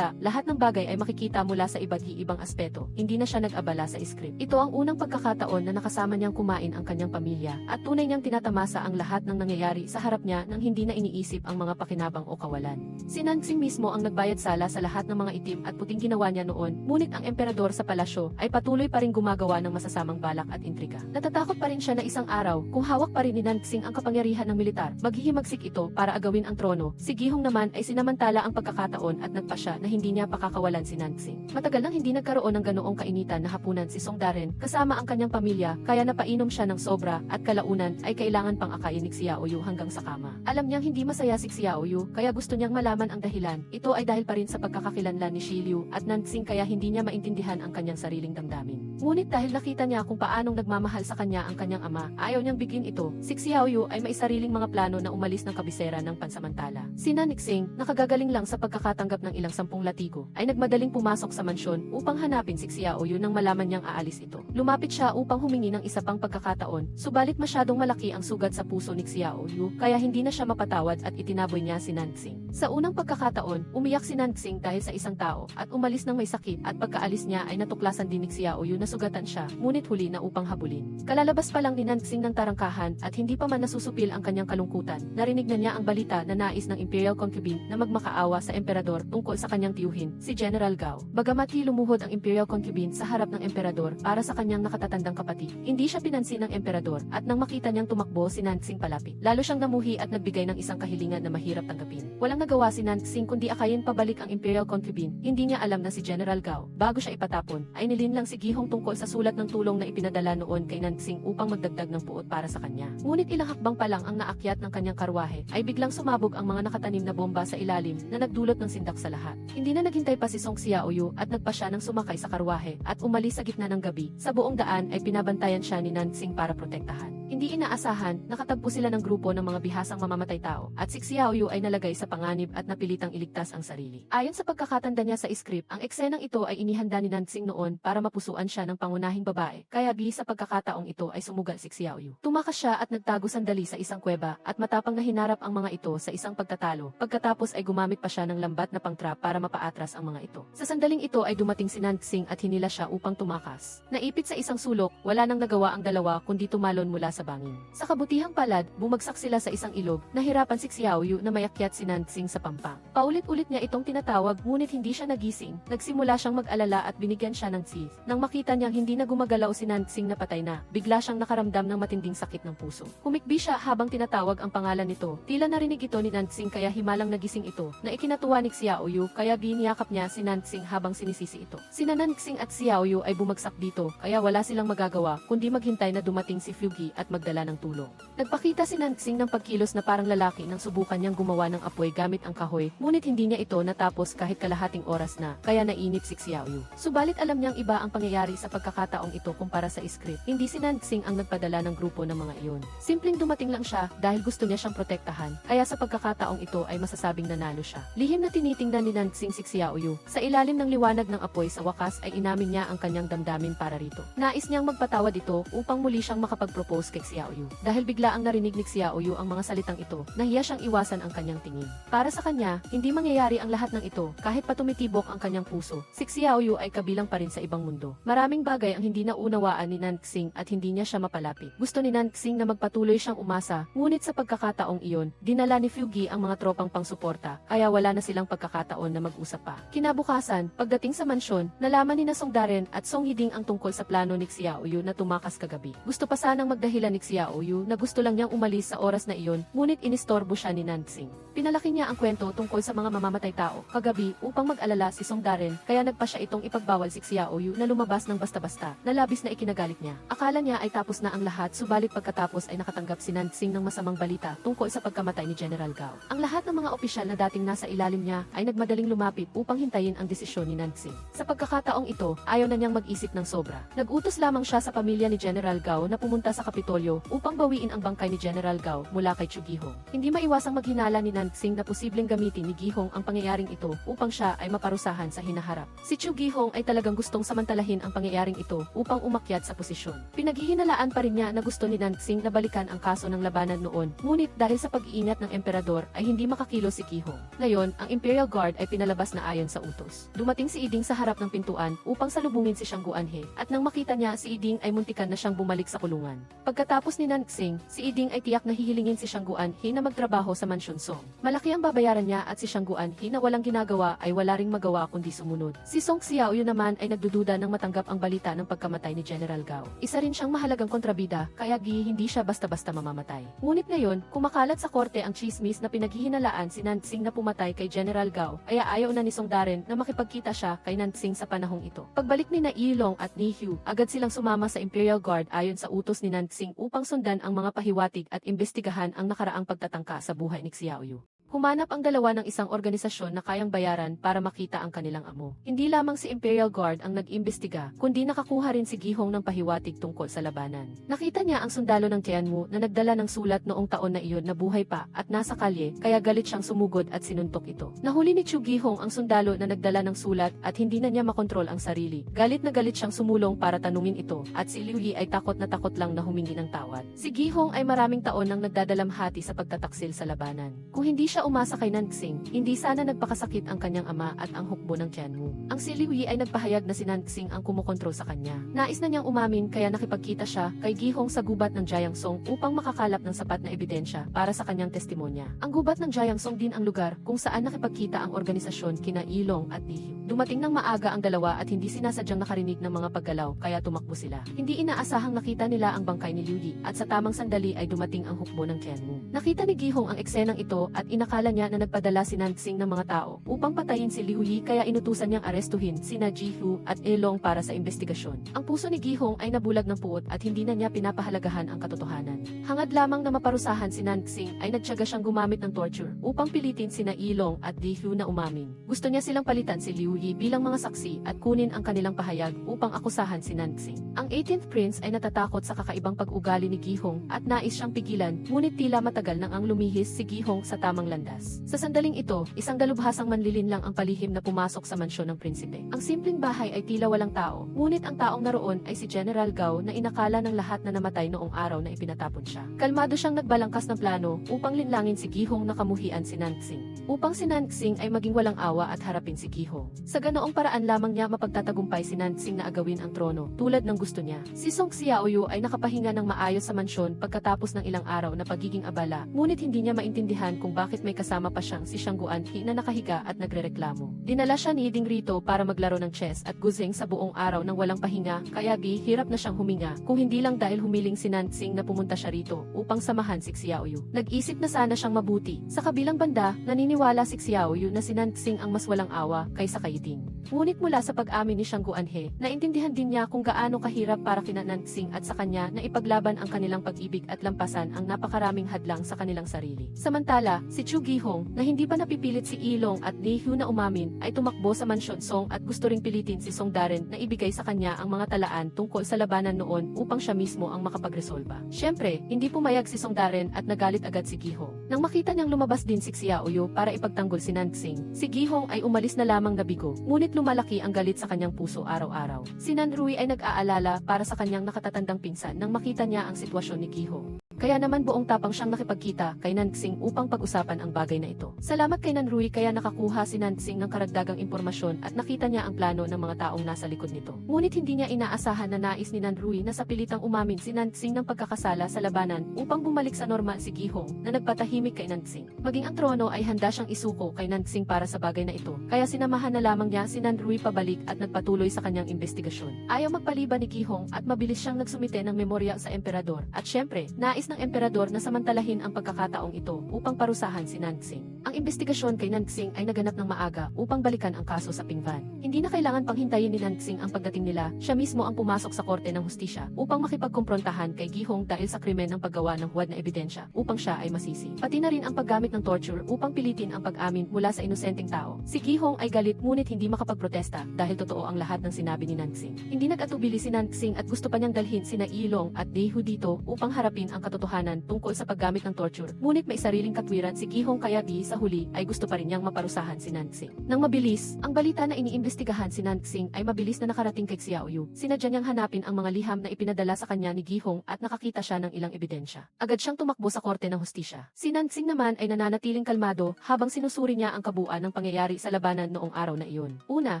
lahat ng bagay ay makikita mula sa iba't ibang aspeto. Hindi na siya nag-abala sa script. Ito ang unang pagkakataon na nakasama niyang kumain ang kanyang pamilya at tunay niyang tinatamasa ang lahat ng nangyayari sa harap niya nang hindi na iniisip ang mga pakinabang o kawalan. Si Nanxing mismo ang nagbayad sala sa lahat ng mga itim at puting ginawa niya noon, ngunit ang emperador sa palasyo ay patuloy pa rin gumagawa ng masasamang balak at intriga. Natatakot pa rin siya na isang araw, kung hawak pa rin ni Nanxing ang kapangyarihan ng militar, maghihimagsik ito para agawin ang trono. Si Gihong naman ay sinamantala ang pagkakataon at nagpasya na hindi niya pakakawalan si Nanxing. Matagal nang hindi nagkaroon ng ganoong kainitan na hapunan si Song Daren kasama ang kanyang pamilya, kaya napainom siya ng sobra at kalaunan ay kailangan pang akayin ni Xiaoyu hanggang sa kama. Alam niyang hindi masaya si Xiaoyu, kaya gusto niyang malaman ang dahilan. Ito ay dahil pa rin sa pagkakakilanlan ni Shiliu at Nanxing kaya hindi niya maintindihan ang kanyang sariling damdamin. Ngunit dahil nakita niya kung paanong nagmamahal sa kanya ang kanyang ama, ayaw niyang bigyan ito. Si Xiaoyu ay may sariling mga plano na umalis ng kabisera ng pansamantala. Si Nanxing, nakagagaling lang sa pagkakatanggap ng ilang 10 latigo, ay nagmadaling pumasok sa mansyon upang hanapin si Xiaoyu nang malaman niyang aalis ito. Lumapit siya upang humingi ng isa pang pagkakataon, subalit masyadong malaki ang sugat sa puso puso ni Xiao Yu, kaya hindi na siya mapatawad at itinaboy niya si Nansing. Sa unang pagkakataon, umiyak si Nansing dahil sa isang tao at umalis ng may sakit at pagkaalis niya ay natuklasan din ni Xiao Yu na sugatan siya, ngunit huli na upang habulin. Kalalabas pa lang ni Nansing ng tarangkahan at hindi pa man nasusupil ang kanyang kalungkutan, narinig na niya ang balita na nais ng Imperial Concubine na magmakaawa sa emperador tungkol sa kanyang tiyuhin, si General Gao. Bagamat lumuhod ang Imperial Concubine sa harap ng emperador para sa kanyang nakatatandang kapatid, hindi siya pinansin ng emperador at nang makita niyang tumakbo si Nansing palapit, lalo siyang namuhi at nagbigay ng isang kahilingan na mahirap tanggapin. Walang nagawa si Nansing kundi akayin pabalik ang Imperial Concubine, hindi niya alam na si General Gao, bago siya ipatapon, ay nilinlang si Gihong tungkol sa sulat ng tulong na ipinadala noon kay Nansing upang magdagdag ng puot para sa kanya. Ngunit ilang hakbang pa lang ang naakyat ng kanyang karwahe, ay biglang sumabog ang mga nakatanim na bomba sa ilalim na nagdulot ng sindak sa lahat. Hindi na naghintay pa si Song Xiaoyu at nagpa siya ng sumakay sa karwahe at umalis sa gitna ng gabi. Sa buong daan ay pinabantayan siya ni Nansing para protektahan. Hindi inaasahan, nakatagpo sila ng grupo ng mga bihasang mamamatay tao at si Xiaoyu ay nalagay sa panganib at napilitang iligtas ang sarili. Ayon sa pagkakatanda niya sa script, ang eksenang ito ay inihanda ni Nansing noon para mapusuan siya ng pangunahing babae, kaya sa pagkakataong ito ay sumugal si Xiaoyu. Tumakas siya at nagtago sandali sa isang kuweba at matapang na hinarap ang mga ito sa isang pagtatalo. Pagkatapos ay gumamit pa siya ng lambat na pangtrap para mapaatras ang mga ito. Sa sandaling ito ay dumating si Nansing at hinila siya upang tumakas. Naipit sa isang sulok, wala nang nagawa ang dalawa kundi tumalon mula sa bangin. Sa kabutihang palad, bumagsak sila sa isang ilog. Nahirapan si Xiaoyu na mayakyat si Nansing sa pampang. Paulit-ulit niya itong tinatawag ngunit hindi siya nagising. Nagsimula siyang mag-alala at binigyan siya ng teeth. Nang makita niyang hindi na gumagalaw si Nansing na patay na, bigla siyang nakaramdam ng matinding sakit ng puso. Humikbi siya habang tinatawag ang pangalan nito. Tila narinig ito ni Nansing kaya himalang nagising ito, na ikinatuwa ni Xiaoyu kaya biniyakap niya si Nansing habang sinisisi ito. Sina Nansing at Xiaoyu ay bumagsak dito kaya wala silang magagawa kundi maghintay na dumating si Fugi at magdala ng tulong. Nagpakita si Nansing ng pagkilos na parang lalaki nang subukan niyang gumawa ng apoy gamit ang kahoy, ngunit hindi niya ito natapos kahit kalahating oras na, kaya nainip si Xiaoyu. Subalit alam niyang iba ang pangyayari sa pagkakataong ito kumpara sa script. Hindi si Nansing ang nagpadala ng grupo ng mga iyon. Simpleng dumating lang siya dahil gusto niya siyang protektahan, kaya sa pagkakataong ito ay masasabing nanalo siya. Lihim na tinitingnan ni Nansing si Xiaoyu. Sa ilalim ng liwanag ng apoy sa wakas ay inamin niya ang kanyang damdamin para rito. Nais niyang magpatawad ito upang muli siyang makapag-propose kay Xiaoyu. Dahil bigla ang narinig ni Xiaoyu ang mga salitang ito, nahiya siyang iwasan ang kanyang tingin. Para sa kanya, hindi mangyayari ang lahat ng ito kahit pa tumitibok ang kanyang puso. Si Xiaoyu ay kabilang pa rin sa ibang mundo. Maraming bagay ang hindi naunawaan ni Nansing at hindi niya siya mapalapit. Gusto ni Nansing na magpatuloy siyang umasa, ngunit sa pagkakataong iyon, dinala ni Fugi ang mga tropang pangsuporta, kaya wala na silang pagkakataon na mag-usap pa. Kinabukasan, pagdating sa mansyon, nalaman ni Song Darren at Song Yiding ang tungkol sa plano ni Xiaoyu na tumakas kagabi. Gusto pa sanang magdahilan ni Xiaoyu na gusto lang niyang umalis sa oras na iyon, ngunit inistorbo siya ni Nansing. Pinalaki niya ang kwento tungkol sa mga mamamatay tao kagabi upang mag-alala si Song Darren, kaya nagpa siya itong ipagbawal si Xiaoyu na lumabas ng basta-basta, na labis na ikinagalit niya. Akala niya ay tapos na ang lahat, subalit pagkatapos ay nakatanggap si Nansing ng masamang balita tungkol sa pagkamatay ni General Gao. Ang lahat ng mga opisyal na dating nasa ilalim niya ay nagmadaling lumapit upang hintayin ang desisyon ni Nansing. Sa pagkakataong ito, ayaw na niyang mag-isip ng sobra. Nag-utos lamang siya sa pamilya ni General Gao na pumunta sa Kapitolyo upang bawiin ang bangkay ni General Gao mula kay Chu Gihong. Hindi maiwasang maghinala ni Nansing na posibleng gamitin ni Gihong ang pangyayaring ito upang siya ay maparusahan sa hinaharap. Si Chu Gihong ay talagang gustong samantalahin ang pangyayaring ito upang umakyat sa posisyon. Pinaghihinalaan pa rin niya na gusto ni Nansing na balikan ang kaso ng labanan noon, ngunit dahil sa pag-iingat ng emperador ay hindi makakilos si Gihong. Ngayon, ang Imperial Guard ay pinalabas na ayon sa utos. Dumating si Yiding sa harap ng pintuan upang salubungin si Xiang Guanhe, at nang makita niya si Yiding ay muntikan na siyang bumalik sa kulungan. Pagkatapos ni Nansing, si Yiding ay tiyak na hihilingin si Xiang Guanhe na magtrabaho sa Mansyon Song. Malaki ang babayaran niya at si Xiang Guanhe na walang ginagawa ay wala ring magawa kundi sumunod. Si Song Xiaoyu naman ay nagdududa nang matanggap ang balita ng pagkamatay ni General Gao. Isa rin siyang mahalagang kontrabida, kaya hindi siya basta-basta mamamatay. Ngunit ngayon, kumakalat sa korte ang chismis na pinaghihinalaan si Nansing na pumatay kay General Gao, kaya ayaw na ni Song Darren na makipagkita siya kay Nansing sa panahong ito. Pagbalik ni Yilong at ni Hugh, agad silang sumama sa Imperial Guard ayon sa utos ni Nansing upang sundan ang mga pahiwatig at imbestigahan ang nakaraang pagtatangka sa buhay ni Xiaoyu. Humanap ang dalawa ng isang organisasyon na kayang bayaran para makita ang kanilang amo. Hindi lamang si Imperial Guard ang nag-imbestiga, kundi nakakuha rin si Gihong ng pahiwatig tungkol sa labanan. Nakita niya ang sundalo ng Tianmu na nagdala ng sulat noong taon na iyon na buhay pa at nasa kalye, kaya galit siyang sumugod at sinuntok ito. Nahuli ni Chu Gihong ang sundalo na nagdala ng sulat at hindi na niya makontrol ang sarili. Galit na galit siyang sumulong para tanungin ito at si Liu Yi ay takot lang na humingi ng tawad. Si Gihong ay maraming taon nang nagdadalamhati sa pagtataksil sa labanan. Kung hindi siya umasa kay Nansing, hindi sana nagpakasakit ang kanyang ama at ang hukbo ng Tianmu. Ang si Liu Yi ay nagpahayag na si Nansing ang kumokontrol sa kanya. Nais na niyang umamin kaya nakipagkita siya kay Gihong sa gubat ng Jiangsong upang makakalap ng sapat na ebidensya para sa kanyang testimonya. Ang gubat ng Jiangsong din ang lugar kung saan nakipagkita ang organisasyon kina Ilong at Dihu. Dumating ng maaga ang dalawa at hindi sinasadyang nakarinig ng mga paggalaw kaya tumakbo sila. Hindi inaasahang nakita nila ang bangkay ni Liu Yi at sa tamang sandali ay dumating ang hukbo ng Tianmu. Nakita ni Gihong ang eksenang ito at inakala niya na nagpadala si Nansing ng mga tao upang patayin si Liu Yi kaya inutusan niyang arestuhin sina Jihu at Elong para sa investigasyon. Ang puso ni Gihong ay nabulag ng puot at hindi na niya pinapahalagahan ang katotohanan. Hangad lamang na maparusahan si Nansing ay nagtiyaga siyang gumamit ng torture upang pilitin sina Ilong at Jihu na umamin. Gusto niya silang palitan si Liu Yi bilang mga saksi at kunin ang kanilang pahayag upang akusahan si Nansing. Ang 18th Prince ay natatakot sa kakaibang pag-ugali ni Gihong at nais siyang pigilan, ngunit tila matagal nang ang lumihis si Gihong sa tamang landas. Sa sandaling ito, isang dalubhasang manlilin lang ang palihim na pumasok sa mansyon ng prinsipe. Ang simpleng bahay ay tila walang tao, ngunit ang taong naroon ay si General Gao na inakala ng lahat na namatay noong araw na ipinatapon siya. Kalmado siyang nagbalangkas ng plano upang linlangin si Gihong na kamuhian si Nansing. Upang si Nansing ay maging walang awa at harapin si Gihong. Sa ganoong paraan lamang niya mapagtatagumpay si Nansing na agawin ang trono, tulad ng gusto niya. Si Song Xiaoyu ay nakapahinga ng maayos sa mansyon pagkatapos ng ilang araw na pagiging abala, ngunit hindi niya maintindihan kung bakit may kasama pa siyang si Shangguan He na nakahiga at nagrereklamo. Dinala siya ni Ding rito para maglaro ng chess at guzing sa buong araw ng walang pahinga, kaya hirap na siyang huminga, kung hindi lang dahil humiling si Nansing na pumunta siya rito upang samahan si Xiaoyu. Nag-isip na sana siyang mabuti. Sa kabilang banda, naniniwala si Xiaoyu na si Nansing ang mas walang awa kaysa kay Ding. Ngunit mula sa pag-amin ni Shangguan He, naintindihan din niya kung gaano kahirap para kina Nansing at sa kanya na ipaglaban ang kanilang pag-ibig at lampasan ang napakaraming hadlang sa kanilang sarili. Samantala, si Chu Gihong, na hindi pa napipilit si Ilong at Dihu na umamin, ay tumakbo sa mansyon Song at gusto ring pilitin si Song Daren na ibigay sa kanya ang mga talaan tungkol sa labanan noon upang siya mismo ang makapagresolba. Siyempre, hindi pumayag si Song Daren at nagalit agad si Gihong. Nang makita niyang lumabas din si Xiaoyu para ipagtanggol si Nansing, si Gihong ay umalis na lamang nabigo, ngunit lumalaki ang galit sa kanyang puso araw-araw. Si Nanrui ay nag-aalala para sa kanyang nakatatandang pinsan nang makita niya ang sitwasyon ni Gihong. Kaya naman buong tapang siyang nakipagkita kay Nansing upang pag-usapan ang bagay na ito. Salamat kay Nanrui kaya nakakuha si Nansing ng karagdagang impormasyon at nakita niya ang plano ng mga taong nasa likod nito. Ngunit hindi niya inaasahan na nais ni Nanrui na sa pilitang umamin si Nansing ng pagkakasala sa labanan upang bumalik sa normal si Gihong na nagpatahimik kay Nansing. Maging ang trono ay handa siyang isuko kay Nansing para sa bagay na ito. Kaya sinamahan na lamang niya si Nanrui pabalik at nagpatuloy sa kanyang investigasyon. Ayaw magpaliban ni Gihong at mabilis siyang nagsumite ng memorya sa emperador at syempre, nais ng emperador na samantalahin ang pagkakataong ito upang parusahan si Nansing. Ang investigasyon kay Nansing ay naganap ng maaga upang balikan ang kaso sa Pingvan. Hindi na kailangan pang hintayin ni Nansing ang pagdating nila, siya mismo ang pumasok sa korte ng hustisya upang makipagkumprontahan kay Gihong dahil sa krimen ng paggawa ng huwad na ebidensya upang siya ay masisi. Pati na rin ang paggamit ng torture upang pilitin ang pag-amin mula sa inosenteng tao. Si Gihong ay galit ngunit hindi makapagprotesta dahil totoo ang lahat ng sinabi ni Nansing. Hindi nag-atubili si Nansing at gusto pa niyang dalhin sina Ilong at Dihu dito upang harapin ang katotohanan tungkol sa paggamit ng torture. Ngunit may sariling katwiran si Gihong kaya sa huli ay gusto pa rin niyang maparusahan si Nansing. Nang mabilis, ang balita na iniimbestigahan si Nansing ay mabilis na nakarating kay Xiaoyu. Sinadya niyang hanapin ang mga liham na ipinadala sa kanya ni Gihong at nakakita siya ng ilang ebidensya. Agad siyang tumakbo sa korte ng hustisya. Si Nansing naman ay nananatiling kalmado habang sinusuri niya ang kabuuan ng pangyayari sa labanan noong araw na iyon. Una,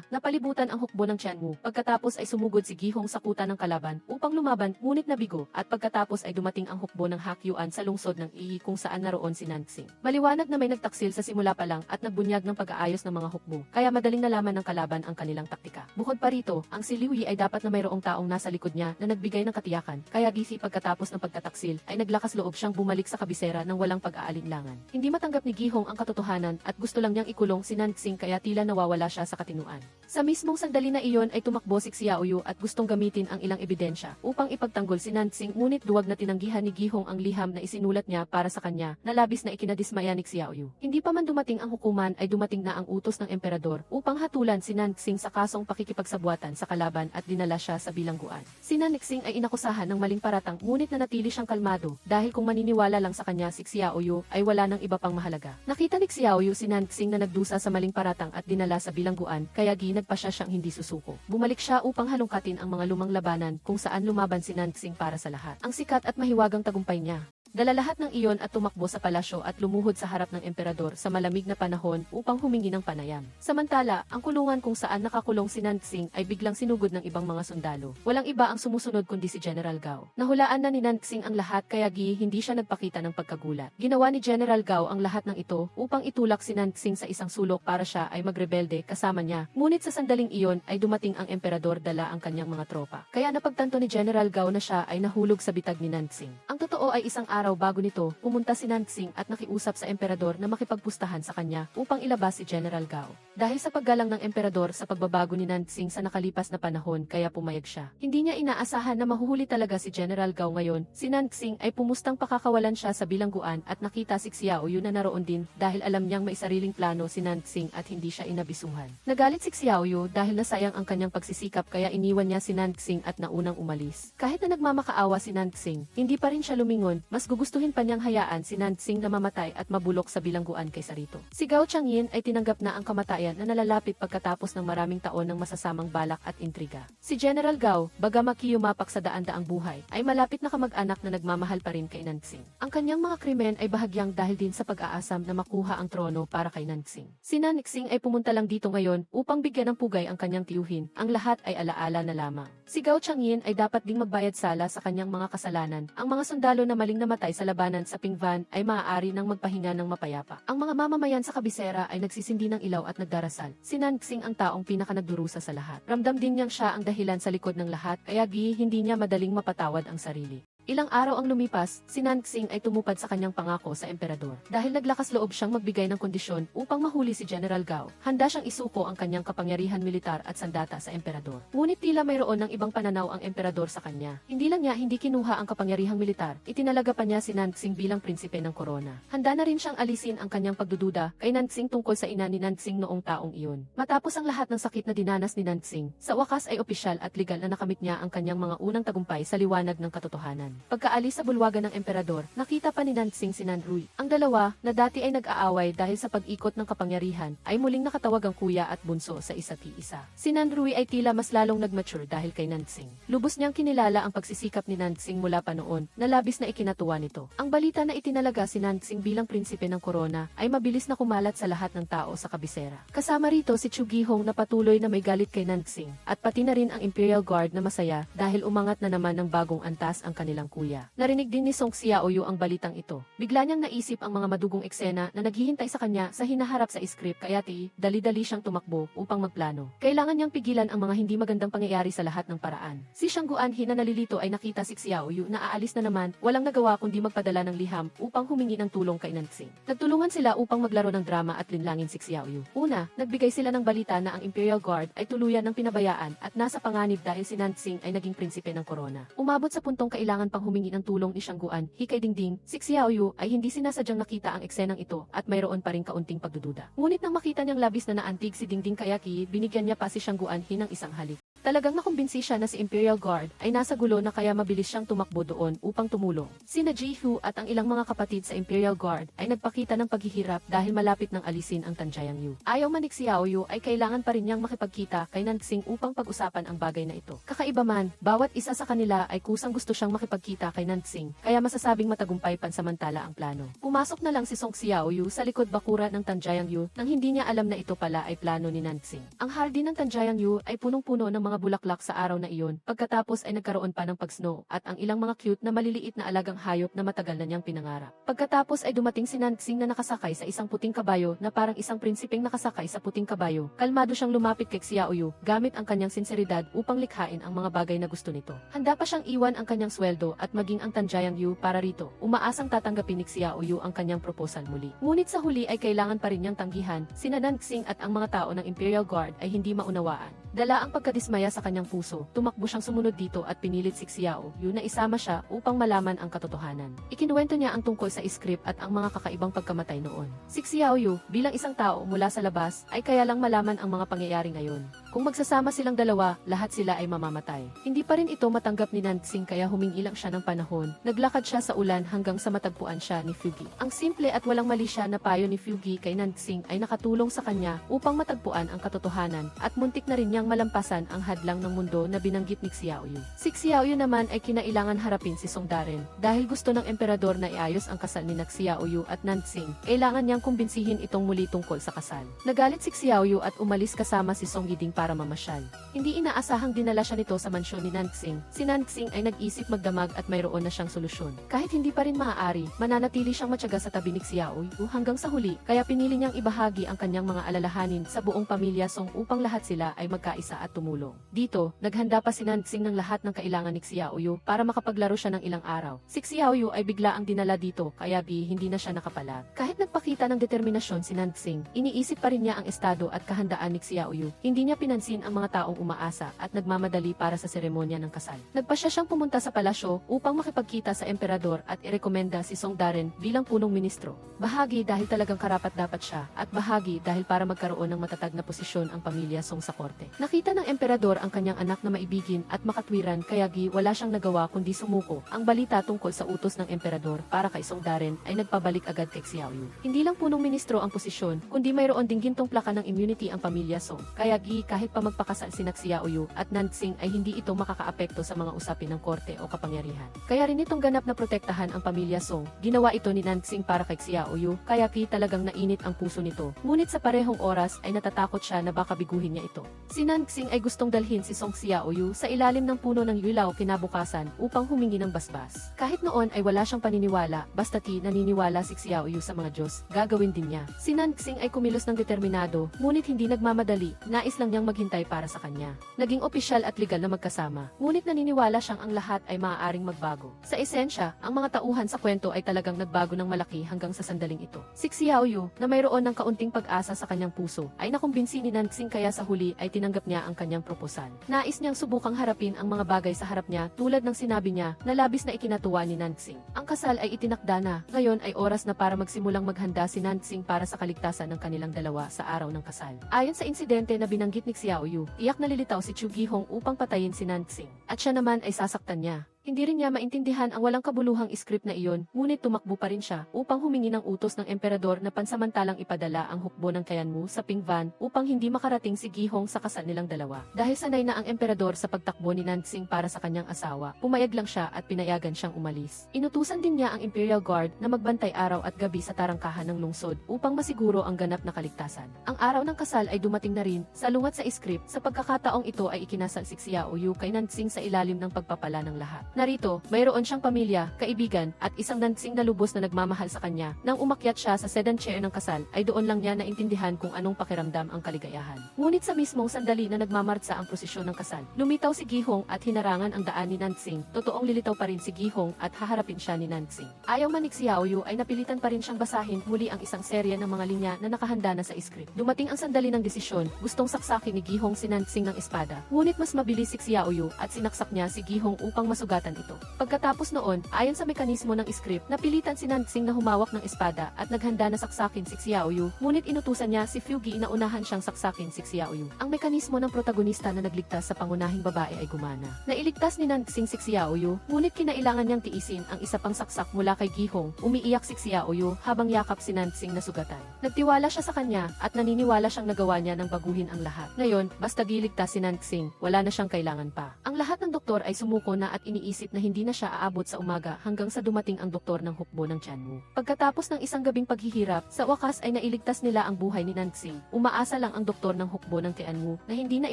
napalibutan ang hukbo ng Tianmu. Pagkatapos ay sumugod si Gihong sa kuta ng kalaban upang lumaban ngunit nabigo at pagkatapos ay dumating ang hukbo ng Hakyuan sa lungsod ng Iyi kung saan naroon si Nansing. Maliwanag na may nagtaksil sa simula pa lang at nagbunyag ng pag-aayos ng mga hukbo, kaya madaling nalaman ng kalaban ang kanilang taktika. Bukod pa rito, ang si Liu Yi ay dapat na mayroong taong nasa likod niya na nagbigay ng katiyakan, kaya pagkatapos ng pagtataksil ay naglakas loob siyang bumalik sa kabisera ng walang pag-aalinlangan. Hindi matanggap ni Gihong ang katotohanan at gusto lang niyang ikulong si Nansing kaya tila nawawala siya sa katinuan. Sa mismong sandali na iyon ay tumakbo si Xiaoyu at gustong gamitin ang ilang ebidensya upang ipagtanggol si Nansing ngunit duwag na tinanggihan ni Gihong Gihong ang liham na isinulat niya para sa kanya na labis na ikinadismaya ni Xiaoyu. Hindi pa man dumating ang hukuman ay dumating na ang utos ng emperador upang hatulan si Nanxing sa kasong pakikipagsabuatan sa kalaban at dinala siya sa bilangguan. Si Nanxing ay inakusahan ng maling paratang ngunit nanatili siyang kalmado dahil kung maniniwala lang sa kanya si Xiaoyu ay wala nang iba pang mahalaga. Nakita ni Xiaoyu si Nanxing na nagdusa sa maling paratang at dinala sa bilangguan kaya ginagpa siya siyang hindi susuko. Bumalik siya upang halungkatin ang mga lumang labanan kung saan lumaban si Nanxing para sa lahat. Ang sikat at mahiwagang tagumpay niya. Dala lahat ng iyon at tumakbo sa palasyo at lumuhod sa harap ng emperador sa malamig na panahon upang humingi ng panayam. Samantala, ang kulungan kung saan nakakulong si Nanxing ay biglang sinugod ng ibang mga sundalo. Walang iba ang sumusunod kundi si General Gao. Nahulaan na ni Nanxing ang lahat kaya hindi siya nagpakita ng pagkagulat. Ginawa ni General Gao ang lahat ng ito upang itulak si Nanxing sa isang sulok para siya ay magrebelde kasama niya. Ngunit sa sandaling iyon ay dumating ang emperador dala ang kanyang mga tropa. Kaya napagtanto ni General Gao na siya ay nahulog sa bitag ni Nanxing. Ang totoo ay isang araw bago nito, pumunta si Nanxing at nakiusap sa emperador na makipagpustahan sa kanya upang ilabas si General Gao. Dahil sa paggalang ng emperador sa pagbabago ni Nanxing sa nakalipas na panahon kaya pumayag siya. Hindi niya inaasahan na mahuhuli talaga si General Gao ngayon. Si Nanxing ay pumustang pakakawalan siya sa bilangguan at nakita si Xiaoyu na naroon din dahil alam niyang may sariling plano si Nanxing at hindi siya inabisuhan. Nagalit si Xiaoyu dahil nasayang ang kanyang pagsisikap kaya iniwan niya si Nanxing at naunang umalis. Kahit na nagmamakaawa si Nanxing, hindi pa rin siya lumingon, mas gugustuhin pa niyang hayaan si Nanxing na mamatay at mabulok sa bilangguan kaysa rito. Si Gao Changyin ay tinanggap na ang kamatayan na nalalapit pagkatapos ng maraming taon ng masasamang balak at intriga. Si General Gao, bagamat yumapak sa daan-daang buhay, ay malapit na kamag-anak na nagmamahal pa rin kay Nanxing. Ang kanyang mga krimen ay bahagyang dahil din sa pag-aasam na makuha ang trono para kay Nanxing. Si Nanxing ay pumunta lang dito ngayon upang bigyan ng pugay ang kanyang tiyuhin. Ang lahat ay alaala na lamang. Si Gao Changyin ay dapat ding magbayad sala sa kanyang mga kasalanan. Ang mga sundalo na maling namatay sa labanan sa Pingvan ay maaari nang magpahinga ng mapayapa. Ang mga mamamayan sa kabisera ay nagsisindi ng ilaw at nagdarasal. Si Nanxing ang taong pinaka-nagdurusa sa lahat. Ramdam din niyang siya ang dahilan sa likod ng lahat kaya hindi niya madaling mapatawad ang sarili. Ilang araw ang lumipas, si Nanxing ay tumupad sa kanyang pangako sa emperador. Dahil naglakas loob siyang magbigay ng kondisyon upang mahuli si General Gao, handa siyang isuko ang kanyang kapangyarihan militar at sandata sa emperador. Ngunit tila mayroon ng ibang pananaw ang emperador sa kanya. Hindi lang niya hindi kinuha ang kapangyarihang militar, itinalaga pa niya si Nanxing bilang prinsipe ng korona. Handa na rin siyang alisin ang kanyang pagdududa kay Nanxing tungkol sa ina ni Nanxing noong taong iyon. Matapos ang lahat ng sakit na dinanas ni Nanxing, sa wakas ay opisyal at legal na nakamit niya ang kanyang mga unang tagumpay sa liwanag ng katotohanan. Pagkaalis sa bulwagan ng emperador, nakita pa ni Nanxing si Nanrui. Ang dalawa, na dati ay nag-aaway dahil sa pag-ikot ng kapangyarihan, ay muling nakatawag ang kuya at bunso sa isa't isa. Si Nanrui ay tila mas lalong nag-mature dahil kay Nanxing. Lubos niyang kinilala ang pagsisikap ni Nanxing mula pa noon, na labis na ikinatuwa nito. Ang balita na itinalaga si Nanxing bilang prinsipe ng korona, ay mabilis na kumalat sa lahat ng tao sa kabisera. Kasama rito si Chu Gihong na patuloy na may galit kay Nanxing, at pati na rin ang Imperial Guard na masaya dahil umangat na naman ng bagong antas ang kanilang kuya. Narinig din ni Song Xiaoyu ang balitang ito. Bigla niyang naisip ang mga madugong eksena na naghihintay sa kanya sa hinaharap sa script kaya dali-dali siyang tumakbo upang magplano. Kailangan niyang pigilan ang mga hindi magandang pangyayari sa lahat ng paraan. Si Xiang Guanhe na nalilito ay nakita si Xiaoyu na aalis na naman, walang nagawa kundi magpadala ng liham upang humingi ng tulong kay Nanxing. Nagtulungan sila upang maglaro ng drama at linlangin si Xiaoyu. Una, nagbigay sila ng balita na ang Imperial Guard ay tuluyan ng pinabayaan at nasa panganib dahil si Nanxing ay naging prinsipe ng korona. Umabot sa puntong kailangan pang humingi ng tulong ni Xiang Guanhe kay Dingding, si Xiaoyu ay hindi sinasadyang nakita ang eksenang ito at mayroon pa ring kaunting pagdududa. Ngunit nang makita niyang labis na naantig si Dingding kaya binigyan niya pa si Xiang Guanhe ng isang halik. Talagang nakumbinsi siya na si Imperial Guard ay nasa gulo na kaya mabilis siyang tumakbo doon upang tumulong. Sina Jihu at ang ilang mga kapatid sa Imperial Guard ay nagpakita ng paghihirap dahil malapit nang alisin ang Tanjayang Yu. Ayaw man ni Xiaoyu ay kailangan pa rin niyang makipagkita kay Nanxing upang pag-usapan ang bagay na ito. Kakaiba man, bawat isa sa kanila ay kusang gusto siyang makipagkita kay Nanxing, kaya masasabing matagumpay pansamantala ang plano. Pumasok na lang si Song Xiaoyu sa likod bakura ng Tanjayang Yu nang hindi niya alam na ito pala ay plano ni Nanxing. Ang hardin ng Tanjayang Yu ay punong-puno ng mga bulaklak sa araw na iyon, pagkatapos ay nagkaroon pa ng pag-snow at ang ilang mga cute na maliliit na alagang hayop na matagal na niyang pinangarap. Pagkatapos ay dumating si Nanxing na nakasakay sa isang puting kabayo na parang isang prinsipeng nakasakay sa puting kabayo. Kalmado siyang lumapit kay Xiaoyu gamit ang kanyang sinseridad upang likhain ang mga bagay na gusto nito. Handa pa siyang iwan ang kanyang sweldo at maging ang Tanjayang Yu para rito. Umaasang tatanggapin ni Xiaoyu ang kanyang proposal muli. Ngunit sa huli ay kailangan pa rin niyang tanggihan, sina Nanxing at ang mga tao ng Imperial Guard ay hindi maunawaan. Dala ang pagkadismaya sa kanyang puso, tumakbo siyang sumunod dito at pinilit si Xiao Yu na isama siya upang malaman ang katotohanan. Ikinuwento niya ang tungkol sa script at ang mga kakaibang pagkamatay noon. Si Xiao Yu, bilang isang tao mula sa labas, ay kaya lang malaman ang mga pangyayari ngayon. Kung magsasama silang dalawa, lahat sila ay mamamatay. Hindi pa rin ito matanggap ni Nansing kaya humingi lang siya ng panahon. Naglakad siya sa ulan hanggang sa matagpuan siya ni Fugi. Ang simple at walang mali siya na payo ni Fugi kay Nansing ay nakatulong sa kanya upang matagpuan ang katotohanan at muntik na rin niyang malampasan ang hadlang ng mundo na binanggit ni Xiao Yu. Si Xiao Yu naman ay kinailangan harapin si Song Daren dahil gusto ng emperador na iayos ang kasal ni Xiao Yu at Nansing. Kailangan niyang kumbinsihin itong muli tungkol sa kasal. Nagalit si Xiao Yu at umalis kasama si Song Yiding para mamasyal. Hindi inaasahang dinala siya nito sa mansyon ni Nansing. Si Nansing ay nag-isip magdamag at mayroon na siyang solusyon. Kahit hindi pa rin maaari, mananatili siyang matyaga sa tabi ni Xiao Yu hanggang sa huli, kaya pinili niyang ibahagi ang kanyang mga alalahanin sa buong pamilya Song upang lahat sila ay magkaisa at tumulong. Dito, naghanda pa si Nansing ng lahat ng kailangan ni Xiao Yu para makapaglaro siya ng ilang araw. Si Xiao Yu ay bigla ang dinala dito kaya hindi na siya nakapalag. Kahit nagpakita ng determinasyon si Nansing, iniisip pa rin niya ang estado at kahandaan ni Xiao Yu. Hindi niya pinansin ang mga taong umaasa at nagmamadali para sa seremonya ng kasal. Nagpasya siyang pumunta sa palasyo upang makipagkita sa emperador at irekomenda si Song Daren bilang punong ministro. Bahagi dahil talagang karapat-dapat siya at bahagi dahil para magkaroon ng matatag na posisyon ang pamilya Song sa korte. Nakita ng emperador ang kanyang anak na maibigin at makatwiran kaya wala siyang nagawa kundi sumuko. Ang balita tungkol sa utos ng emperador para kay Song Daren ay nagpabalik agad kay Xiao Yu. Hindi lang punong ministro ang posisyon, kundi mayroon ding gintong plaka ng immunity ang pamilya Song. Kaya kahit pa magpakasal si Xiao Yu at Nansing ay hindi ito makakaapekto sa mga usapin ng korte o kapangyarihan. Kaya rin itong ganap na protektahan ang pamilya Song. Ginawa ito ni Nansing para kay Xiao Yu, kaya talagang nainit ang puso nito. Ngunit sa parehong oras ay natatakot siya na baka biguhin niya ito. Si Nansing ay gustong dalhin si Song Xiao Yu sa ilalim ng puno ng Yulao kinabukasan upang humingi ng basbas. Kahit noon ay wala siyang paniniwala, basta't naniniwala si Xiao Yu sa mga Diyos, gagawin din niya. Si Nansing ay kumilos ng determinado, ngunit hindi nagmamadali, nais lang niyang maghintay para sa kanya. Naging opisyal at legal na magkasama, ngunit naniniwala siyang ang lahat ay maaaring magbago. Sa esensya, ang mga tauhan sa kwento ay talagang nagbago ng malaki hanggang sa sandaling ito. Si Xiao Yu, na mayroon ng kaunting pag-asa sa kanyang puso, ay nakumbinsi ni Nansing kaya sa huli ay tinanggap niya ang kanyang proposal. Nais niyang subukang harapin ang mga bagay sa harap niya tulad ng sinabi niya na labis na ikinatuwa ni Nansing. Ang kasal ay itinakda na, ngayon ay oras na para magsimulang maghanda si Nansing para sa kaligtasan ng kanilang dalawa sa araw ng kasal. Ayon sa insidente na binanggit ni Xiao Yu, iyak na lilitaw si Chu Gihong upang patayin si Nansing. At siya naman ay sasaktan niya. Hindi rin niya maintindihan ang walang kabuluhang script na iyon, ngunit tumakbo pa rin siya upang humingi ng utos ng emperador na pansamantalang ipadala ang hukbo ng Tianmu sa Pingvan upang hindi makarating si Gihong sa kasal nilang dalawa. Dahil sanay na ang emperador sa pagtakbo ni Nansing para sa kanyang asawa, pumayag lang siya at pinayagan siyang umalis. Inutusan din niya ang Imperial Guard na magbantay araw at gabi sa tarangkahan ng lungsod upang masiguro ang ganap na kaligtasan. Ang araw ng kasal ay dumating na rin, salungat sa script, sa pagkakataong ito ay ikinasal si Xiao Yu kay Nansing sa ilalim ng pagpapala ng lahat. Narito, mayroon siyang pamilya, kaibigan, at isang Nansing na lubos na nagmamahal sa kanya. Nang umakyat siya sa sedan chair ng kasal, ay doon lang niya naintindihan kung anong pakiramdam ang kaligayahan. Ngunit sa mismong sandali na nagmamartsa ang prosesyon ng kasal, lumitaw si Gihong at hinarangan ang daan ni Nansing. Totoong lilitaw pa rin si Gihong at haharapin siya ni Nansing. Ayaw man ni Xiao Yu ay napilitan pa rin siyang basahin muli ang isang serye ng mga linya na nakahanda na sa script. Dumating ang sandali ng desisyon, gustong saksakin ni Gihong si Nansing ng espada. Ngunit mas mabilis si Xiao Yu at sinaksak niya si Gihong upang masugatan ito. Pagkatapos noon, ayon sa mekanismo ng script, napilitan si Nansing na humawak ng espada at naghanda na saksakin si Xiao Yu, ngunit inutusan niya si Fugi na unahan siyang saksakin si Xiao Yu. Ang mekanismo ng protagonista na nagligtas sa pangunahing babae ay gumana. Nailigtas ni Nansing si Xiao Yu, ngunit kinailangan niyang tiisin ang isa pang saksak mula kay Gihong. Umiiyak si Xiao Yu habang yakap si Nansing na sugatan. Nagtiwala siya sa kanya at naniniwala siyang nagawa niya ng baguhin ang lahat. Ngayon, basta giligtas si Nansing, wala na siyang kailangan pa. Ang lahat ng doktor ay sumuko na at iniisip na hindi na siya aabot sa umaga hanggang sa dumating ang doktor ng hukbo ng Tianmu. Pagkatapos ng isang gabing paghihirap, sa wakas ay nailigtas nila ang buhay ni Nansing. Umaasa lang ang doktor ng hukbo ng Tianmu na hindi na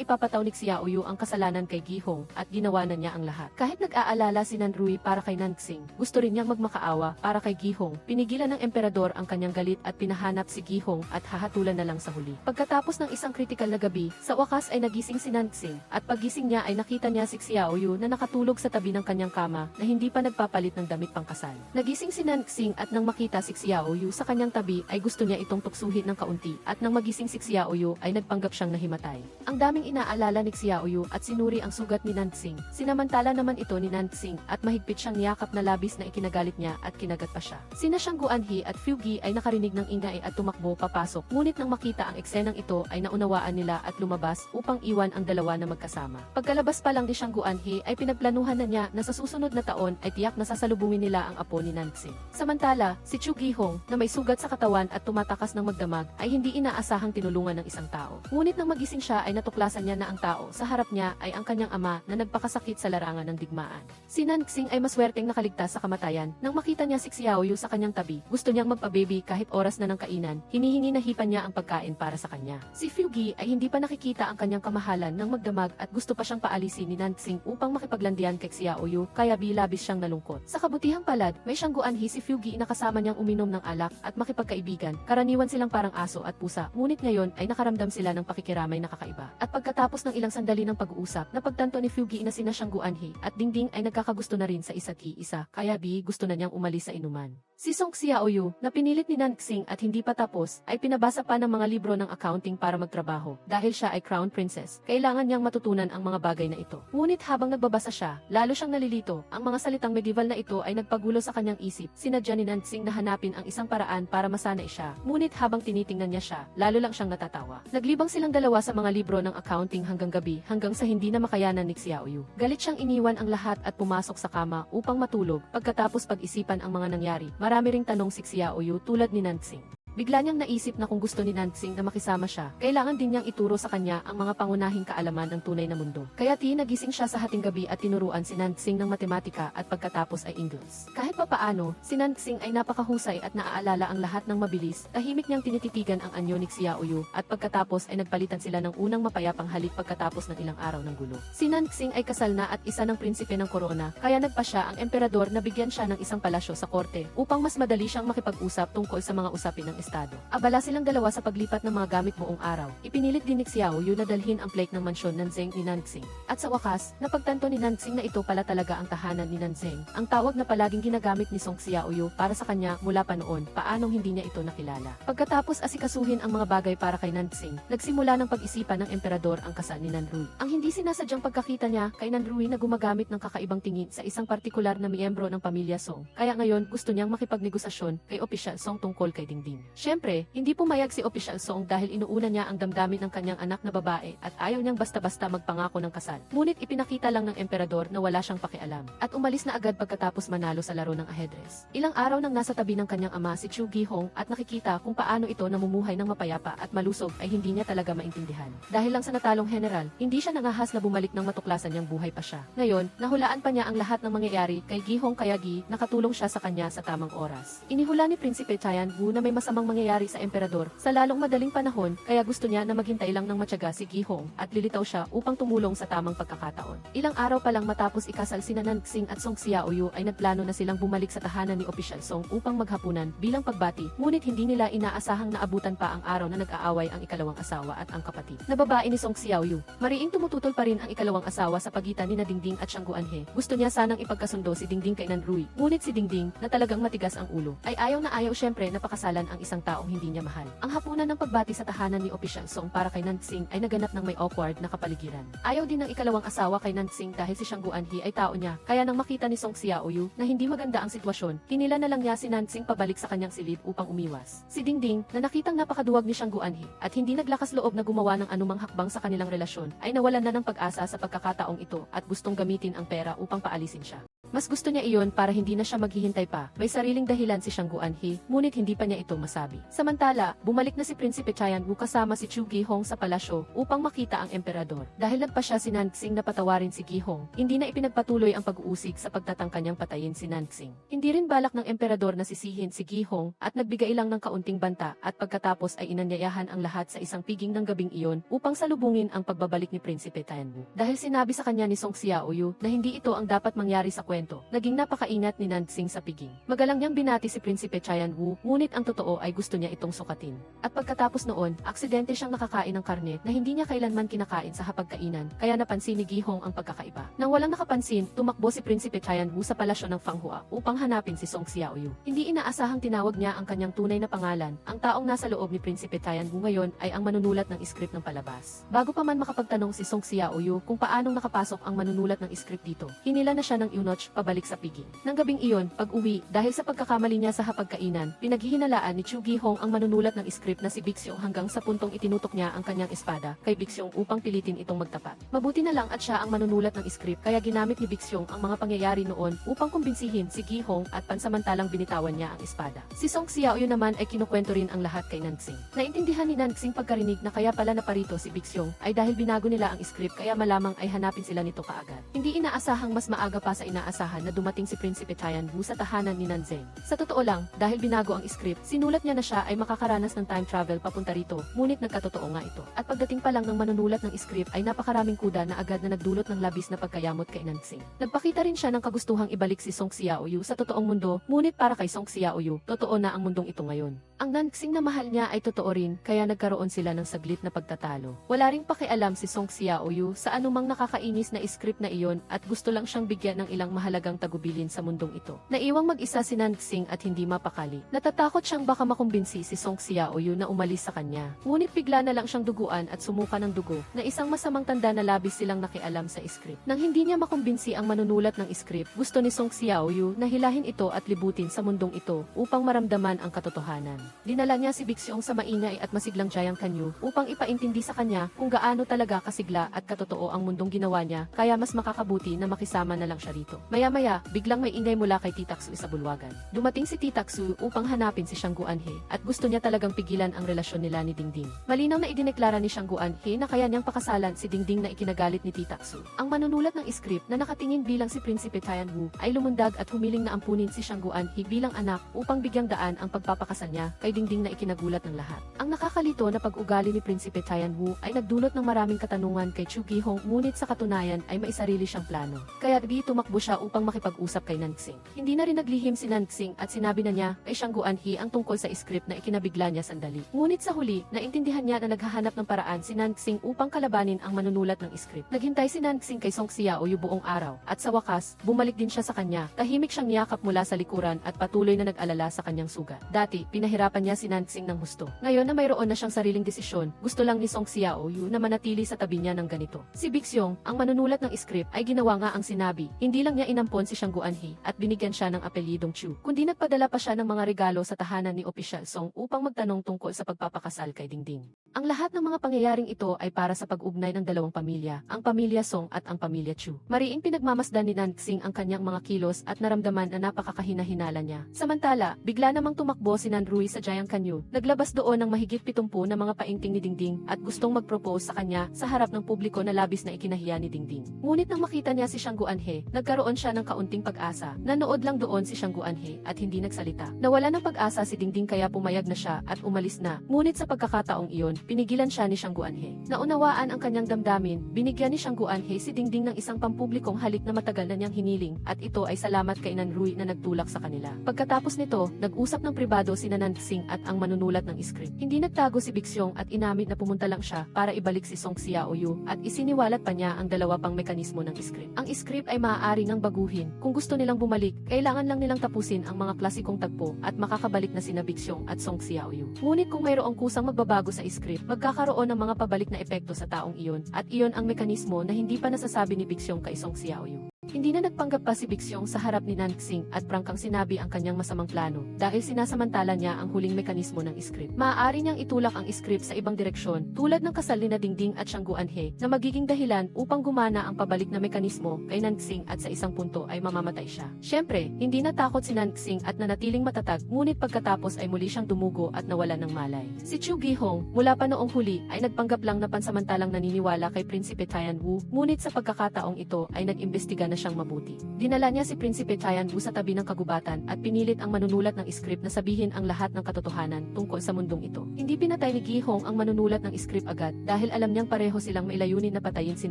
ipapataw ni Xiao Yu ang kasalanan kay Gihong at ginawa na niya ang lahat. Kahit nag-aalala si Nanrui para kay Nansing, gusto rin niyang magmakaawa para kay Gihong. Pinigilan ng emperador ang kanyang galit at pinahanap si Gihong at hahatulan na lang sa huli. Pagkatapos ng isang kritikal na gabi, sa wakas ay nagising si Nansing at paggising niya ay nakita niya si Xiao Yu na nakatulog sa tabi ng kanyang kama na hindi pa nagpapalit ng damit pangkasal. Nagising si Nansing at nang makita si Xiaoyu sa kanyang tabi ay gusto niya itong tuksuhin ng kaunti at nang magising si Xiaoyu ay nagpanggap siyang nahimatay. Ang daming inaalala ni Xiaoyu at sinuri ang sugat ni Nansing. Sinamantala naman ito ni Nansing at mahigpit siyang niyakap na labis na ikinagalit niya at kinagat pa siya. Sina Shang Guanhe at Fugi ay nakarinig ng ingay at tumakbo papasok, ngunit nang makita ang eksenang ito ay naunawaan nila at lumabas upang iwan ang dalawa na magkasama. Pagkalabas pa lang ni Shang Guanhe ay pinagplanuhan na niya na sa susunod na taon ay tiyak na sasalubungin nila ang apo ni Nansing. Samantala, si Chu Gihong na may sugat sa katawan at tumatakas ng magdamag ay hindi inaasahang tinulungan ng isang tao. Ngunit nang magising siya ay natuklasan niya na ang tao sa harap niya ay ang kanyang ama na nagpakasakit sa larangan ng digmaan. Si Nansing ay maswerteng nakaligtas sa kamatayan nang makita niya si Xiaoyu sa kanyang tabi. Gusto niyang magpa-baby kahit oras na ng kainan, hinihingi na hipan niya ang pagkain para sa kanya. Si Fugi ay hindi pa nakikita ang kanyang kamahalan ng magdamag at gusto pa siyang paalisin ni Nansing upang makipaglandian kay Xiaoyu kaya labis siyang nalungkot. Sa kabutihang palad, may Shang Guanhe si Fugi na kasama niyang uminom ng alak at makipagkaibigan. Karaniwan silang parang aso at pusa, ngunit ngayon ay nakaramdam sila ng pakikiramay na kakaiba. At pagkatapos ng ilang sandali ng pag-uusap, napagtanto ni Fugi na sina Shang Guanhe at Dingding ay nagkakagusto na rin sa isa't isa, kaya gusto na niyang umalis sa inuman. Si Song Xiaoyu, na pinilit ni Nansing at hindi pa tapos, ay pinabasa pa ng mga libro ng accounting para magtrabaho. Dahil siya ay crown princess, kailangan niyang matutunan ang mga bagay na ito. Ngunit habang nagbabasa siya, lalo siyang nalilito. Ang mga salitang medieval na ito ay nagpagulo sa kanyang isip. Sinadya ni Nansing na hanapin ang isang paraan para masanay siya. Ngunit habang tinitingnan niya siya, lalo lang siyang natatawa. Naglibang silang dalawa sa mga libro ng accounting hanggang gabi, hanggang sa hindi na makayanan ni Xiaoyu. Galit siyang iniwan ang lahat at pumasok sa kama upang matulog. Pagkatapos pag-isipan ang mga nangyari, marami ring tanong si Xiaoyu tulad ni Nansing. Bigla niyang naisip na kung gusto ni Nansing na makisama siya, kailangan din niyang ituro sa kanya ang mga pangunahing kaalaman ng tunay na mundo. Kaya nagising siya sa hating gabi at tinuruan si Nansing ng matematika at pagkatapos ay English. Kahit papaano, si Nansing ay napakahusay at naaalala ang lahat ng mabilis. Tahimik niyang tinititigan ang anyo ni Xiaoyu at pagkatapos ay nagpalitan sila ng unang mapayapang halik pagkatapos ng ilang araw ng gulo. Si Nansing ay kasal na at isa ng prinsipe ng korona, kaya nagpa siya ang emperador na bigyan siya ng isang palasyo sa korte upang mas madali siyang makipag-usap tungkol sa mga usapin ng estado. Abala silang dalawa sa paglipat ng mga gamit buong araw. Ipinilit din ni Xiaoyu na dalhin ang plaque ng mansyon ng Zeng ni Nansing. At sa wakas, napagtanto ni Nansing na ito pala talaga ang tahanan ni Nansing, ang tawag na palaging ginagamit ni Song Xiaoyu para sa kanya mula pa noon, paanong hindi niya ito nakilala. Pagkatapos asikasuhin ang mga bagay para kay Nansing, nagsimula ng pag-isipan ng emperador ang kasal ni Nanrui. Ang hindi sinasadyang pagkakita niya kay Nanrui na gumagamit ng kakaibang tingin sa isang partikular na miyembro ng pamilya Song. Kaya ngayon gusto niyang makipagnegosasyon kay Official Song tungkol kay Dingding. Siyempre, hindi pumayag si Official Song dahil inuuna niya ang damdamin ng kanyang anak na babae at ayaw niyang basta-basta magpangako ng kasal. Ngunit ipinakita lang ng emperador na wala siyang pakialam at umalis na agad pagkatapos manalo sa laro ng ajedrez. Ilang araw nang nasa tabi ng kanyang ama si Chu Gihong at nakikita kung paano ito namumuhay ng mapayapa at malusog ay hindi niya talaga maintindihan. Dahil lang sa natalong general, hindi siya nangahas na bumalik ng matuklasan niyang buhay pa siya. Ngayon, nahulaan pa niya ang lahat ng mangyayari kay Gihong kaya nakatulong siya sa kanya sa tamang oras. Inihula ni Prinsipe Tian Wu na may masamang mangyayari sa emperador sa lalong madaling panahon kaya gusto niya na maghintay lang ng matyaga si Gihong at lilitaw siya upang tumulong sa tamang pagkakataon. Ilang araw pa lang matapos ikasal sina Nansing at Song Xiaoyu ay nagplano na silang bumalik sa tahanan ni Official Song upang maghapunan bilang pagbati, ngunit hindi nila inaasahang naabutan pa ang araw na nag-aaway ang ikalawang asawa at ang kapatid na babae ni Song Xiaoyu. Mariing tumututol pa rin ang ikalawang asawa sa pagitan ni Dingding at Shang Guanhe. Gusto niya sanang ipagkasundo si Dingding kay Nanrui, ngunit si Dingding na talagang matigas ang ulo ay ayaw na ayaw syempre na pakasalan ang isang taong hindi niya mahal. Ang hapunan ng pagbati sa tahanan ni Official Song para kay Nansing ay naganap ng may awkward na kapaligiran. Ayaw din ng ikalawang asawa kay Nansing dahil si Shang Guanhe ay tao niya, kaya nang makita ni Song Xiaoyu na hindi maganda ang sitwasyon, hinila na lang niya si Nansing pabalik sa kanyang silid upang umiwas. Si Dingding, na nakitang napakaduwag ni Shang Guanhe at hindi naglakas loob na gumawa ng anumang hakbang sa kanilang relasyon, ay nawalan na ng pag-asa sa pagkakataong ito at gustong gamitin ang pera upang paalisin siya. Mas gusto niya iyon para hindi na siya maghihintay pa. May sariling dahilan si Shang Guanhe, ngunit hindi pa niya ito masabi. Samantala, bumalik na si Prinsipe Tian Wu kasama si Chu Gihong sa palasyo upang makita ang emperador. Dahil nagpa siya si Nansing na patawarin si Gihong, hindi na ipinagpatuloy ang pag-uusig sa pagtatangka niyang patayin si Nansing. Hindi rin balak ng emperador na sisihin si Gihong at nagbigay lang ng kaunting banta at pagkatapos ay inanyayahan ang lahat sa isang piging ng gabing iyon upang salubungin ang pagbabalik ni Prinsipe Tian Wu. Dahil sinabi sa kanya ni Song Xiaoyu na hindi ito ang dapat mangyari sa kwento kwento. Naging napakaingat ni Nansing sa piging. Magalang niyang binati si Prinsipe Chayan Wu, ngunit ang totoo ay gusto niya itong sukatin. At pagkatapos noon, aksidente siyang nakakain ng karne na hindi niya kailanman kinakain sa hapagkainan, kaya napansin ni Gihong ang pagkakaiba. Nang walang nakapansin, tumakbo si Prinsipe Chayan Wu sa palasyo ng Fanghua upang hanapin si Song Xiaoyu. Hindi inaasahang tinawag niya ang kanyang tunay na pangalan. Ang taong nasa loob ni Prinsipe Chayan Wu ngayon ay ang manunulat ng script ng palabas. Bago pa man makapagtanong si Song Xiaoyu kung paanong nakapasok ang manunulat ng script dito, hinila na siya ng eunuch pabalik sa piging. Nang gabing iyon, pag-uwi, dahil sa pagkakamali niya sa hapagkainan, pinaghihinalaan ni Chu Gihong ang manunulat ng script na si Bixyong hanggang sa puntong itinutok niya ang kanyang espada kay Bixyong upang pilitin itong magtapat. Mabuti na lang at siya ang manunulat ng script kaya ginamit ni Bixyong ang mga pangyayari noon upang kumbinsihin si Gihong at pansamantalang binitawan niya ang espada. Si Song Xiaoyu naman ay kinukwento rin ang lahat kay Nansing. Naintindihan ni Nansing pagkarinig na kaya pala naparito si Bixyong ay dahil binago nila ang script kaya malamang ay hanapin sila nito kaagad. Hindi inaasahang mas maaga pa sa inaasahan na dumating si Prinsipe Chayan Wu sa tahanan ni Nanzeng. Sa totoo lang, dahil binago ang script, sinulat niya na siya ay makakaranas ng time travel papunta rito, ngunit nagkatotoo nga ito. At pagdating pa lang ng manunulat ng script ay napakaraming kuda na agad na nagdulot ng labis na pagkayamot kay Nansing. Nagpakita rin siya ng kagustuhang ibalik si Song Xiaoyu sa totoong mundo, ngunit para kay Song Xiaoyu, totoo na ang mundong ito ngayon. Ang Nansing na mahal niya ay totoo rin, kaya nagkaroon sila ng saglit na pagtatalo. Wala ring pakialam si Song Xiaoyu sa anumang nakakainis na script na iyon at gusto lang siyang bigyan ng ilang mahalagang tagubilin sa mundong ito. Naiwang mag-isa si Nansing at hindi mapakali. Natatakot siyang baka makumbinsi si Song Xiaoyu na umalis sa kanya. Ngunit bigla na lang siyang duguan at sumuka ng dugo na isang masamang tanda na labis silang nakialam sa script. Nang hindi niya makumbinsi ang manunulat ng script, gusto ni Song Xiaoyu na hilahin ito at libutin sa mundong ito upang maramdaman ang katotohanan. Dinala niya si Bixyong sa maingay at masiglang Jiang Kanyu upang ipaintindi sa kanya kung gaano talaga kasigla at katotoo ang mundong ginawa niya, kaya mas makakabuti na makisama na lang siya rito. Maya-maya, biglang may ingay mula kay Titaksu sa bulwagan. Dumating si Titaksu upang hanapin si Xiang Guanhe at gusto niya talagang pigilan ang relasyon nila ni Dingding. Malinaw na idineklara ni Xiang Guanhe na kaya niyang pakasalan si Dingding na ikinagalit ni Titaksu. Ang manunulat ng script na nakatingin bilang si Prinsipe Chayan Wu ay lumundag at humiling na ampunin si Xiang Guanhe bilang anak upang bigyang daan ang pagpapakasal niya kay Dingding na ikinagulat ng lahat. Ang nakakalito na pag-ugali ni Prinsipe Chayan Wu ay nagdulot ng maraming katanungan kay Chu Gihong, ngunit sa katunayan ay may sarili siyang plano. Kaya di tumakbo siya upang makipag-usap kay Nansing. Hindi na rin naglihim si Nansing at sinabi na niya kay Xiang Guanhe ang tungkol sa script na ikinabigla niya sandali. Ngunit sa huli, naintindihan niya na naghahanap ng paraan si Nansing upang kalabanin ang manunulat ng script. Naghintay si Nansing kay Song Xiaoyu buong araw at sa wakas, bumalik din siya sa kanya. Tahimik siyang niyakap mula sa likuran at patuloy na nag-alala sa kanyang sugat. Dati, pinahirapan niya si Nansing ng husto. Ngayon na mayroon na siyang sariling desisyon, gusto lang ni Song Xiaoyu na manatili sa tabi niya ng ganito. Si Bixyong, ang manunulat ng script, ay ginawa nga ang sinabi. Hindi lang niya inampon si Xiang Guanhe at binigyan siya ng apelyidong Chu, kundi nagpadala pa siya ng mga regalo sa tahanan ni Opisyal Song upang magtanong tungkol sa pagpapakasal kay Dingding. Ang lahat ng mga pangyayaring ito ay para sa pag-ugnay ng dalawang pamilya, ang pamilya Song at ang pamilya Chu. Mariing pinagmamasdan ni Nansing ang kanyang mga kilos at naramdaman na napakakahina-hinala niya. Samantala, bigla namang tumakbo si Nanrui sa Jiang Kanyu, naglabas doon ng mahigit 70 na mga paingting ni Dingding at gustong mag-propose sa kanya sa harap ng publiko na labis na ikinahiya ni Dingding. Ngunit nang makita niya si Xiang Guanhe, nagkaroon siya ng kaunting pag-asa. Nanood lang doon si Xiang Guanhe at hindi nagsalita. Nawala ng pag-asa si Dingding kaya pumayag na siya at umalis na. Ngunit sa pagkakataong iyon, pinigilan siya ni Xiang Guanhe. Naunawaan ang kanyang damdamin, binigyan ni Xiang Guanhe si Dingding ng isang pampublikong halik na matagal na niyang hiniling at ito ay salamat kay Nanrui na nagtulak sa kanila. Pagkatapos nito, nag-usap ng pribado si Nansing at ang manunulat ng script. Hindi nagtago si Bixyong at inamit na pumunta lang siya para ibalik si Song Xiaoyu at isiniwalat pa niya ang dalawa pang mekanismo ng script. Ang script ay maaari nang baguhin. Kung gusto nilang bumalik, kailangan lang nilang tapusin ang mga klasikong tagpo at makakabalik na sina Bixyong at Song Xiaoyu. Ngunit kung mayroong kusang magbabago sa script, magkakaroon ng mga pabalik na epekto sa taong iyon at iyon ang mekanismo na hindi pa nasasabi ni Bixyong kay Song Xiaoyu. Hindi na nagpanggap pa si Bixyong sa harap ni Nansing at prangkang sinabi ang kanyang masamang plano dahil sinasamantala niya ang huling mekanismo ng script. Maaari niyang itulak ang script sa ibang direksyon tulad ng kasal ni Dingding at Xiang Guanhe na magiging dahilan upang gumana ang pabalik na mekanismo kay Nansing at sa isang punto ay mamamatay siya. Siyempre, hindi natakot si Nansing at nanatiling matatag, ngunit pagkatapos ay muli siyang dumugo at nawalan ng malay. Si Chu Gihong, mula pa noong huli ay nagpanggap lang na pansamantalang naniniwala kay Prinsipe Chayan Wu, ngunit sa pagkakataong ito ay nag-imbestiga na siyang mabuti. Dinala niya si Prinsipe Tianwu sa tabi ng kagubatan at pinilit ang manunulat ng script na sabihin ang lahat ng katotohanan tungkol sa mundong ito. Hindi pinatay ni Gihong ang manunulat ng script agad dahil alam niyang pareho silang may layunin na patayin si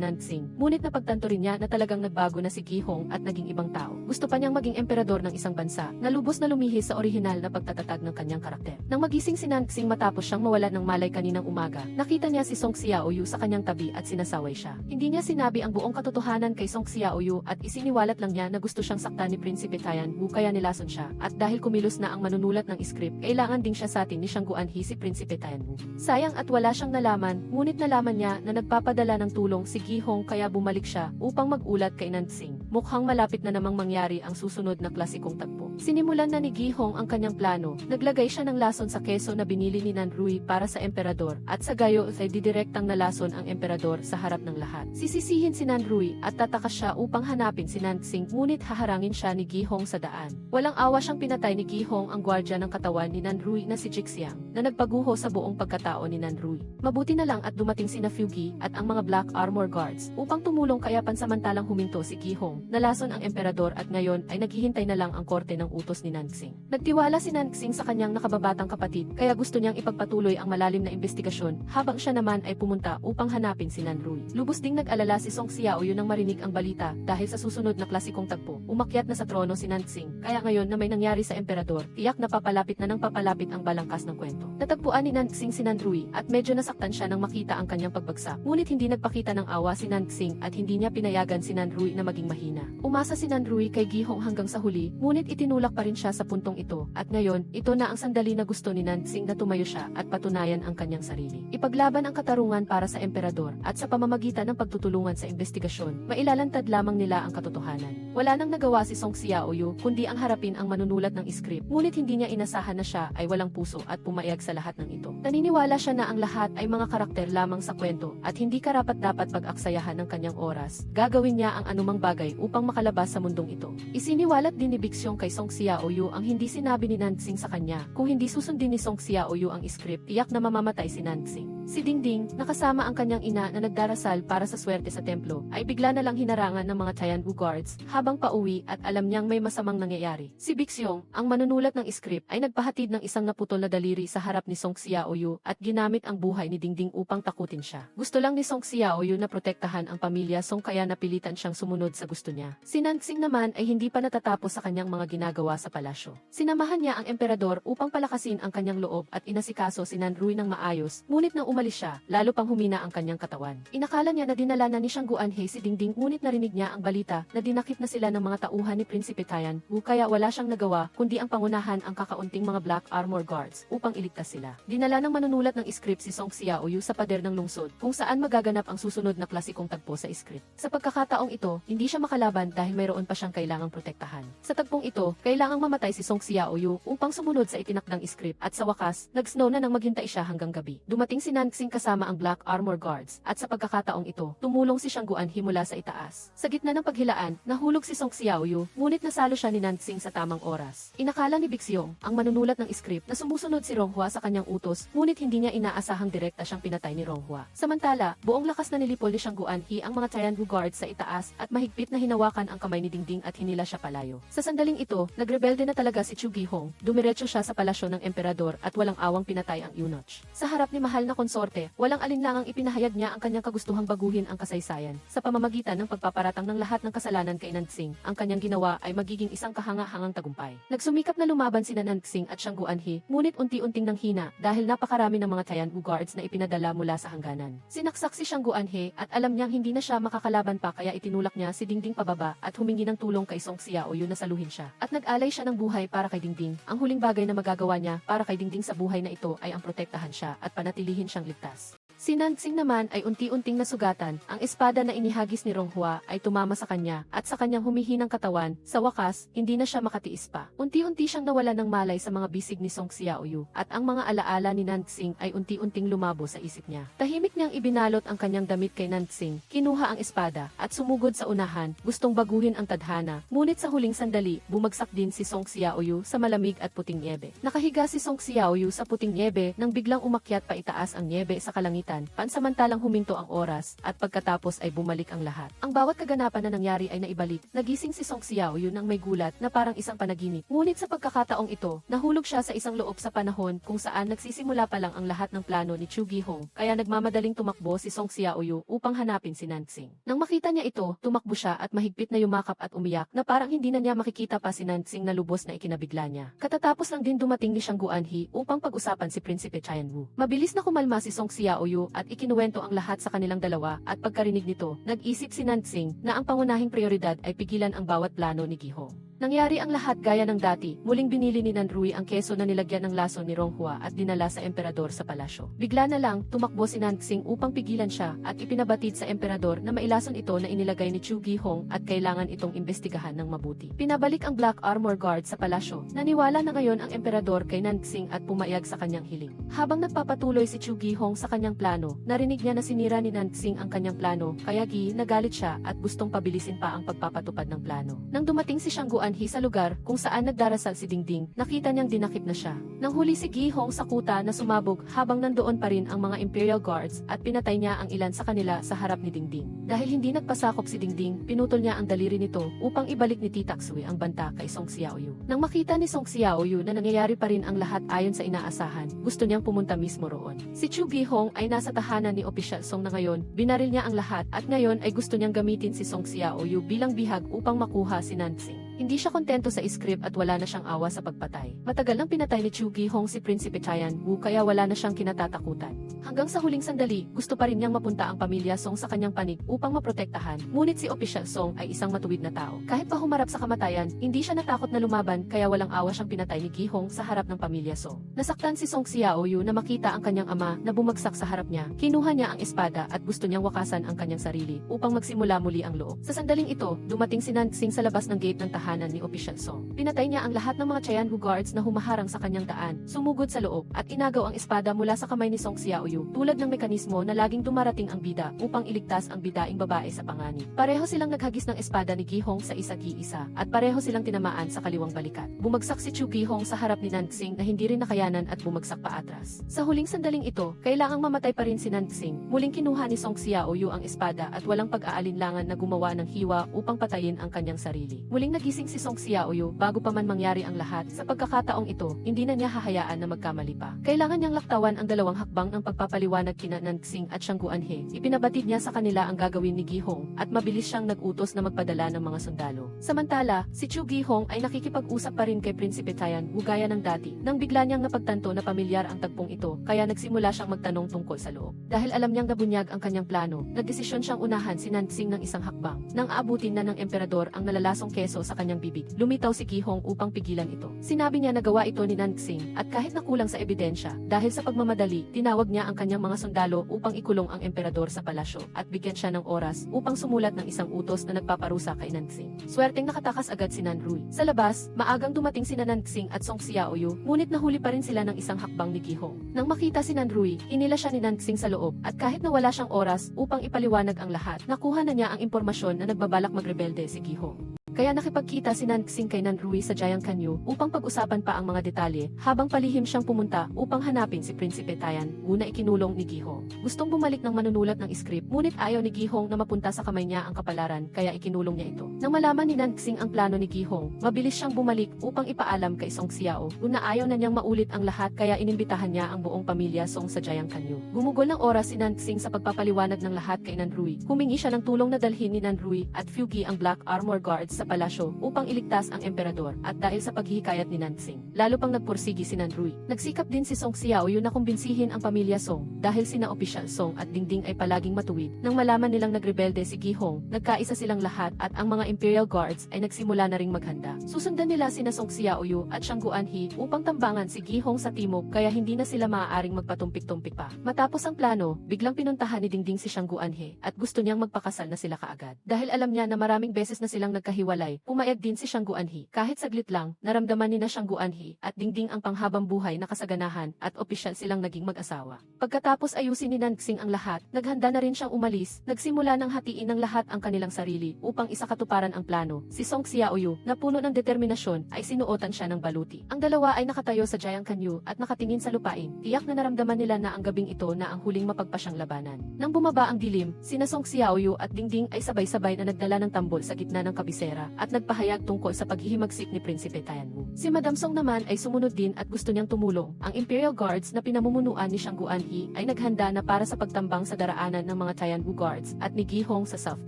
Nansing. Ngunit napagtanto rin niya na talagang nagbago na si Gihong at naging ibang tao. Gusto pa niyang maging emperador ng isang bansa na lubos na lumihis sa orihinal na pagtatatag ng kanyang karakter. Nang magising si Nansing matapos siyang mawala ng malay kaninang umaga, nakita niya si Song Xiaoyu sa kanyang tabi at sinasaway siya. Hindi niya sinabi ang buong katotohanan kay Song Xiaoyu at isiniwalat lang niya na gusto siyang saktan ni Prinsipe Tianwu kaya nilason siya. At dahil kumilos na ang manunulat ng script, kailangan ding siya satin ni Shang Guanhe si Prinsipe Tianwu. Sayang at wala siyang nalaman, ngunit nalaman niya na nagpapadala ng tulong si Gihong kaya bumalik siya upang mag-ulat kay Nansing. Mukhang malapit na namang mangyari ang susunod na klasikong tagpo. Sinimulan na ni Gihong ang kanyang plano. Naglagay siya ng lason sa keso na binili ni Nanrui para sa emperador at sa gayo ay didirektang nalason ang emperador sa harap ng lahat. Sisisihin si Nanrui at tatakas siya upang hanapin si Nansing ngunit haharangin siya ni Gihong sa daan. Walang awa siyang pinatay ni Gihong ang gwardya ng katawan ni Nanrui na si Jixiang na nagpaguho sa buong pagkatao ni Nanrui. Mabuti na lang at dumating sina Fugi at ang mga Black Armor Guards upang tumulong kaya pansamantalang huminto si Gihong. Nalason ang emperador at ngayon ay naghihintay na lang ang korte ng utos ni Nansing. Nagtiwala si Nansing sa kanyang nakababatang kapatid kaya gusto niyang ipagpatuloy ang malalim na investigasyon habang siya naman ay pumunta upang hanapin si Nanrui. Lubos ding nag-alala si Song Xiaoyu nang marinig ang balita dahil sa susunod na klasikong tagpo, umakyat na sa trono si Nansing kaya ngayon na may nangyari sa emperador, tiyak na papalapit na ng papalapit ang balangkas ng kwento. Natagpuan ni Nansing si Nanrui at medyo nasaktan siya nang makita ang kanyang pagbagsak. Ngunit hindi nagpakita ng awa si Nansing at hindi niya pinayagan si Nanrui na maging mahina. Umasa si Nanrui kay Gihong hanggang sa huli, ngunit itinulak pa rin siya sa puntong ito at ngayon, ito na ang sandali na gusto ni Nansing na tumayo siya at patunayan ang kanyang sarili. Ipaglaban ang katarungan para sa emperador at sa pamamagitan ng pagtutulungan sa investigasyon, mailalantad lamang nila ang katotohanan. Wala nang nagawa si Song Xiaoyu kundi ang harapin ang manunulat ng script, ngunit hindi niya inasahan na siya ay walang puso at pumayag sa lahat ng ito. Naniniwala siya na ang lahat ay mga karakter lamang sa kwento at hindi karapat-dapat pag-aksayahan ng kanyang oras. Gagawin niya ang anumang bagay upang makalabas sa mundong ito. Isiniwalat din ni Bixiong kay Song Xiaoyu ang hindi sinabi ni Nansing sa kanya. Kung hindi susundin ni Song Xiaoyu ang script, tiyak na mamamatay si Nansing. Si Dingding, nakasama ang kanyang ina na nagdarasal para sa swerte sa templo, ay bigla na lang hinarangan ng mga Tianwu guards habang pauwi at alam niyang may masamang nangyayari. Si Bixiong, ang manunulat ng script, ay nagpahatid ng isang naputol na daliri sa harap ni Song Xiaoyu at ginamit ang buhay ni Dingding upang takutin siya. Gusto lang ni Song Xiaoyu na protektahan ang pamilya Song kaya napilitan siyang sumunod sa gusto niya. Si Nansing naman ay hindi pa natatapos sa kanyang mga ginagawa sa palasyo. Sinamahan niya ang emperador upang palakasin ang kanyang loob at inasikaso si Nanrui ng maayos, ngunit nang umalis siya, lalo pang humina ang kanyang katawan. Inakala niya na dinala na ni Shang Guanhe si Dingding ngunit narinig niya ang balita na dinakip na sila ng mga tauhan ni Prinsipe Tianwu kaya wala siyang nagawa kundi ang pangunahan ang kakaunting mga Black Armor Guards upang iligtas sila. Dinala ng manunulat ng script si Song Xiaoyu sa pader ng lungsod kung saan magaganap ang susunod na klasikong tagpo sa script. Sa pagkakataong ito, hindi siya makalaban dahil mayroon pa siyang kailangang protektahan. Sa tagpong ito, kailangang mamatay si Song Xiaoyu upang sumunod sa itinakdang script at sa wakas, nag-snow na nang maghintay siya hanggang gabi. Dumating si Nansing kasama ang Black Armor Guards at sa pagkakataong ito, tumulong si Shang Guanhe mula sa itaas. Sa gitna ng paghilaan, nahulog si Song Xiaoyu, ngunit nasalo siya ni Nansing sa tamang oras. Inakala ni Bixiong, ang manunulat ng script, na sumusunod si Ronghua sa kanyang utos, ngunit hindi niya inaasahang direkta siyang pinatay ni Ronghua. Samantala, buong lakas na nilipol ni Shang Guanhe ang mga Tianwu Guards sa itaas at mahigpit na hinawakan ang kamay ni Dingding at hinila siya palayo. Sa sandaling ito, nagrebelde na talaga si Chu Gihong, dumiretso siya sa palasyo ng emperador at walang awang pinatay ang eunuch. Sa harap ni mahal na konsorte, walang alinlangang ipinahayag niya ang kanyang kagustuhang baguhin ang kasaysayan. Sa pamamagitan ng pagpaparatang ng lahat ng kasalanan kay Nansing, ang kanyang ginawa ay magiging isang kahanga-hangang tagumpay. Nagsumikap na lumaban sina Nansing at Shang Guanhe, ngunit unti-unting nanghina dahil napakarami ng mga Tianwu guards na ipinadala mula sa hangganan. Sinaksak si Shang Guanhe at alam niyang hindi na siya makakalaban pa kaya itinulak niya si Dingding pababa at humingi ng tulong kay Song Xiaoyu na saluhin siya. At nag-alay siya ng buhay para kay Dingding. Ang huling bagay na magagawa niya para kay Dingding sa buhay na ito ay ang protektahan siya at panatilihin siyang ligtas. Si Nansing naman ay unti-unting nasugatan, ang espada na inihagis ni Ronghua ay tumama sa kanya at sa kanyang humihinang katawan, sa wakas, hindi na siya makatiis pa. Unti-unti siyang nawala ng malay sa mga bisig ni Song Xiaoyu at ang mga alaala ni Nansing ay unti-unting lumabo sa isip niya. Tahimik niyang ibinalot ang kanyang damit kay Nansing, kinuha ang espada at sumugod sa unahan, gustong baguhin ang tadhana, ngunit sa huling sandali, bumagsak din si Song Xiaoyu sa malamig at puting niebe. Nakahiga si Song Xiaoyu sa puting niebe nang biglang umakyat pa itaas ang niebe sa kalangitan pagitan, pansamantalang huminto ang oras, at pagkatapos ay bumalik ang lahat. Ang bawat kaganapan na nangyari ay naibalik. Nagising si Song Xiaoyu nang may gulat na parang isang panaginip. Ngunit sa pagkakataong ito, nahulog siya sa isang loob sa panahon kung saan nagsisimula pa lang ang lahat ng plano ni Chu Gihong, kaya nagmamadaling tumakbo si Song Xiaoyu upang hanapin si Nansing. Nang makita niya ito, tumakbo siya at mahigpit na yumakap at umiyak na parang hindi na niya makikita pa si Nansing na lubos na ikinabigla niya. Katatapos lang din dumating ni Shang Guanhe upang pag-usapan si Prinsipe Qianwu. Mabilis na kumalma si Song Xiaoyu at ikinuwento ang lahat sa kanilang dalawa at pagkarinig nito, nag-isip si Nansing na ang pangunahing prioridad ay pigilan ang bawat plano ni Gihong. Nangyari ang lahat gaya ng dati, muling binili ni Nanrui ang keso na nilagyan ng laso ni Ronghua at dinala sa emperador sa palasyo. Bigla na lang, tumakbo si Nansing upang pigilan siya at ipinabatid sa emperador na mailason ito na inilagay ni Chu Gihong at kailangan itong imbestigahan ng mabuti. Pinabalik ang Black Armor Guard sa palasyo. Naniwala na ngayon ang emperador kay Nansing at pumayag sa kanyang hiling. Habang nagpapatuloy si Chu Gihong sa kanyang plano, narinig niya na sinira ni Nansing ang kanyang plano, kaya nagalit siya at gustong pabilisin pa ang pagpapatupad ng plano. Nang dumating si Shang Guanhe sa lugar kung saan nagdarasal si Dingding, nakita niyang dinakip na siya. Nang huli si Gihong sa kuta na sumabog habang nandoon pa rin ang mga Imperial Guards at pinatay niya ang ilan sa kanila sa harap ni Dingding. Dahil hindi nagpasakop si Dingding, pinutol niya ang daliri nito upang ibalik ni Tita Xue ang banta kay Song Xiaoyu. Nang makita ni Song Xiaoyu na nangyayari pa rin ang lahat ayon sa inaasahan, gusto niyang pumunta mismo roon. Si Chu Gihong ay nasa tahanan ni Official Song na ngayon, binaril niya ang lahat at ngayon ay gusto niyang gamitin si Song Xiaoyu bilang bihag upang makuha si Nansing. Hindi siya kontento sa script at wala na siyang awa sa pagpatay. Matagal nang pinatay ni Chu Gihong si Prinsipe Qianwu kaya wala na siyang kinatatakutan. Hanggang sa huling sandali, gusto pa rin niyang mapunta ang pamilya Song sa kanyang panig upang maprotektahan. Ngunit si Official Song ay isang matuwid na tao. Kahit pa humarap sa kamatayan, hindi siya natakot na lumaban kaya walang awa siyang pinatay ni Gihong sa harap ng pamilya Song. Nasaktan si Song Xiaoyu na makita ang kanyang ama na bumagsak sa harap niya. Kinuha niya ang espada at gusto niyang wakasan ang kanyang sarili upang magsimula muli ang loob. Sa sandaling ito, dumating si Nansing sa labas ng gate ng tahanan ni Official Song. Pinatay niya ang lahat ng mga Qianwu guards na humaharang sa kanyang daan, sumugod sa loob, at inagaw ang espada mula sa kamay ni Song Xiaoyu, tulad ng mekanismo na laging dumarating ang bida upang iligtas ang bidaing babae sa panganib. Pareho silang naghagis ng espada ni Gihong sa isa't-isa, at pareho silang tinamaan sa kaliwang balikat. Bumagsak si Chu Gihong sa harap ni Nansing na hindi rin nakayanan at bumagsak pa atras. Sa huling sandaling ito, kailangang mamatay pa rin si Nansing. Muling kinuha ni Song Xiaoyu ang espada at walang pag-aalinlangan na gumawa ng hiwa upang patayin ang kanyang sarili. Muling nagising si Song Xiaoyu bago pa man mangyari ang lahat. Sa pagkakataong ito, hindi na niya hahayaan na magkamali pa. Kailangan niyang laktawan ang dalawang hakbang ng pagpapaliwanag kina Nansing at Shang Guanhe. Ipinabatid niya sa kanila ang gagawin ni Gihong at mabilis siyang nag-utos na magpadala ng mga sundalo. Samantala, si Chu Gihong ay nakikipag-usap pa rin kay Prinsipe Qianwu gaya ng dati. Nang bigla niyang napagtanto na pamilyar ang tagpong ito, kaya nagsimula siyang magtanong tungkol sa loob. Dahil alam niyang nabunyag ang kanyang plano, nagdesisyon siyang unahan si Nansing ng isang hakbang. Nang aabutin na ng emperador ang nalalasong keso sa kanyang bibig, lumitaw si Gihong upang pigilan ito. Sinabi niya na gawa ito ni Nansing at kahit nakulang sa ebidensya, dahil sa pagmamadali, tinawag niya ang kanyang mga sundalo upang ikulong ang emperador sa palasyo at bigyan siya ng oras upang sumulat ng isang utos na nagpaparusa kay Nansing. Swerteng nakatakas agad si Nanrui. Sa labas, maagang dumating si Nansing at Song Xiaoyu, ngunit nahuli pa rin sila ng isang hakbang ni Gihong. Nang makita si Nanrui, inila siya ni Nansing sa loob at kahit na wala siyang oras upang ipaliwanag ang lahat, nakuha na niya ang impormasyon na nagbabalak magrebelde si Gihong. Kaya nakipagkita si Nansing kay Nanrui sa Jiangkanyu upang pag-usapan pa ang mga detalye habang palihim siyang pumunta upang hanapin si Prinsipe Qianwu na ikinulong ni Gihong. Gustong bumalik ng manunulat ng script ngunit ayaw ni Gihong na mapunta sa kamay niya ang kapalaran kaya ikinulong niya ito. Nang malaman ni Nansing ang plano ni Gihong, mabilis siyang bumalik upang ipaalam kay Song Xiao na ayaw na niyang maulit ang lahat kaya inimbitahan niya ang buong pamilya Song sa Jiangkanyu. Gumugol ng oras si Nansing sa pagpapaliwanag ng lahat kay Nanrui. Humingi siya ng tulong na dalhin ni Nanrui at Fugi ang Black Armor Guards sa palasyo upang iligtas ang emperador at dahil sa paghihikayat ni Nansing, lalo pang nagpursigi si Nanrui. Nagsikap din si Song Xiaoyu na kumbinsihin ang pamilya Song dahil sina Official Song at Dingding ay palaging matuwid. Nang malaman nilang nagrebelde si Gihong, nagkaisa silang lahat at ang mga Imperial Guards ay nagsimula na ring maghanda. Susundan nila sina Song Xiaoyu at Shang Guanhe upang tambangan si Gihong sa timog kaya hindi na sila maaaring magpatumpik-tumpik pa. Matapos ang plano, biglang pinuntahan ni Dingding si Shang Guanhe at gusto niyang magpakasal na sila kaagad. Dahil alam niya na maraming beses na silang nagkahiwalay magkahiwalay, pumayag din si Shang Guanhee. Kahit saglit lang, naramdaman ni na Shang Guanhee at Dingding ang panghabang buhay na kasaganahan at opisyal silang naging mag-asawa. Pagkatapos ayusin ni Nansing ang lahat, naghanda na rin siyang umalis, nagsimula ng hatiin ng lahat ang kanilang sarili upang isakatuparan ang plano. Si Song Xiaoyu, na puno ng determinasyon, ay sinuotan siya ng baluti. Ang dalawa ay nakatayo sa Jiang Kanyu at nakatingin sa lupain. Tiyak na naramdaman nila na ang gabing ito na ang huling mapagpasyang labanan. Nang bumaba ang dilim, sina Song Xiaoyu at Dingding ay sabay-sabay na nagdala ng tambol sa gitna ng kabisera at nagpahayag tungkol sa paghihimagsik ni Prinsipe Tianwu. Si Madam Song naman ay sumunod din at gusto niyang tumulong. Ang Imperial Guards na pinamumunuan ni Shang Guanhee ay naghanda na para sa pagtambang sa daraanan ng mga Tianwu Guards at ni Gi Hong sa South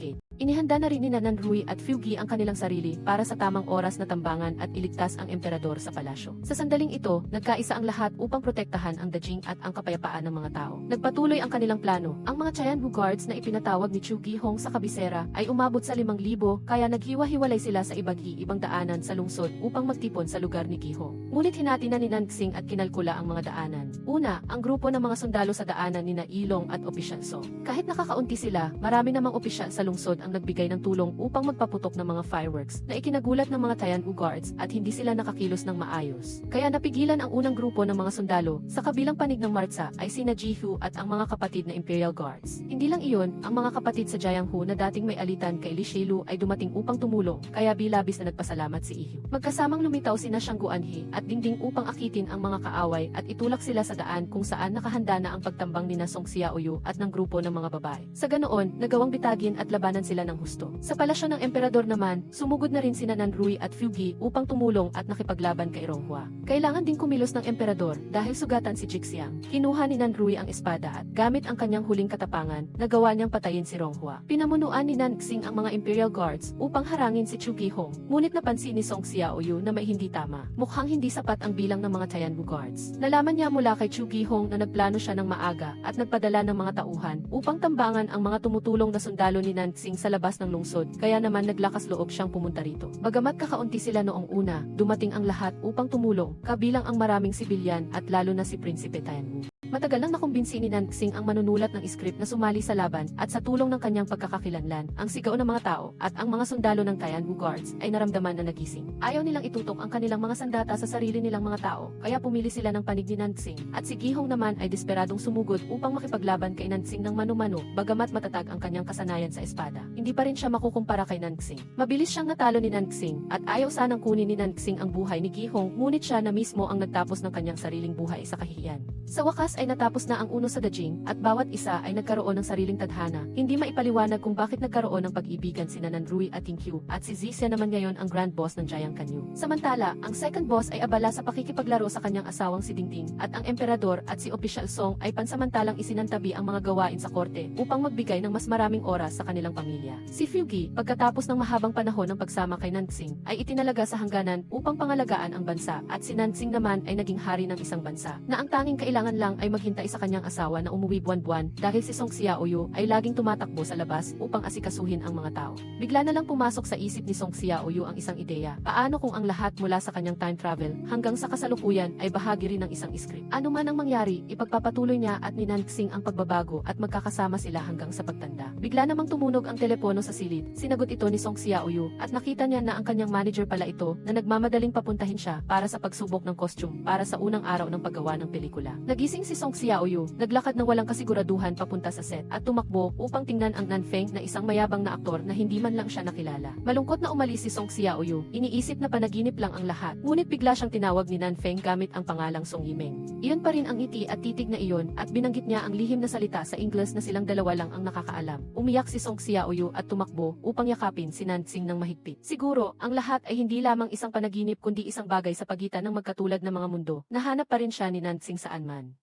Gate. Inihanda na rin ni Nan Rui at Fu Gi ang kanilang sarili para sa tamang oras na tambangan at iligtas ang emperador sa palasyo. Sa sandaling ito, nagkaisa ang lahat upang protektahan ang Dajing at ang kapayapaan ng mga tao. Nagpatuloy ang kanilang plano. Ang mga Tianwu Guards na ipinatawag ni Chu Gi Hong sa kabisera ay umabot sa 5,000 kaya naghiwa-hiwalay sila sa iba't-ibang daanan sa lungsod upang magtipon sa lugar ni Gi Hong. Ngunit hinati na ni Nansing at kinalkula ang mga daanan. Una, ang grupo ng mga sundalo sa daanan ni Na Ilong at Opisyal Song. Kahit nakakaunti sila, marami namang opisyal sa lungsod ang nagbigay ng tulong upang magpaputok ng mga fireworks na ikinagulat ng mga Tianwu Guards at hindi sila nakakilos ng maayos. Kaya napigilan ang unang grupo ng mga sundalo. Sa kabilang panig ng martsa ay sina Jihu at ang mga kapatid na Imperial Guards. Hindi lang iyon, ang mga kapatid sa Jianghu na dating may alitan kay Li Shilu ay dumating upang tumulong, kaya bilabis na nagpasalamat si Ihu. Magkasamang lumitaw sina Shang Guanhee at Dingding upang akitin ang mga kaaway at itulak sila sa daan kung saan nakahanda na ang pagtambang ni Song Xiaoyu at ng grupo ng mga babae. Sa ganoon, nagawang bitagin at labanan sila ng husto. Sa palasyo ng emperador naman, sumugod na rin sina Nan Rui at Fu Gi upang tumulong at nakipaglaban kay Ronghua. Kailangan ding kumilos ng emperador dahil sugatan si Jixiang. Kinuha ni Nan Rui ang espada at gamit ang kanyang huling katapangan, nagawa niyang patayin si Ronghua. Pinamunuan ni Nansing ang mga Imperial Guards upang harangin si Chu Gi Hong. Ngunit napansin ni Song Xiaoyu na may hindi tama. Mukhang hindi sapat ang bilang ng mga Tianwu Guards. Nalaman niya mula kay Chu Gi Hong na nagplano siya ng maaga at nagpadala ng mga tauhan upang tambangan ang mga tumutulong na sundalo ni Nansing sa labas ng lungsod, kaya naman naglakas loob siyang pumunta rito. Bagamat kakaunti sila noong una, dumating ang lahat upang tumulong, kabilang ang maraming sibilyan at lalo na si Prinsipe Tianwu. Matagal nang nakumbinsi ni Nansing ang manunulat ng script na sumali sa laban at sa tulong ng kanyang pagkakakilanlan, ang sigaw ng mga tao at ang mga sundalo ng Tianwu Guards ay naramdaman na nagising. Ayaw nilang itutok ang kanilang mga sandata sa sarili nilang mga tao, kaya pumili sila ng panig ni Nansing at si Gi Hong naman ay desperadong sumugod upang makipaglaban kay Nansing ng mano-mano, bagamat matatag ang kanyang kasanayan sa espada. Hindi pa rin siya makukumpara kay Nansing. Mabilis siyang natalo ni Nansing at ayaw sanang kunin ni Nansing ang buhay ni Gi Hong, ngunit siya na mismo ang nagtapos ng kanyang sariling buhay sa kahihiyan. Sa wakas ay natapos na ang uno sa Dajing at bawat isa ay nagkaroon ng sariling tadhana. Hindi maipaliwanag kung bakit nagkaroon ng pag-ibigan sina Nan Rui at Ting Qiu at si Zixia naman ngayon ang Grand Boss ng Jiang Kanyu. Samantala, ang second boss ay abala sa pakikipaglaro sa kanyang asawang si Dingding at ang emperador at si Opisyal Song ay pansamantalang isinantabi ang mga gawain sa korte upang magbigay ng mas maraming oras sa kanilang pamilya. Si Fu Gi, pagkatapos ng mahabang panahon ng pagsama kay Nansing, ay itinalaga sa hangganan upang pangalagaan ang bansa at si Nansing naman ay naging hari ng isang bansa na ang tanging kailangan lang ay maghintay sa kanyang asawa na umuwi buwan-buwan dahil si Song Xiaoyu ay laging tumatakbo sa labas upang asikasuhin ang mga tao. Bigla na lang pumasok sa isip ni Song Xiaoyu ang isang ideya. Paano kung ang lahat mula sa kanyang time travel hanggang sa kasalukuyan ay bahagi rin ng isang script? Ano man ang mangyari, ipagpapatuloy niya at ni Nansing ang pagbabago at magkakasama sila hanggang sa pagtanda. Bigla namang tumunog ang telepono sa silid. Sinagot ito ni Song Xiaoyu at nakita niya na ang kanyang manager pala ito na nagmamadaling papuntahin siya para sa pagsubok ng costume para sa unang araw ng paggawa ng pelikula. Nagising si Song Xiaoyu, naglakad ng walang kasiguraduhan papunta sa set at tumakbo upang tingnan ang Nanfeng na isang mayabang na aktor na hindi man lang siya nakilala. Malungkot na umalis si Song Xiaoyu, iniisip na panaginip lang ang lahat. Ngunit bigla siyang tinawag ni Nanfeng gamit ang pangalang Song Yimeng. Iyon pa rin ang ngiti at titig na iyon at binanggit niya ang lihim na salita sa Ingles na silang dalawa lang ang nakakaalam. Umiyak si Song Xiaoyu at tumakbo upang yakapin si Nansing ng mahigpit. Siguro, ang lahat ay hindi lamang isang panaginip kundi isang bagay sa pagitan ng magkatulad na mga mundo. Nahanap pa rin siya ni Nansing saan man.